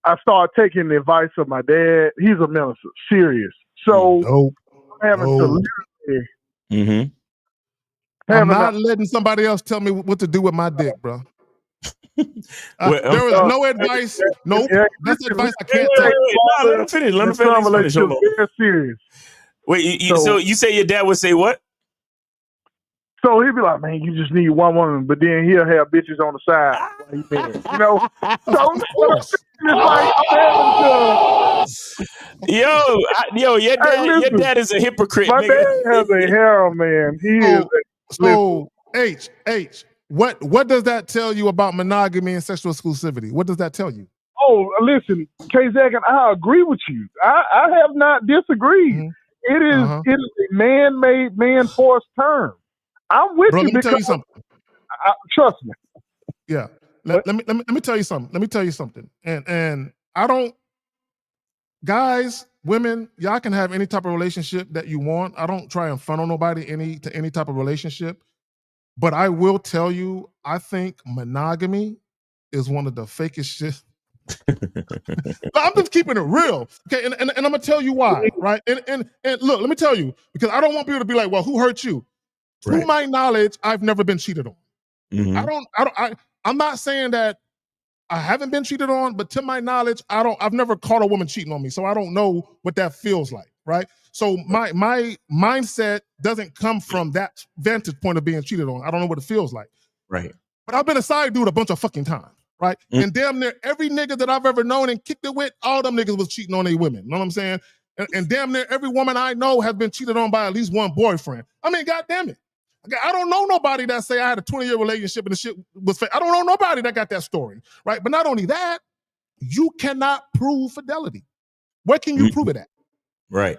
I started taking the advice of my dad. He's a minister, serious. So I'm having to literally. I'm not letting somebody else tell me what to do with my dick, bro. There is no advice. Nope. That's advice I can't take. Let him finish. Let him finish. Hold on. Very serious. Wait, so you say your dad would say what? So he'd be like, man, you just need one woman, but then he'll have bitches on the side. Your dad is a hypocrite. My nigga. dad has a harem, man. H, what does that tell you about monogamy and sexual exclusivity? What does that tell you? Oh, listen, K-Zach, I agree with you. I have not disagreed. Mm-hmm. It is a man-made, man-forced term. I'm with you. Let me tell you something. Trust me. Yeah. Let me tell you something. Let me tell you something. And I don't, guys, women, y'all can have any type of relationship that you want. I don't try and funnel nobody to any type of relationship. But I will tell you, I think monogamy is one of the fakest shit. I'm just keeping it real. Okay, and I'm gonna tell you why, right? And look, let me tell you, because I don't want people to be like, well, who hurt you? To my knowledge, I've never been cheated on. I'm not saying that I haven't been cheated on, but to my knowledge, I've never caught a woman cheating on me. So I don't know what that feels like, right? So my mindset doesn't come from that vantage point of being cheated on. I don't know what it feels like. Right. But I've been a side dude a bunch of fucking times, right? And damn near every nigga that I've ever known and kicked it with, all them niggas was cheating on their women. You know what I'm saying? And damn near every woman I know has been cheated on by at least one boyfriend. I mean, God damn it. I don't know nobody that say I had a 20-year relationship and the shit was fake. I don't know nobody that got that story, right? But not only that, you cannot prove fidelity. Where can you prove it at? Right.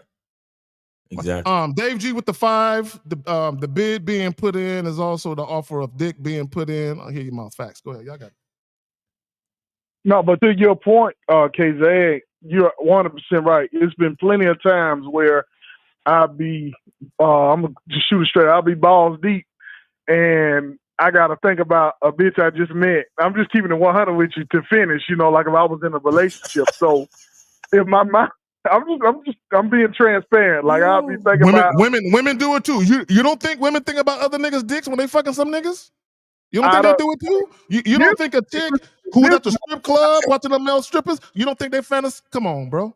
Exactly. Dave G with the 5. The bid being put in is also the offer of dick being put in. I'll hear your mouth. Facts. Go ahead. Y'all got it. No, but to your point, KZ, you're 100% right. It's been plenty of times where I'll be, I'm going to just shoot it straight. I'll be balls deep and I got to think about a bitch I just met. I'm just keeping it 100 with you to finish, you know, like if I was in a relationship. So if my mind, I'm being transparent. Like I'll be thinking about women do it too. You don't think women think about other niggas' dicks when they fucking some niggas? You don't think they do it too? You don't think a chick who was at the strip club watching the male strippers, you don't think they fantasy? Come on, bro.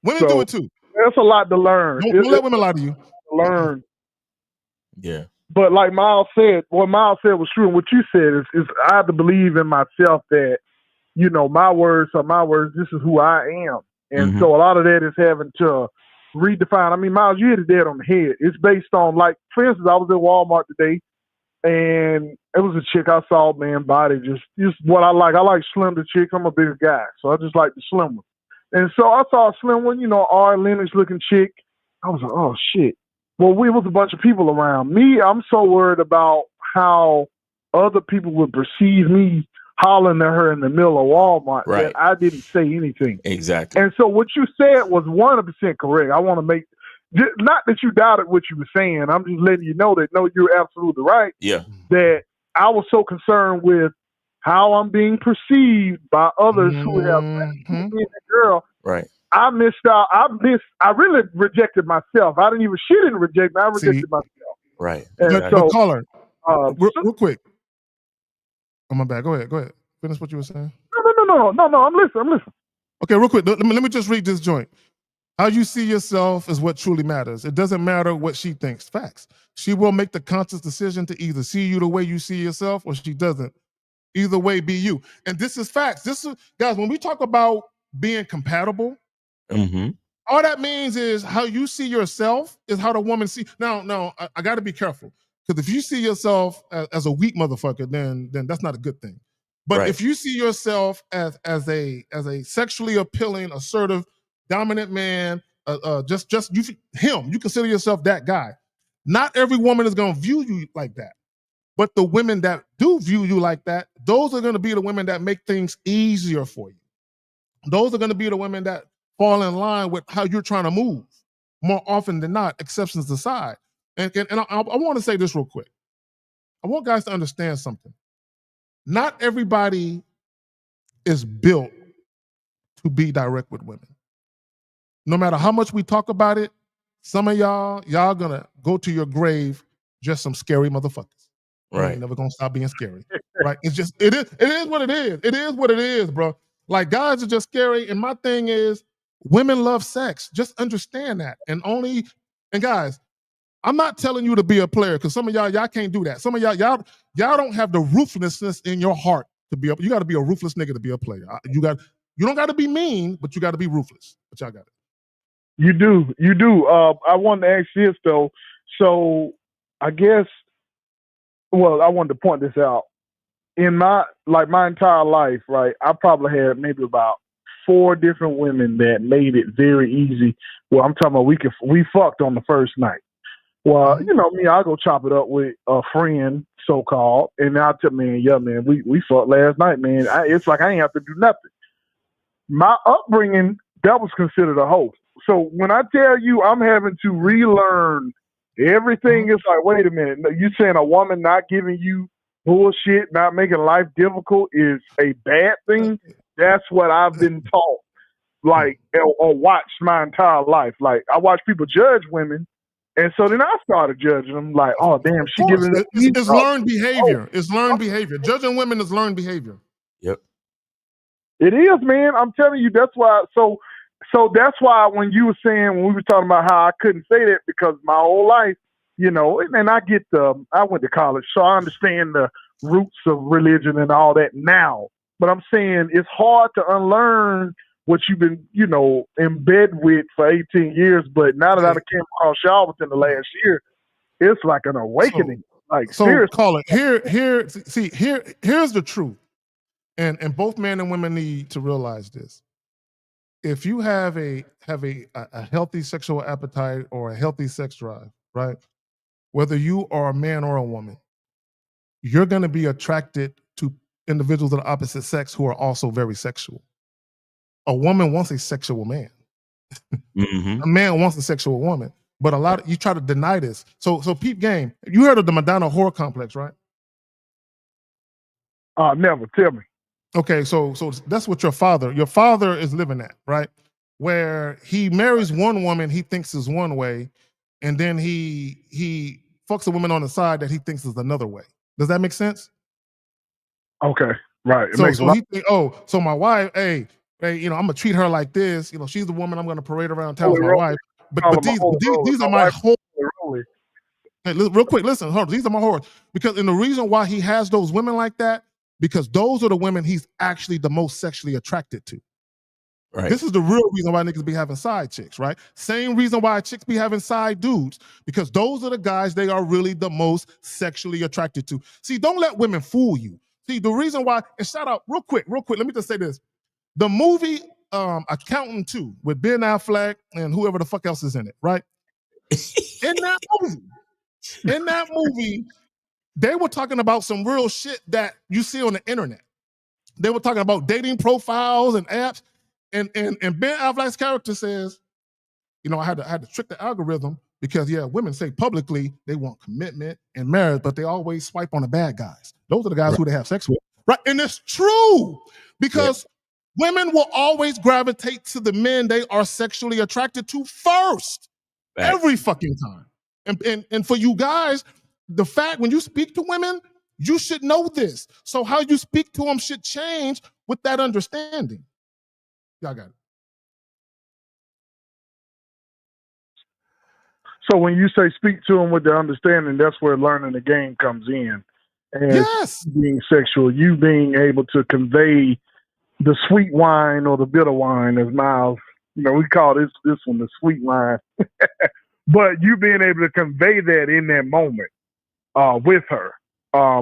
Women do it too. That's a lot to learn. Don't let women lie to you. Learn. Yeah. But like Miles said, what Miles said was true. And what you said is I have to believe in myself that, you know, my words are my words. This is who I am. And so a lot of that is having to redefine. I mean, Miles, you hit it dead on the head. It's based on, like, for instance, I was at Walmart today and it was a chick I saw, man, body, just what I like. I like slender chicks. I'm a bigger guy. So I just like the slim one. And so I saw a slim one, you know, R. Lennox looking chick. I was like, oh shit. Well, we was a bunch of people around. Me, I'm so worried about how other people would perceive me hollering at her in the middle of Walmart that I didn't say anything. Exactly. And so what you said was 100% correct. I want to make, not that you doubted what you were saying. I'm just letting you know that, no, you're absolutely right. Yeah. That I was so concerned with how I'm being perceived by others who have been a girl. Right. I missed out. I really rejected myself. She didn't reject me. I rejected myself. Right. And but caller, real quick. Oh, my bad. Go ahead. Finish what you were saying. No. I'm listening. Okay, real quick. Let me just read this joint. How you see yourself is what truly matters. It doesn't matter what she thinks. Facts. She will make the conscious decision to either see you the way you see yourself or she doesn't. Either way, be you. And this is facts. Guys, when we talk about being compatible, all that means is how you see yourself is how the woman see. Now, I got to be careful because if you see yourself as a weak motherfucker, then that's not a good thing. But if you see yourself as a sexually appealing, assertive, dominant man, you consider yourself that guy. Not every woman is going to view you like that. But the women that do view you like that, those are going to be the women that make things easier for you. Those are going to be the women that fall in line with how you're trying to move more often than not, exceptions aside. And I want to say this real quick. I want guys to understand something. Not everybody is built to be direct with women. No matter how much we talk about it, some of y'all going to go to your grave just some scary motherfuckers. Right. Ain't never going to stop being scary. Right. It is what it is. It is what it is, bro. Like, guys are just scary. And my thing is, women love sex. Just understand that. And guys, I'm not telling you to be a player because some of y'all can't do that. Some of y'all don't have the ruthlessness in your heart to be you got to be a ruthless nigga to be a player. You don't got to be mean, but you got to be ruthless. But y'all got it. You do. I wanted to ask this though. So I guess, well, I wanted to point this out. In my entire life, right, I probably had maybe about 4 different women that made it very easy. Well, I'm talking about we fucked on the first night. Well, you know me, I'll go chop it up with a friend, so-called, and I'll tell man, we fucked last night, man. It's like I ain't have to do nothing. My upbringing, that was considered a hoe. So when I tell you I'm having to relearn Everything is like, wait a minute. You saying a woman not giving you bullshit, not making life difficult is a bad thing? That's what I've been taught, like, or watched my entire life. Like, I watch people judge women, and so then I started judging them. Like, oh damn, she giving me. It's learned behavior. It's learned behavior. Judging women is learned behavior. Yep. It is, man. I'm telling you, that's why. So that's why when you were saying, when we were talking about how I couldn't say that because my whole life, you know, and I went to college, so I understand the roots of religion and all that now. But I'm saying it's hard to unlearn what you've been, you know, in bed with for 18 years. But now that I came across y'all within the last year, it's like an awakening. Seriously. Call it here's the truth. And both men and women need to realize this. If you have a healthy sexual appetite or a healthy sex drive, right? Whether you are a man or a woman, you're going to be attracted to individuals of the opposite sex who are also very sexual. A woman wants a sexual man. Mm-hmm. A man wants a sexual woman. But you try to deny this. So peep game. You heard of the Madonna whore complex, right? Never. Tell me. Okay, so that's what your father is living at, right? Where he marries one woman he thinks is one way, and then he fucks a woman on the side that he thinks is another way. Does that make sense? Okay, right. So my wife, hey, you know, I'm gonna treat her like this. You know, she's the woman I'm gonna parade around town with my wife. But these are my whores. Hey, real quick, listen, hold on. These are my whores. Because the reason why he has those women like that, because those are the women he's actually the most sexually attracted to. Right. This is the real reason why niggas be having side chicks, right? Same reason why chicks be having side dudes, because those are the guys they are really the most sexually attracted to. See, don't let women fool you. See, the reason why, and shout out real quick, let me just say this. The movie Accountant 2 with Ben Affleck and whoever the fuck else is in it, right? In that movie, they were talking about some real shit that you see on the internet. They were talking about dating profiles and apps. And Ben Affleck's character says, you know, I had to trick the algorithm because, yeah, women say publicly they want commitment and marriage, but they always swipe on the bad guys. Those are the guys who they have sex with. Right. And it's true because women will always gravitate to the men they are sexually attracted to first. Right. Every fucking time. And for you guys, the fact when you speak to women, you should know this. So how you speak to them should change with that understanding. Y'all got it. So when you say speak to them with the understanding, that's where learning the game comes in. And being sexual, you being able to convey the sweet wine or the bitter wine, as Miles, you know, we call this one the sweet wine. But you being able to convey that in that moment with her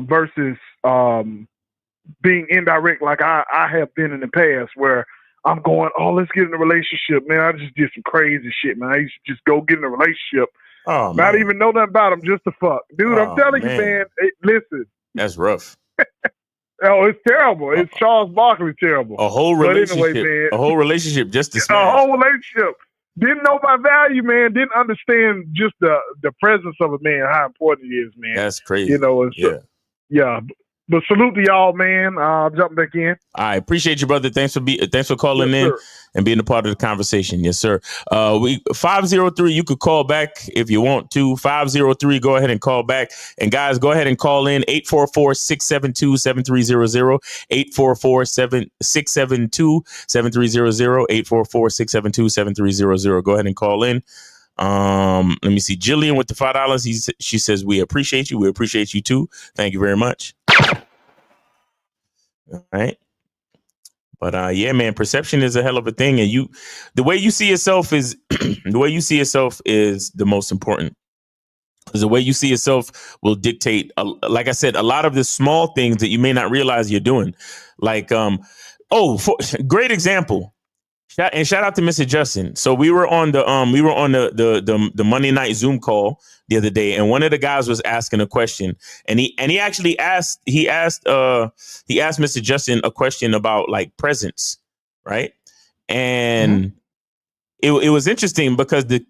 versus being indirect like I have been in the past where I'm going, oh, let's get in a relationship, man. I just did some crazy shit, man. I used to just go get in a relationship. Oh, not man. even know nothing about them, just to fuck. Dude, I'm telling you, man, listen. That's rough. Oh, it's terrible. It's Charles Barkley terrible. A whole relationship. But anyway, man, a whole relationship just to smash. A whole relationship. Didn't know my value, man. Didn't understand just the presence of a man, how important it is, man. That's crazy. You know, yeah. But salute to y'all, man. I'll jump back in. I appreciate you, brother. Thanks for calling in and being a part of the conversation. Yes, sir. 503, you could call back if you want to. 503, go ahead and call back. And guys, go ahead and call in 844-672-7300, 844-672-7300, 844-672-7300. Go ahead and call in. Let me see. Jillian with the $5. She says, we appreciate you. We appreciate you too. Thank you very much. All right. But yeah, man, perception is a hell of a thing. And the way you see yourself is the most important. Because the way you see yourself will dictate, like I said, a lot of the small things that you may not realize you're doing. Like, great example. Shout out to Mr. Justin. So we were on the Monday night Zoom call the other day, and one of the guys was asking a question, and he actually asked Mr. Justin a question about like presents, right? And it was interesting because the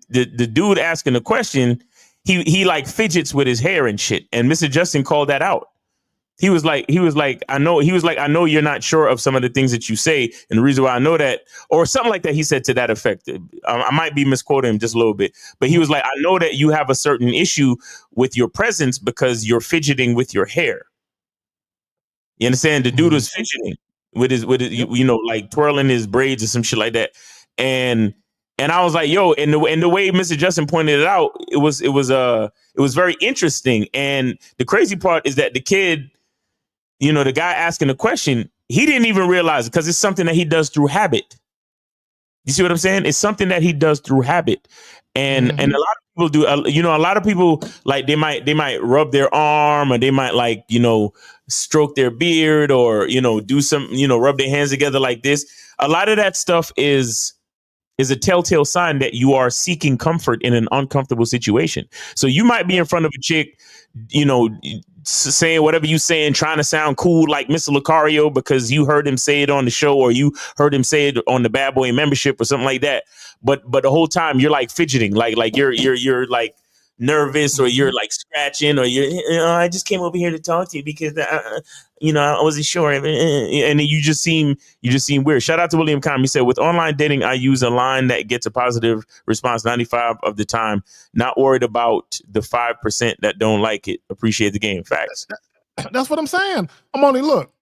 dude asking the question, he like fidgets with his hair and shit. And Mr. Justin called that out. He was like, I know you're not sure of some of the things that you say. And the reason why I know that, or something like that, he said to that effect. I might be misquoting him just a little bit, but he was like, I know that you have a certain issue with your presence because you're fidgeting with your hair. You understand? The dude was fidgeting with his you know, like twirling his braids or some shit like that. And I was like, yo, and the way Mr. Justin pointed it out, it was very interesting. And the crazy part is that the kid, you know, the guy asking the question, he didn't even realize it because it's something that he does through habit. You see what I'm saying? It's something that he does through habit. And a lot of people do, you know, a lot of people, like, they might rub their arm, or they might, like, you know, stroke their beard, or, you know, do some, you know, rub their hands together like this. A lot of that stuff is a telltale sign that you are seeking comfort in an uncomfortable situation. So you might be in front of a chick, you know, saying whatever you saying, trying to sound cool like Mr. Lucario because you heard him say it on the show, or you heard him say it on the Bad Boy membership or something like that. But the whole time you're like fidgeting, like you're like nervous, or you're like scratching, or I just came over here to talk to you because you know, I wasn't sure, and you just seem weird. Shout out to William Kahn. He said, with online dating, I use a line that gets a positive response 95% of the time. Not worried about the 5% that don't like it. Appreciate the game. Facts. That's what I'm saying. Look,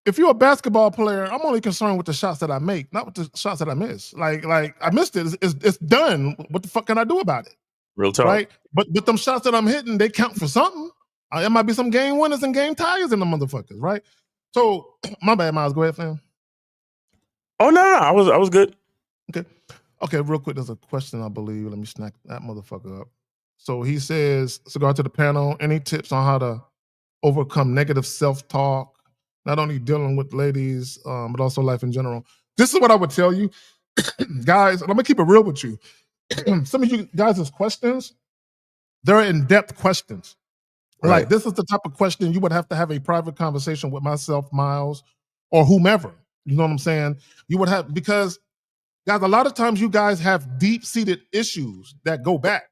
if you're a basketball player, I'm only concerned with the shots that I make, not with the shots that I miss. Like I missed it. It's done. What the fuck can I do about it? Real talk. Right? But them shots that I'm hitting, they count for something. There might be some game winners and game ties in the motherfuckers, right? So, my bad, Miles. Go ahead, fam. Oh, no, I was good. Okay, real quick, there's a question, I believe. Let me snack that motherfucker up. So he says, cigar to the panel, any tips on how to overcome negative self-talk, not only dealing with ladies, but also life in general? This is what I would tell you, guys, and I'm going to keep it real with you. Some of you guys' questions, they're in-depth questions. Right. Like, this is the type of question you would have to have a private conversation with myself, Miles, or whomever. You know what I'm saying? You would have, because, guys, a lot of times you guys have deep-seated issues that go back.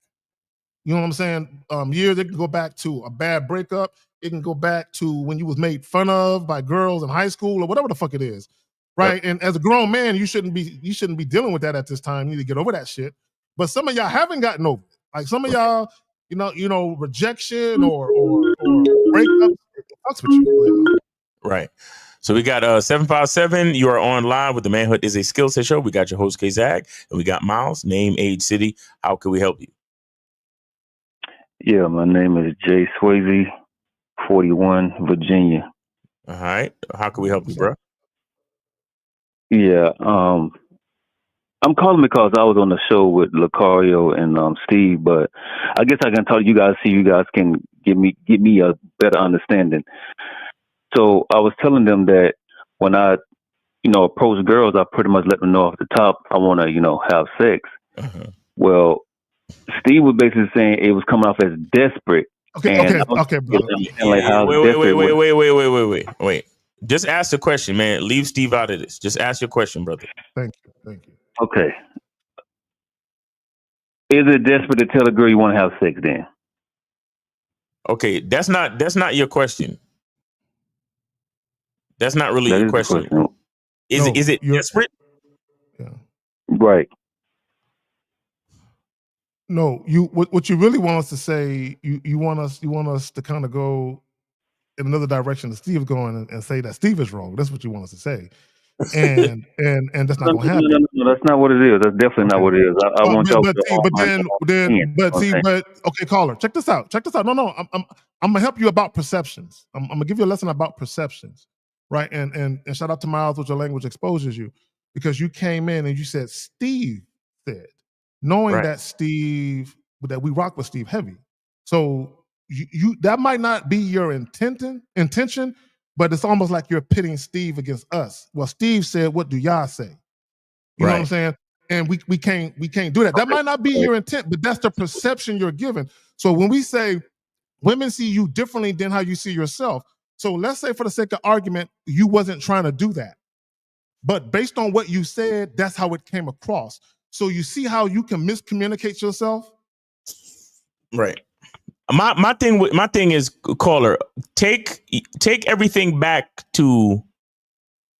You know what I'm saying? Years, it can go back to a bad breakup. It can go back to when you was made fun of by girls in high school, or whatever the fuck it is. Right? Yep. And as a grown man, you shouldn't be dealing with that at this time. You need to get over that shit. But some of y'all haven't gotten over it. Like, some of y'all, you know, rejection or breakups, it fucks with you. Right. So we got 757. You are on live with the Manhood is a Skill Set show. We got your host, K-Zag, and we got Miles, name, age, city. How can we help you? Yeah, my name is Jay Swayze, 41, Virginia. All right. How can we help you, bro? Yeah, I'm calling because I was on the show with Lucario and Steve, but I guess I can talk to you guys, see you guys can give me a better understanding. So I was telling them that when I, approach girls, I pretty much let them know off the top I want to, have sex. Uh-huh. Well, Steve was basically saying it was coming off as desperate. Okay, brother. Wait. Just ask the question, man. Leave Steve out of this. Just ask your question, brother. Thank you. Okay. Is it desperate to tell a girl you want to have sex then? Okay, that's not your question. That's not really your question. Is it desperate? Yeah. Right. No, what you really want us to say, you want us to kind of go in another direction that Steve's going and say that Steve is wrong. That's what you want us to say. And that's not gonna happen. No, that's not what it is. That's definitely not what it is. I want y'all okay, caller, check this out. No, I'm gonna help you about perceptions. I'm gonna give you a lesson about perceptions, right? And shout out to Miles with your language exposes you, because you came in and you said Steve said, knowing that we rock with Steve heavy. So you that might not be your intention, but it's almost like you're pitting Steve against us. Well, Steve said, what do y'all say? You know what I'm saying? And we can't do that. That might not be your intent, but that's the perception you're given. So when we say women see you differently than how you see yourself. So let's say, for the sake of argument, you wasn't trying to do that. But based on what you said, that's how it came across. So you see how you can miscommunicate yourself? Right. My thing is, caller, take everything back to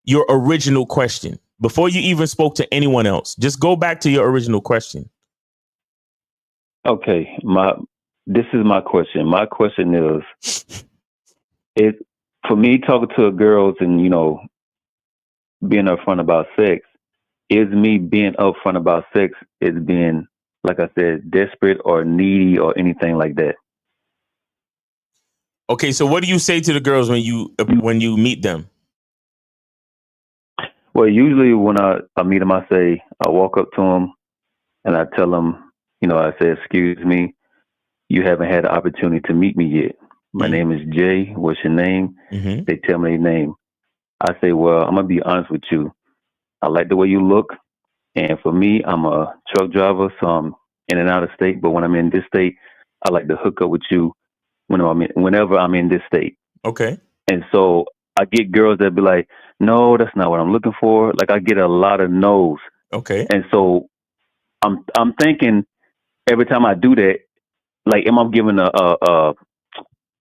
your original question before you even spoke to anyone else. Just go back to your original question. Okay, this is my question. My question is for me talking to girls and being upfront about sex. Is me being upfront about sex is being, like I said, desperate or needy or anything like that? Okay, so what do you say to the girls when you meet them? Well, usually when I meet them, I walk up to them and I tell them, I say, excuse me, you haven't had the opportunity to meet me yet. My name is Jay. What's your name? Mm-hmm. They tell me their name. I say, well, I'm going to be honest with you. I like the way you look. And for me, I'm a truck driver, so I'm in and out of state. But when I'm in this state, I like to hook up with you whenever I'm in this state. Okay. And so I get girls that be like, no, that's not what I'm looking for. Like I get a lot of no's. Okay. And so I'm thinking every time I do that, like, am I giving a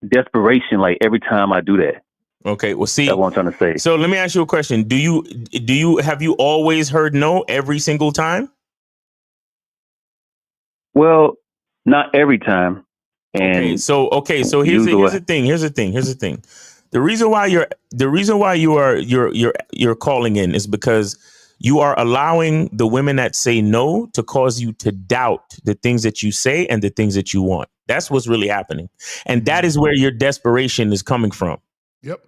desperation? Like every time I do that. Okay. Well, see, that's what I'm trying to say. So let me ask you a question. Have you always heard no every single time? Well, not every time. And so here's the thing. The reason why you're calling in is because you are allowing the women that say no to cause you to doubt the things that you say and the things that you want. That's what's really happening. And that is where your desperation is coming from. Yep.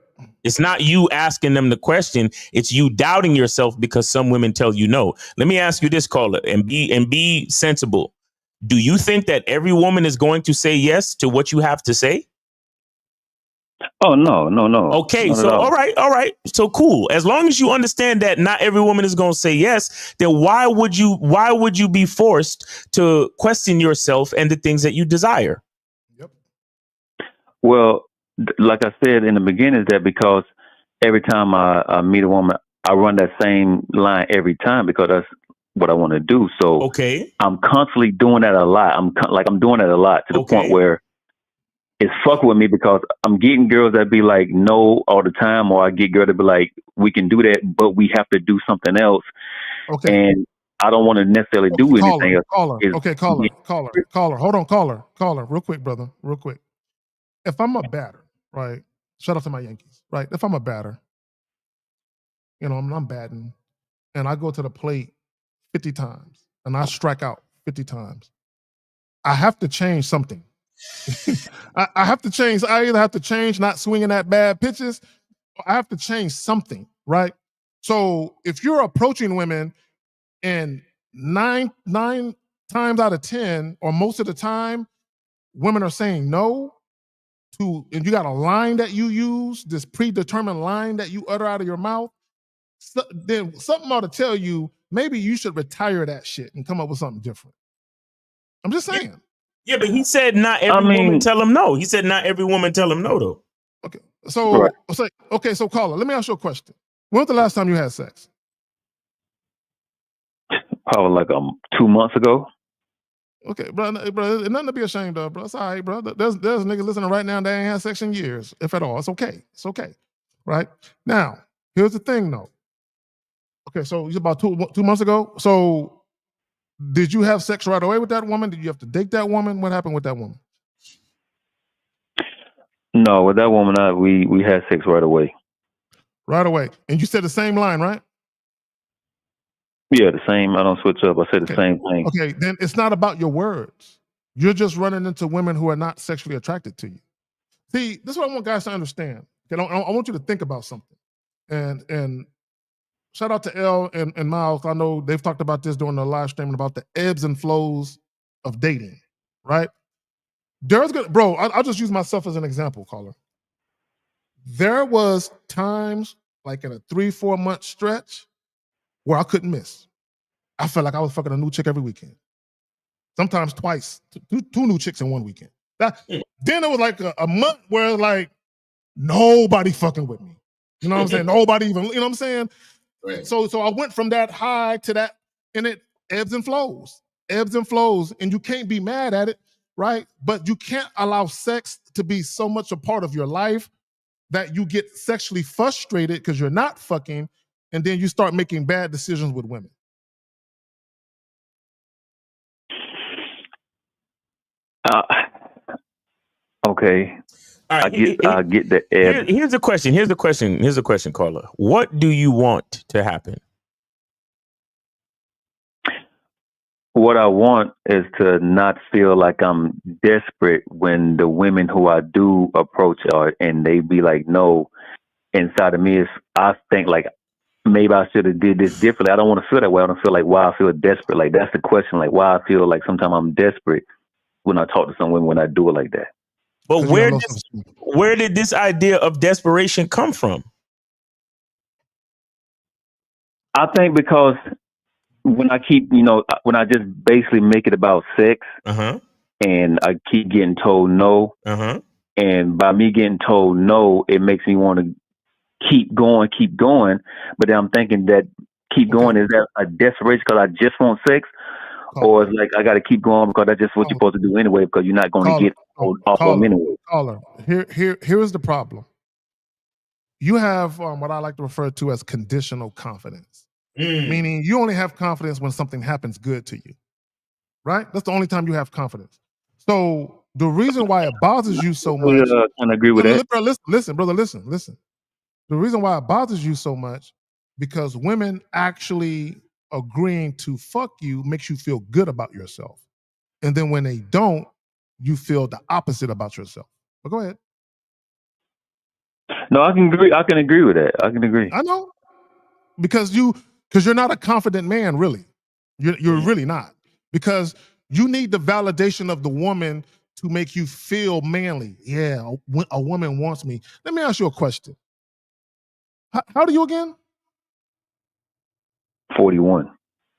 It's not you asking them the question. It's you doubting yourself because some women tell you no. Let me ask you this, caller, and be sensible. Do you think that every woman is going to say yes to what you have to say? Oh, no. Okay, so all right. So cool. As long as you understand that not every woman is going to say yes, then why would you be forced to question yourself and the things that you desire? Yep. Well, like I said in the beginning, is that because every time I meet a woman, I run that same line every time because that's what I want to do. So okay, I'm constantly doing that a lot. I'm doing that a lot to the point where it's fuck with me because I'm getting girls that be like no all the time, or I get girls that be like, we can do that, but we have to do something else. Okay. And I don't want to necessarily do anything else. Caller. Hold on, caller. Real quick, brother. Real quick. If I'm a batter, right? Shout out to my Yankees, right? If I'm a batter, I'm batting, and I go to the plate 50 times, and I strike out 50 times. I have to change something. I have to change. I either have to change not swinging at bad pitches, or I have to change something, right? So if you're approaching women and nine times out of 10, or most of the time, women are saying no to, and you got a line that you use, this predetermined line that you utter out of your mouth, then something ought to tell you maybe you should retire that shit and come up with something different. I'm just saying. Yeah, but he said not every woman tell him no. He said not every woman tell him no, though. Okay, so so caller, let me ask you a question. When was the last time you had sex? Probably like 2 months ago. Okay, bro, nothing to be ashamed of, bro. It's all right, bro. There's niggas listening right now that ain't had sex in years, if at all. It's okay. It's okay. Right? Now, here's the thing, though. Okay, so it's about 2 months ago. So did you have sex right away with that woman? Did you have to date that woman? What happened with that woman? No, with that woman, we had sex right away. Right away. And you said the same line, right? Yeah, the same. I don't switch up. I said the same thing. Okay, then it's not about your words. You're just running into women who are not sexually attracted to you. See, this is what I want guys to understand. Okay, I want you to think about something. And shout out to Elle and Miles. I know they've talked about this during the live streaming about the ebbs and flows of dating, right? I'll just use myself as an example, caller. There was times like in a 3-4 month stretch where I couldn't miss. I felt like I was fucking a new chick every weekend. Sometimes twice, two new chicks in one weekend. Then it was like a month where like nobody fucking with me. You know what I'm saying? Nobody even, you know what I'm saying? Right. So I went from that high to that, and it ebbs and flows, and you can't be mad at it right? But you can't allow sex to be so much a part of your life that you get sexually frustrated because you're not fucking, and then you start making bad decisions with women. Okay. All right, I get the ed. here's a question. Here's a question, Carla. What do you want to happen? What I want is to not feel like I'm desperate when the women who I do approach are, and they be like, no. Inside of me is, I think like maybe I should have did this differently. I don't want to feel that way. I don't feel like why I feel desperate. Like that's the question. Like why I feel like sometimes I'm desperate when I talk to some women when I do it like that. But where did this idea of desperation come from? I think because when I keep, when I just basically make it about sex, and I keep getting told no, and by me getting told no, it makes me want to keep going. But then I'm thinking that keep going, is that a desperation because I just want sex, or it's like I got to keep going because that's just what you're supposed to do anyway because you're not going to get off of them anyway. Caller, here is the problem. You have what I like to refer to as conditional confidence. Meaning you only have confidence when something happens good to you, right? That's the only time you have confidence. So the reason why it bothers you so much, I agree with that. Brother, listen. The reason why it bothers you so much because women actually agreeing to fuck you makes you feel good about yourself, and then when they don't, you feel the opposite about yourself. But go ahead. No, I can agree. I can agree with that. I can agree. I know because you're not a confident man, really. You're really not, because you need the validation of the woman to make you feel manly. Yeah, a woman wants me. Let me ask you a question. How old are you again? 41.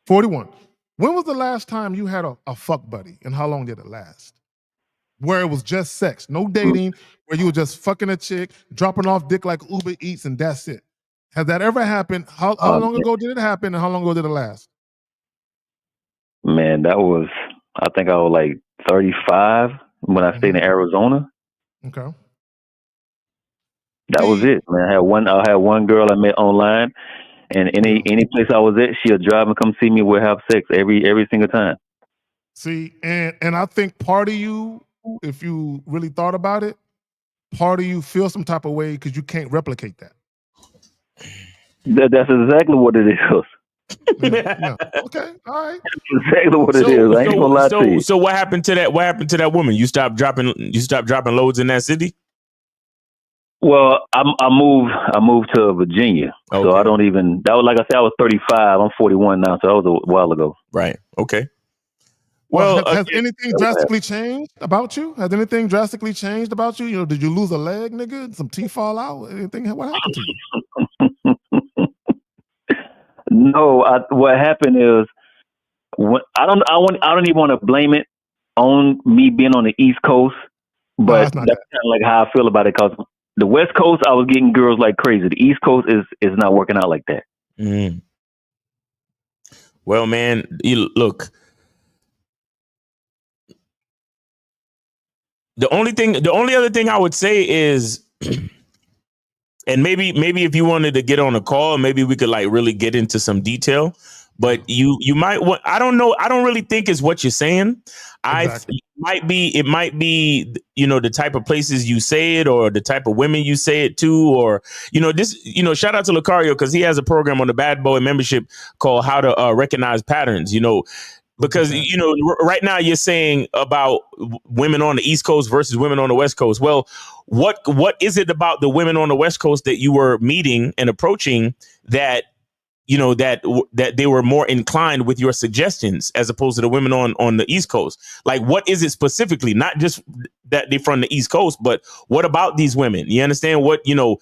41. When was the last time you had a fuck buddy, and how long did it last? Where it was just sex, no dating, where you were just fucking a chick, dropping off dick like Uber Eats, and that's it. Has that ever happened? How long ago did it happen, and how long ago did it last? Man, that was, I think I was like 35 when I stayed in Arizona. Okay. That was it, man. I had one girl I met online, and any place I was at, she'll drive and come see me. We'll have sex every single time. See, and I think part of you, if you really thought about it, part of you feels some type of way because you can't replicate that. That's exactly what it is. Yeah. Okay. All right. That's exactly what it is. I ain't gonna lie to you. So what happened to that? What happened to that woman? You stopped dropping loads in that city? Well, I moved to Virginia, so I don't even. That was, like I said, I was 35. I'm 41 now, so that was a while ago. Right. Okay. Well, has anything drastically changed about you? Has anything drastically changed about you? You know, did you lose a leg, nigga? Some teeth fall out? Anything? What happened to you? No, what happened is I don't even want to blame it on me being on the East Coast, but that's kind of like how I feel about it. Because the West Coast, I was getting girls like crazy. The East Coast is not working out like that. Mm. Well, man, look. The only other thing I would say is, and maybe if you wanted to get on a call, maybe we could like really get into some detail. But you might want. I don't know. I don't really think it's what you're saying. Exactly. It might be the type of places you say it, or the type of women you say it to, or this. Shout out to Lucario because he has a program on the Bad Boy membership called How to Recognize Patterns. Because, right now you're saying about women on the East Coast versus women on the West Coast. Well, what is it about the women on the West Coast that you were meeting and approaching that, that they were more inclined with your suggestions as opposed to the women on the East Coast? Like, what is it specifically? Not just that they're from the East Coast, but what about these women? You understand what, the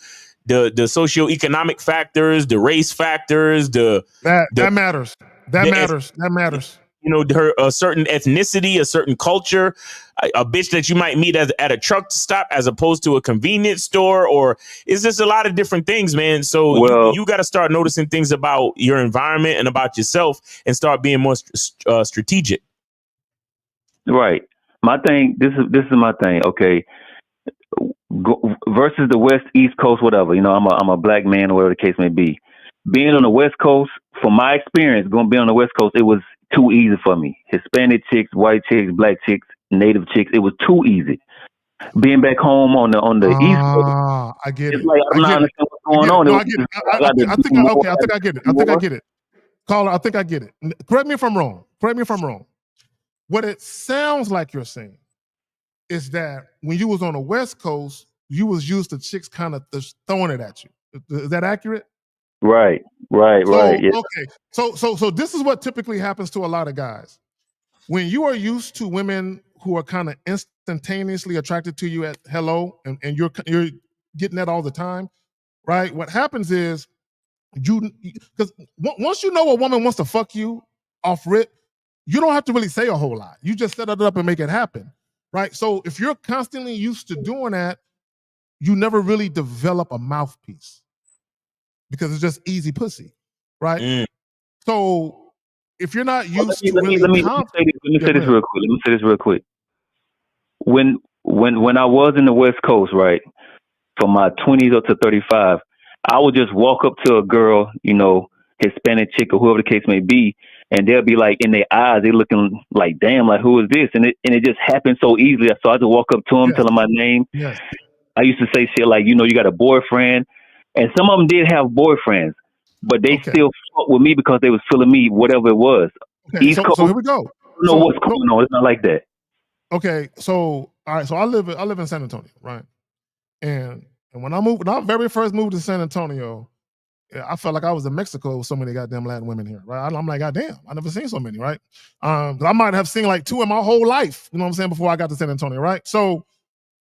socioeconomic factors, the race factors, that matters. That matters. Her a certain ethnicity, a certain culture, a bitch that you might meet at a truck stop as opposed to a convenience store, or it's just a lot of different things, man. So you got to start noticing things about your environment and about yourself and start being more strategic. Right. my thing. This is my thing. Okay, versus the West, East Coast, whatever. You know, I'm a black man, or whatever the case may be. Being on the West Coast, from my experience, going being on the West Coast, it was too easy for me. Hispanic chicks, white chicks, black chicks, native chicks. It was too easy. Being back home on the East Coast, I get it's it. like I'm not understanding what's going on. No, I get it. I think I get it. I think I get it. Caller, I think I get it. Correct me if I'm wrong. What it sounds like you're saying is that when you was on the West Coast, you was used to chicks kind of throwing it at you. Is that accurate? Right. Yeah. Okay. So this is what typically happens to a lot of guys. When you are used to women who are kind of instantaneously attracted to you at hello, and you're getting that all the time, right? What happens is because once you know a woman wants to fuck you off rip, you don't have to really say a whole lot. You just set it up and make it happen, right? So if you're constantly used to doing that, you never really develop a mouthpiece because it's just easy pussy, right? So if you're not used to really, let me say this real quick. When I was in the West Coast, right, from my 20s up to 35, I would just walk up to a girl, you know, Hispanic chick or whoever the case may be, and they'll be like, in their eyes, they looking like, damn, like, who is this? And it just happened so easily. So I just walk up to them, tell them my name. Yes. I used to say shit like, you know, you got a boyfriend, and some of them did have boyfriends, but they still fought with me because they was feeling me, whatever it was. Okay, East Coast, so here we go. I don't know what's going on. It's not like that. Okay, so all right, so I live in San Antonio, right? And when I very first moved to San Antonio, I felt like I was in Mexico with so many goddamn Latin women here, right? I'm like, goddamn, I never seen so many, right? I might have seen like 2 in my whole life, you know what I'm saying, before I got to San Antonio, right? So,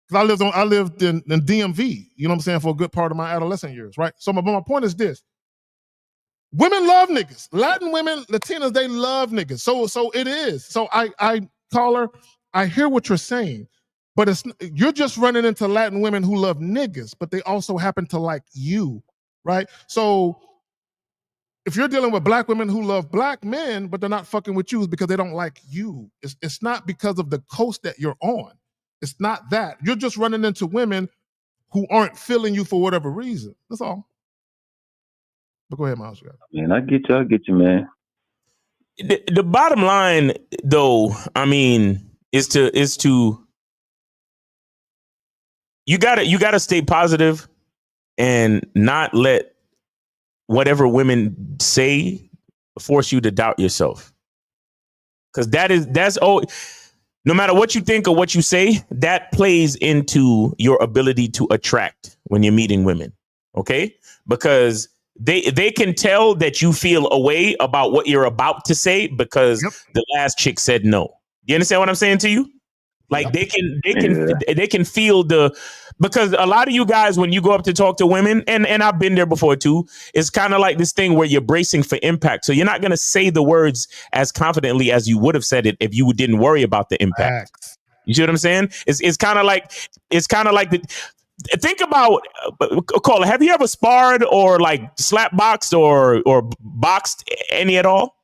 because I lived in DMV, you know what I'm saying, for a good part of my adolescent years, right? So my point is this: women love niggas. Latin women, Latinas, they love niggas. So it is. So I caller, I hear what you're saying, but you're just running into Latin women who love niggas, but they also happen to like you, right? So if you're dealing with black women who love black men, but they're not fucking with you, it's because they don't like you. It's not because of the coast that you're on. It's not that. You're just running into women who aren't feeling you for whatever reason. That's all. But go ahead, Miles. Man, I get you, man. The bottom line, though, I mean, is to you gotta stay positive and not let whatever women say force you to doubt yourself. Because that's no matter what you think or what you say, that plays into your ability to attract when you're meeting women. Okay? Because they can tell that you feel a way about what you're about to say because the last chick said no. You understand what I'm saying to you? Like they can feel because a lot of you guys, when you go up to talk to women, and I've been there before too, it's kind of like this thing where you're bracing for impact. So you're not going to say the words as confidently as you would have said it if you didn't worry about the impact. You see what I'm saying? It's kind of like think about caller. Have you ever sparred or like slap boxed or boxed any at all?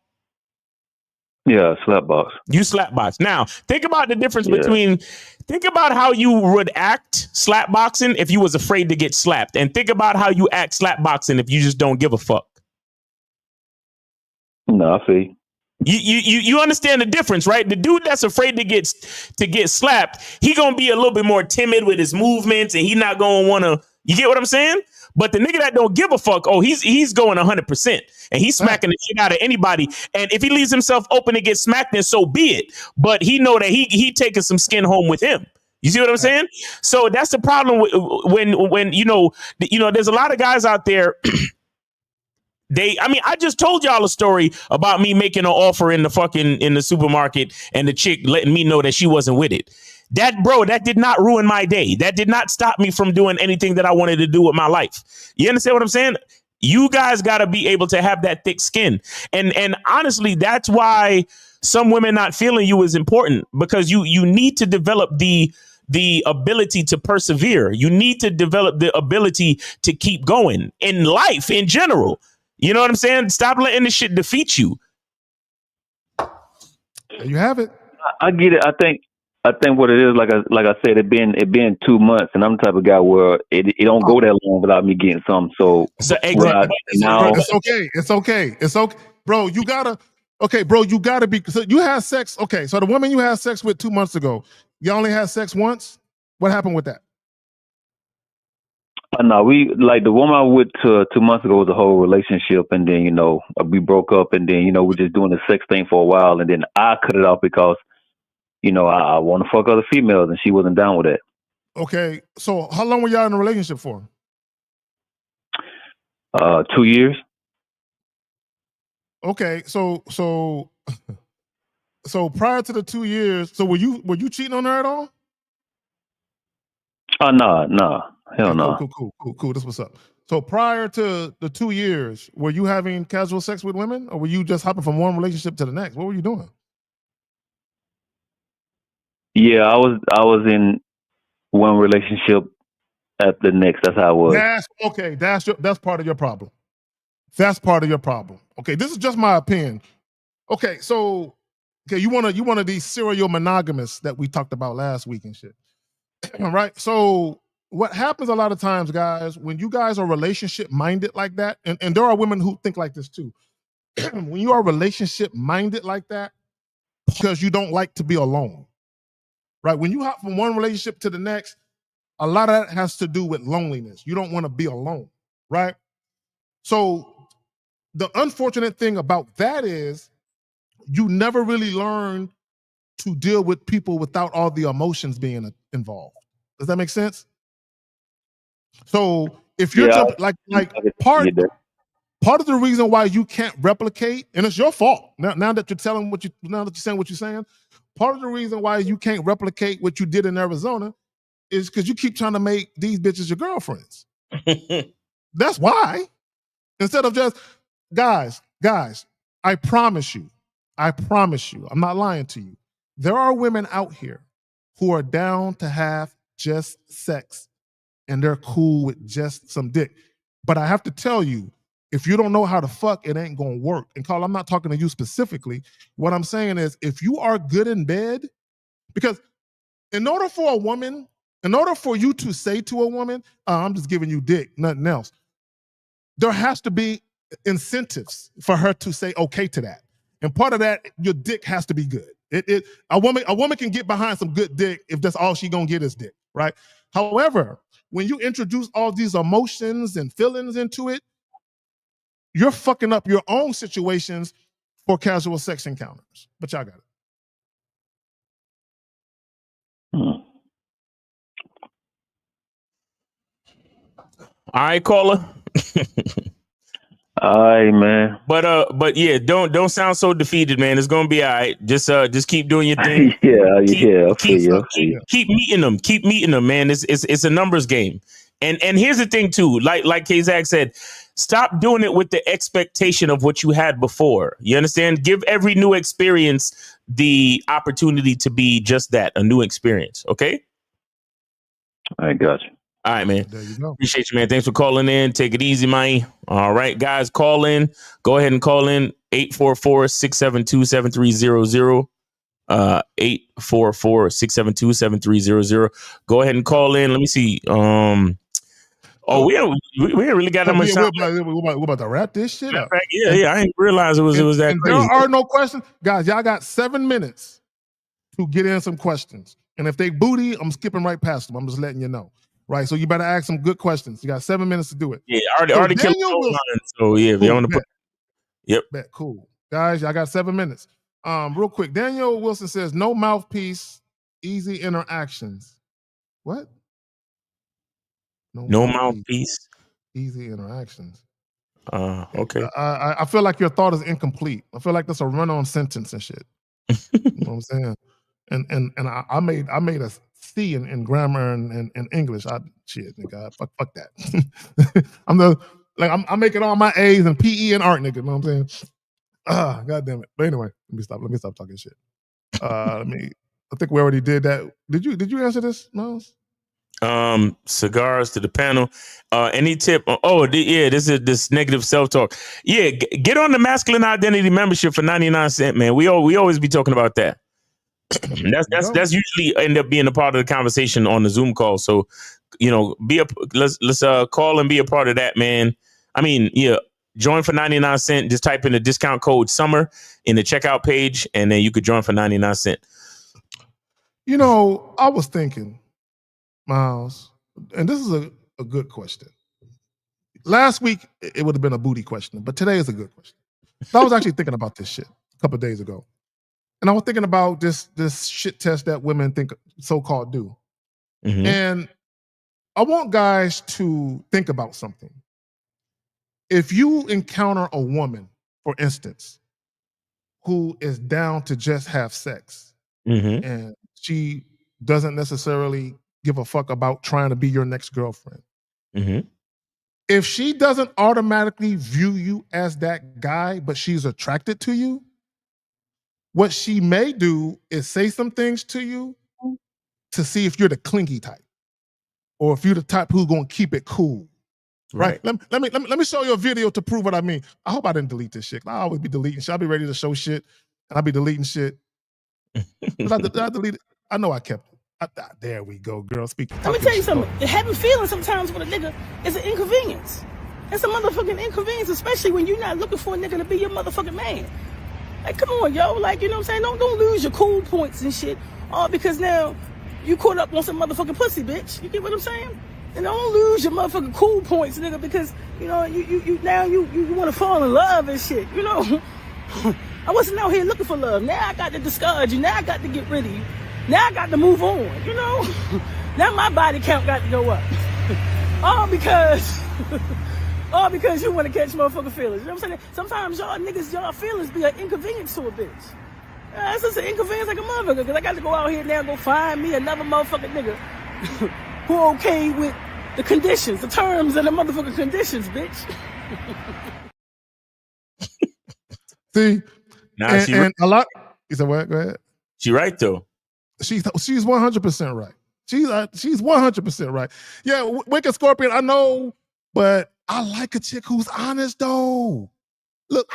Yeah, slap box. You slap box. Now, think about the difference between. Think about how you would act slap boxing if you was afraid to get slapped, and think about how you act slap boxing if you just don't give a fuck. No, I see. You understand the difference, right? The dude that's afraid to get slapped, he gonna be a little bit more timid with his movements, and he not gonna want to. You get what I'm saying? But the nigga that don't give a fuck, he's going 100%, and he's smacking the shit out of anybody. And if he leaves himself open to get smacked, then so be it. But he know that he taking some skin home with him. You see what I'm saying? So that's the problem when you know there's a lot of guys out there. I just told y'all a story about me making an offer in the supermarket and the chick letting me know that she wasn't with it. That did not ruin my day. That did not stop me from doing anything that I wanted to do with my life. You understand what I'm saying? You guys got to be able to have that thick skin. And honestly, that's why some women not feeling you is important, because you need to develop the ability to persevere. You need to develop the ability to keep going in life in general. You know what I'm saying? Stop letting this shit defeat you. There you have it. I get it. I think I think what it is, like I said, it been 2 months, and I'm the type of guy where it don't go that long without me getting something. So Bro, it's okay. It's okay. It's okay, bro. You gotta. Okay, bro. You gotta be. So you had sex. Okay, so the woman you had sex with 2 months ago, you only had sex once. What happened with that? No, we like the woman I was with 2 months ago was a whole relationship, and then we broke up, and then we're just doing the sex thing for a while, and then I cut it off because I want to fuck other females, and she wasn't down with that. Okay, so how long were y'all in a relationship for? 2 years. Okay, so prior to the 2 years, so were you cheating on her at all? Nah, hell no. Cool. That's what's up. So prior to the 2 years, were you having casual sex with women, or were you just hopping from one relationship to the next? What were you doing? Yeah, I was in one relationship at the next. That's how I was. That's part of your problem. That's part of your problem. Okay, this is just my opinion. Okay, so you one of these serial monogamists that we talked about last week and shit. All right. So what happens a lot of times, guys, when you guys are relationship minded like that, and there are women who think like this too. When you are relationship minded like that, because you don't like to be alone, right? When you hop from one relationship to the next, a lot of that has to do with loneliness. You don't want to be alone, right? So the unfortunate thing about that is you never really learn to deal with people without all the emotions being involved. Does that make sense? So if you're jumping part of the reason why you can't replicate, and it's your fault. Now that you're saying what you're saying, part of the reason why you can't replicate what you did in Arizona is because you keep trying to make these bitches your girlfriends. That's why. Instead of just guys, I promise you, I'm not lying to you. There are women out here who are down to have just sex and they're cool with just some dick. But I have to tell you, if you don't know how to fuck, it ain't gonna work. And Carl, I'm not talking to you specifically. What I'm saying is if you are good in bed, because in order for you to say to a woman, I'm just giving you dick, nothing else, there has to be incentives for her to say okay to that. And part of that, your dick has to be good. A woman can get behind some good dick if that's all she gonna get is dick, right? However, when you introduce all these emotions and feelings into it, you're fucking up your own situations for casual sex encounters. But y'all got it. All right, caller. All right, man. But yeah, don't sound so defeated, man. It's gonna be all right. Just keep doing your thing. Keep meeting them. Keep meeting them, man. It's a numbers game. And here's the thing too. Like K-Zach said, stop doing it with the expectation of what you had before. You understand? Give every new experience the opportunity to be just that, a new experience. Okay. I got you. All right, man. There you go. Appreciate you, man. Thanks for calling in. Take it easy, man. All right, guys, call in. Go ahead and call in 844-672-7300. 844-672-7300. Go ahead and call in. Let me see. We ain't really got that much time. We're about to wrap this shit up. Yeah. I didn't realize it was that crazy. There are no questions. Guys, y'all got 7 minutes to get in some questions. And if they booty, I'm skipping right past them. I'm just letting you know. Right, so you better ask some good questions. You got 7 minutes to do it. Yeah, already killed the so yeah, if you want to put. Yep. Bet, cool. Guys, y'all got 7 minutes. Real quick, Daniel Wilson says, no mouthpiece, easy interactions. What? No mouthpiece. Easy interactions. Okay. I feel like your thought is incomplete. I feel like that's a run-on sentence and shit. You know what I'm saying? And I made a C in grammar and English. Shit, nigga. Fuck that. I'm making all my A's and PE and art, nigga. You know what I'm saying? God damn it. But anyway, let me stop talking shit. I think we already did that. Did you answer this, Miles? Cigars to the panel. Any tip? This negative self-talk. Yeah, get on the masculine identity membership for 99 cents, man. We always be talking about that. That's usually end up being a part of the conversation on the Zoom call. So, let's call and be a part of that, man. I mean, yeah, join for 99 cents. Just type in the discount code SUMMER in the checkout page, and then you could join for 99 cents. I was thinking, Miles, and this is a good question. Last week, it would have been a booty question, but today is a good question. So I was actually thinking about this shit a couple of days ago. And I was thinking about this shit test that women think so-called do. Mhm. And I want guys to think about something. If you encounter a woman, for instance, who is down to just have sex, Mhm. and she doesn't necessarily give a fuck about trying to be your next girlfriend. Mhm. If she doesn't automatically view you as that guy, but she's attracted to you, what she may do is say some things to you to see if you're the clingy type, or if you're the type who's gonna keep it cool. Right. Let me show you a video to prove what I mean. I hope I didn't delete this shit. I always be deleting shit. I'll be ready to show shit, and I'll be deleting shit. Did I delete it? I know I kept it. There we go, girl. Speak. Let me tell you something. Having feelings sometimes with a nigga is an inconvenience. It's a motherfucking inconvenience, especially when you're not looking for a nigga to be your motherfucking man. Like, come on, yo. Like, you know what I'm saying? Don't lose your cool points and shit. All because now you caught up on some motherfucking pussy, bitch. You get what I'm saying? And don't lose your motherfucking cool points, nigga, because, you want to fall in love and shit, I wasn't out here looking for love. Now I got to discard you. Now I got to get rid of you. Now I got to move on, Now my body count got to go up. all because you want to catch motherfucking feelings. You know what I'm saying? Sometimes y'all feelings be an inconvenience to a bitch. It's just an inconvenience like a motherfucker, because I got to go out here now and go find me another motherfucking nigga who okay with the conditions, the terms and the motherfucking conditions, bitch. See? Nah, and a lot. You said what? Go ahead. She right though. She's 100% right. She's 100% right. Yeah, Wicked Scorpion, I know, but I like a chick who's honest though. Look,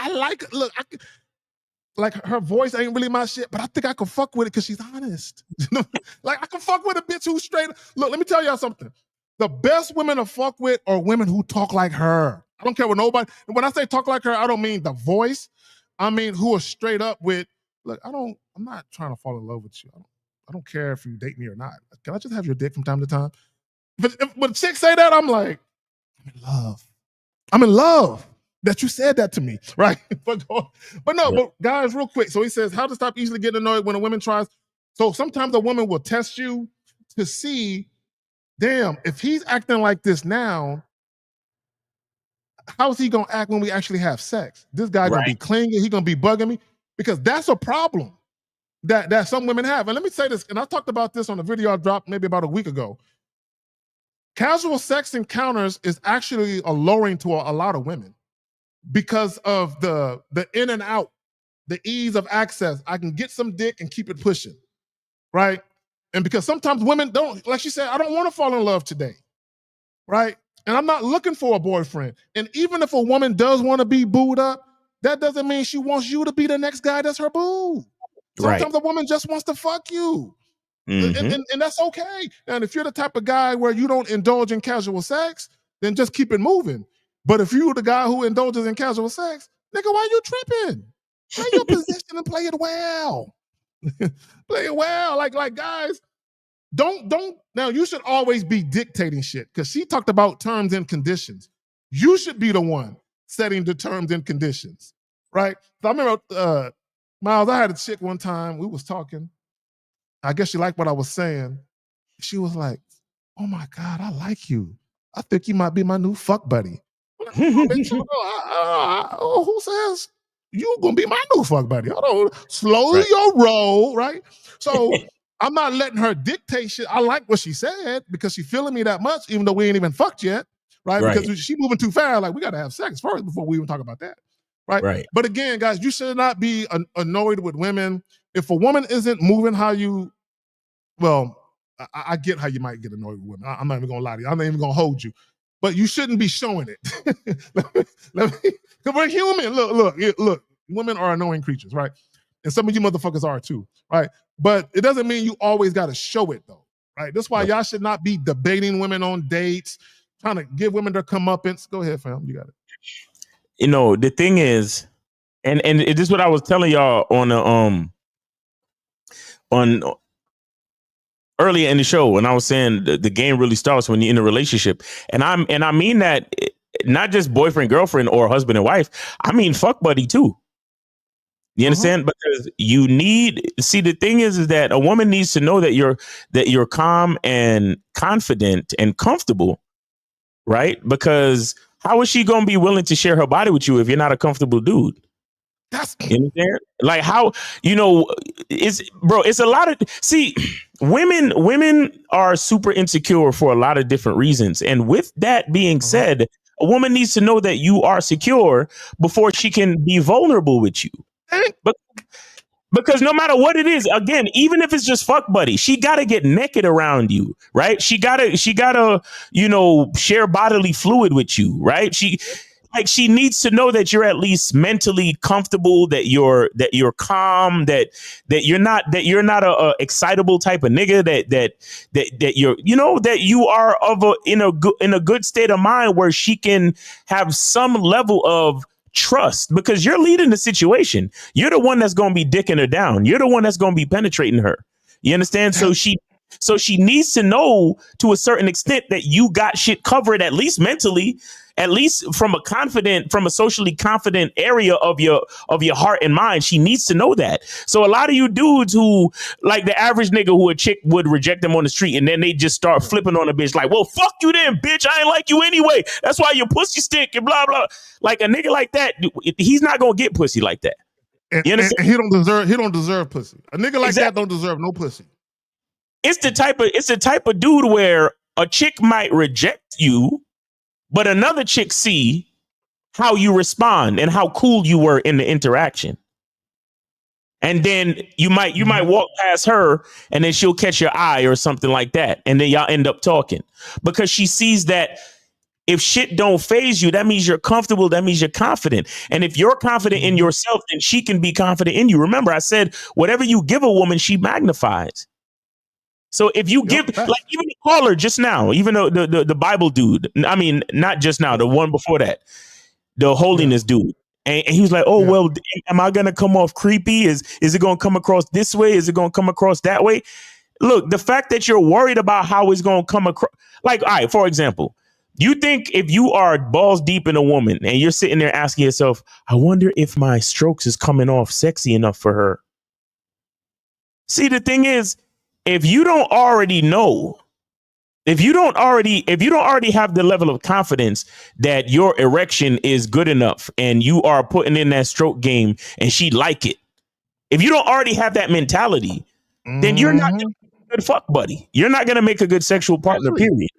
like her voice ain't really my shit, but I think I can fuck with it because she's honest. Like I can fuck with a bitch who's straight. Look, let me tell y'all something. The best women to fuck with are women who talk like her. I don't care what nobody. And when I say talk like her, I don't mean the voice. I mean who are straight up with. Look, I'm not trying to fall in love with you. I don't care if you date me or not. Can I just have your dick from time to time? But when chicks say that, I'm like, I'm in love. I'm in love that you said that to me, right? But guys, real quick. So he says, how to stop easily getting annoyed when a woman tries. So sometimes a woman will test you to see, damn, if he's acting like this now, how is he gonna act when we actually have sex? This guy gonna be clingy, he gonna be bugging me, because that's a problem that some women have. And let me say this, and I talked about this on a video I dropped maybe about a week ago. Casual sex encounters is actually alluring to a lot of women because of the in and out, the ease of access. I can get some dick and keep it pushing, right? And because sometimes women don't, like she said, I don't want to fall in love today, right? And I'm not looking for a boyfriend. And even if a woman does want to be booed up, that doesn't mean she wants you to be the next guy that's her boo. Sometimes a woman just wants to fuck you. Mm-hmm. And that's okay. And if you're the type of guy where you don't indulge in casual sex, then just keep it moving. But if you're the guy who indulges in casual sex, nigga, why you tripping? Play your position and play it well. Play it well. Like guys, don't. Now, you should always be dictating shit, because she talked about terms and conditions. You should be the one setting the terms and conditions, right? So I remember, Miles, I had a chick one time, we was talking. I guess she liked what I was saying. She was like, oh my God, I like you. I think you might be my new fuck buddy. Bitch, who says you gonna be my new fuck buddy? I don't slow your roll, right? So I'm not letting her dictate shit. I like what she said because she feeling me that much, even though we ain't even fucked yet, right? Because she moving too fast. Like, we gotta have sex first before we even talk about that, right? But again, guys, you should not be annoyed with women. If a woman isn't moving how you, well, I get how you might get annoyed with women. I'm not even gonna lie to you. I'm not even gonna hold you. But you shouldn't be showing it. Because we're human. Look. Women are annoying creatures, right? And some of you motherfuckers are too, right? but it doesn't mean you always got to show it though, right? That's why y'all should not be debating women on dates, trying to give women their comeuppance. Go ahead, fam. You got it. You know, the thing is, and this is what I was telling y'all on earlier in the show when I was saying the game really starts when you're in a relationship, and I mean that not just boyfriend, girlfriend, or husband and wife. I mean fuck buddy too. You understand? Because you need, see, the thing is that a woman needs to know that you're calm and confident and comfortable, right? Because how is she gonna be willing to share her body with you if you're not a comfortable dude? You understand? Like how, it's a lot of, see, women are super insecure for a lot of different reasons. And with that being said, a woman needs to know that you are secure before she can be vulnerable with you. But because no matter what it is, again, even if it's just fuck buddy, she got to get naked around you, right? She gotta, share bodily fluid with you, right? She needs to know that you're at least mentally comfortable, that you're calm, that you're not a excitable type of nigga, that you're, that you are in a good state of mind where she can have some level of trust, because you're leading the situation. You're the one that's going to be dicking her down. You're the one that's going to be penetrating her. You understand? So she needs to know to a certain extent that you got shit covered, at least mentally, at least from a socially confident area of your heart and mind. She needs to know that. So a lot of you dudes who, like the average nigga who a chick would reject them on the street, and then they just start flipping on a bitch like, well, fuck you then, bitch. I ain't like you anyway. That's why your pussy stink and blah, blah. Like a nigga like that, he's not going to get pussy like that. And he don't deserve pussy. A nigga like that don't deserve no pussy. It's the type of dude where a chick might reject you, but another chick see how you respond and how cool you were in the interaction. And then you might walk past her and then she'll catch your eye or something like that. And then y'all end up talking because she sees that if shit don't faze you, that means you're comfortable. That means you're confident. And if you're confident in yourself, then she can be confident in you. Remember, I said, whatever you give a woman, she magnifies. So if you give, like even the caller just now, even though the Bible dude, I mean, not just now, the one before that, the holiness dude. And he was like, oh, well, am I going to come off creepy? Is it going to come across this way? Is it going to come across that way? Look, the fact that you're worried about how it's going to come across, like, all right, for example, you think if you are balls deep in a woman and you're sitting there asking yourself, I wonder if my strokes is coming off sexy enough for her. See, the thing is, if you don't already know, if you don't already have the level of confidence that your erection is good enough and you are putting in that stroke game and she like it, if you don't already have that mentality, then you're not gonna be a good fuck buddy. You're not going to make a good sexual partner, period.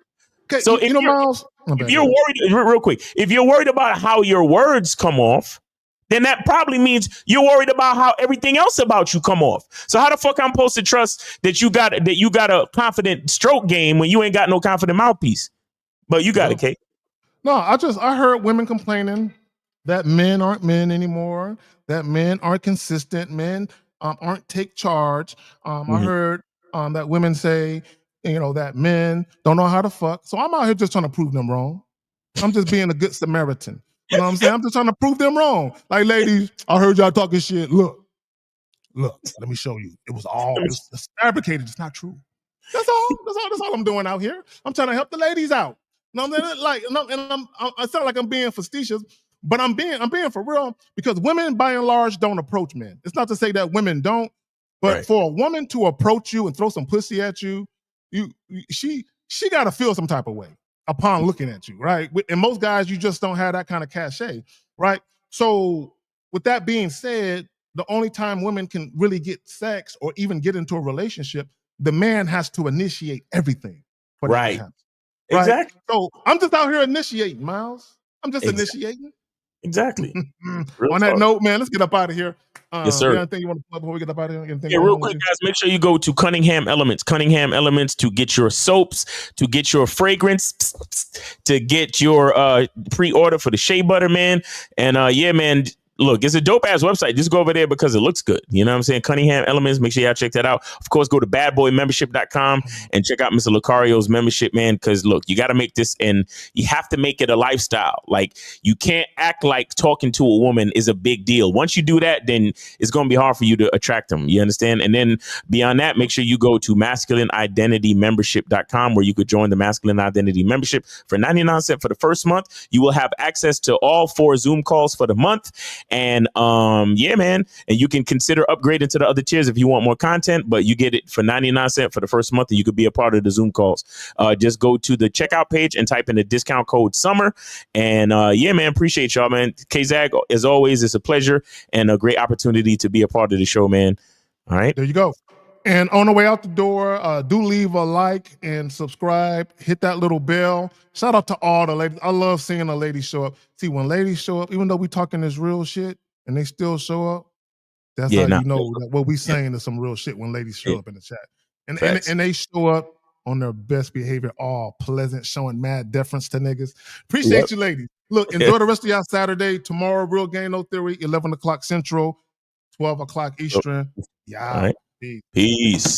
Okay, so if you're worried, real quick, if you're worried about how your words come off, then that probably means you're worried about how everything else about you come off. So how the fuck I'm supposed to trust that you got a confident stroke game when you ain't got no confident mouthpiece? But you got it, Kate. No, I heard women complaining that men aren't men anymore, that men aren't consistent, men aren't take charge. I heard that women say, that men don't know how to fuck. So I'm out here just trying to prove them wrong. I'm just being a good Samaritan. You know what I'm saying? I'm just trying to prove them wrong. Like, ladies, I heard y'all talking shit. Look, let me show you. It's fabricated. It's not true. That's all I'm doing out here. I'm trying to help the ladies out. You know what I'm saying? I sound like I'm being facetious, but I'm being for real, because women by and large don't approach men. It's not to say that women don't, but for a woman to approach you and throw some pussy at you, she got to feel some type of way upon looking at you, right? And most guys, you just don't have that kind of cachet, right? So with that being said, the only time women can really get sex or even get into a relationship, the man has to initiate everything for that to happen. Right? Exactly. So I'm just out here initiating, Miles. I'm just initiating. Exactly. On that note, man, let's get up out of here. Yes, sir. Anything you want to plug before we get up out of here? Yeah, real quick, guys, make sure you go to Cunningham Elements to get your soaps, to get your fragrance, to get your pre-order for the shea butter, man. And yeah, man, Look, it's a dope ass website. Just go over there because it looks good. You know what I'm saying? Cunningham Elements. Make sure y'all check that out. Of course, go to badboymembership.com and check out Mr. Lucario's membership, man. Because look, you got to make this, and you have to make it a lifestyle. Like, you can't act like talking to a woman is a big deal. Once you do that, then it's going to be hard for you to attract them. You understand? And then beyond that, make sure you go to masculineidentitymembership.com, where you could join the Masculine Identity Membership for 99 cents for the first month. You will have access to all 4 Zoom calls for the month. And yeah, man, and you can consider upgrading to the other tiers if you want more content, but you get it for 99 cents for the first month, and you could be a part of the Zoom calls. Just go to the checkout page and type in the discount code SUMMER. And yeah, man, appreciate y'all, man. K-Zag, as always, it's a pleasure and a great opportunity to be a part of the show, man. All right. There you go. And on the way out the door, do leave a like and subscribe. Hit that little bell. Shout out to all the ladies. I love seeing a lady show up. See, when ladies show up, even though we talking this real shit and they still show up, that's how you know that what we saying is some real shit when ladies show up in the chat. And they show up on their best behavior, all pleasant, showing mad deference to niggas. Appreciate you, ladies. Look, enjoy the rest of y'all Saturday. Tomorrow, Real Game No Theory, 11 o'clock Central, 12 o'clock Eastern. Yeah. All right. Peace.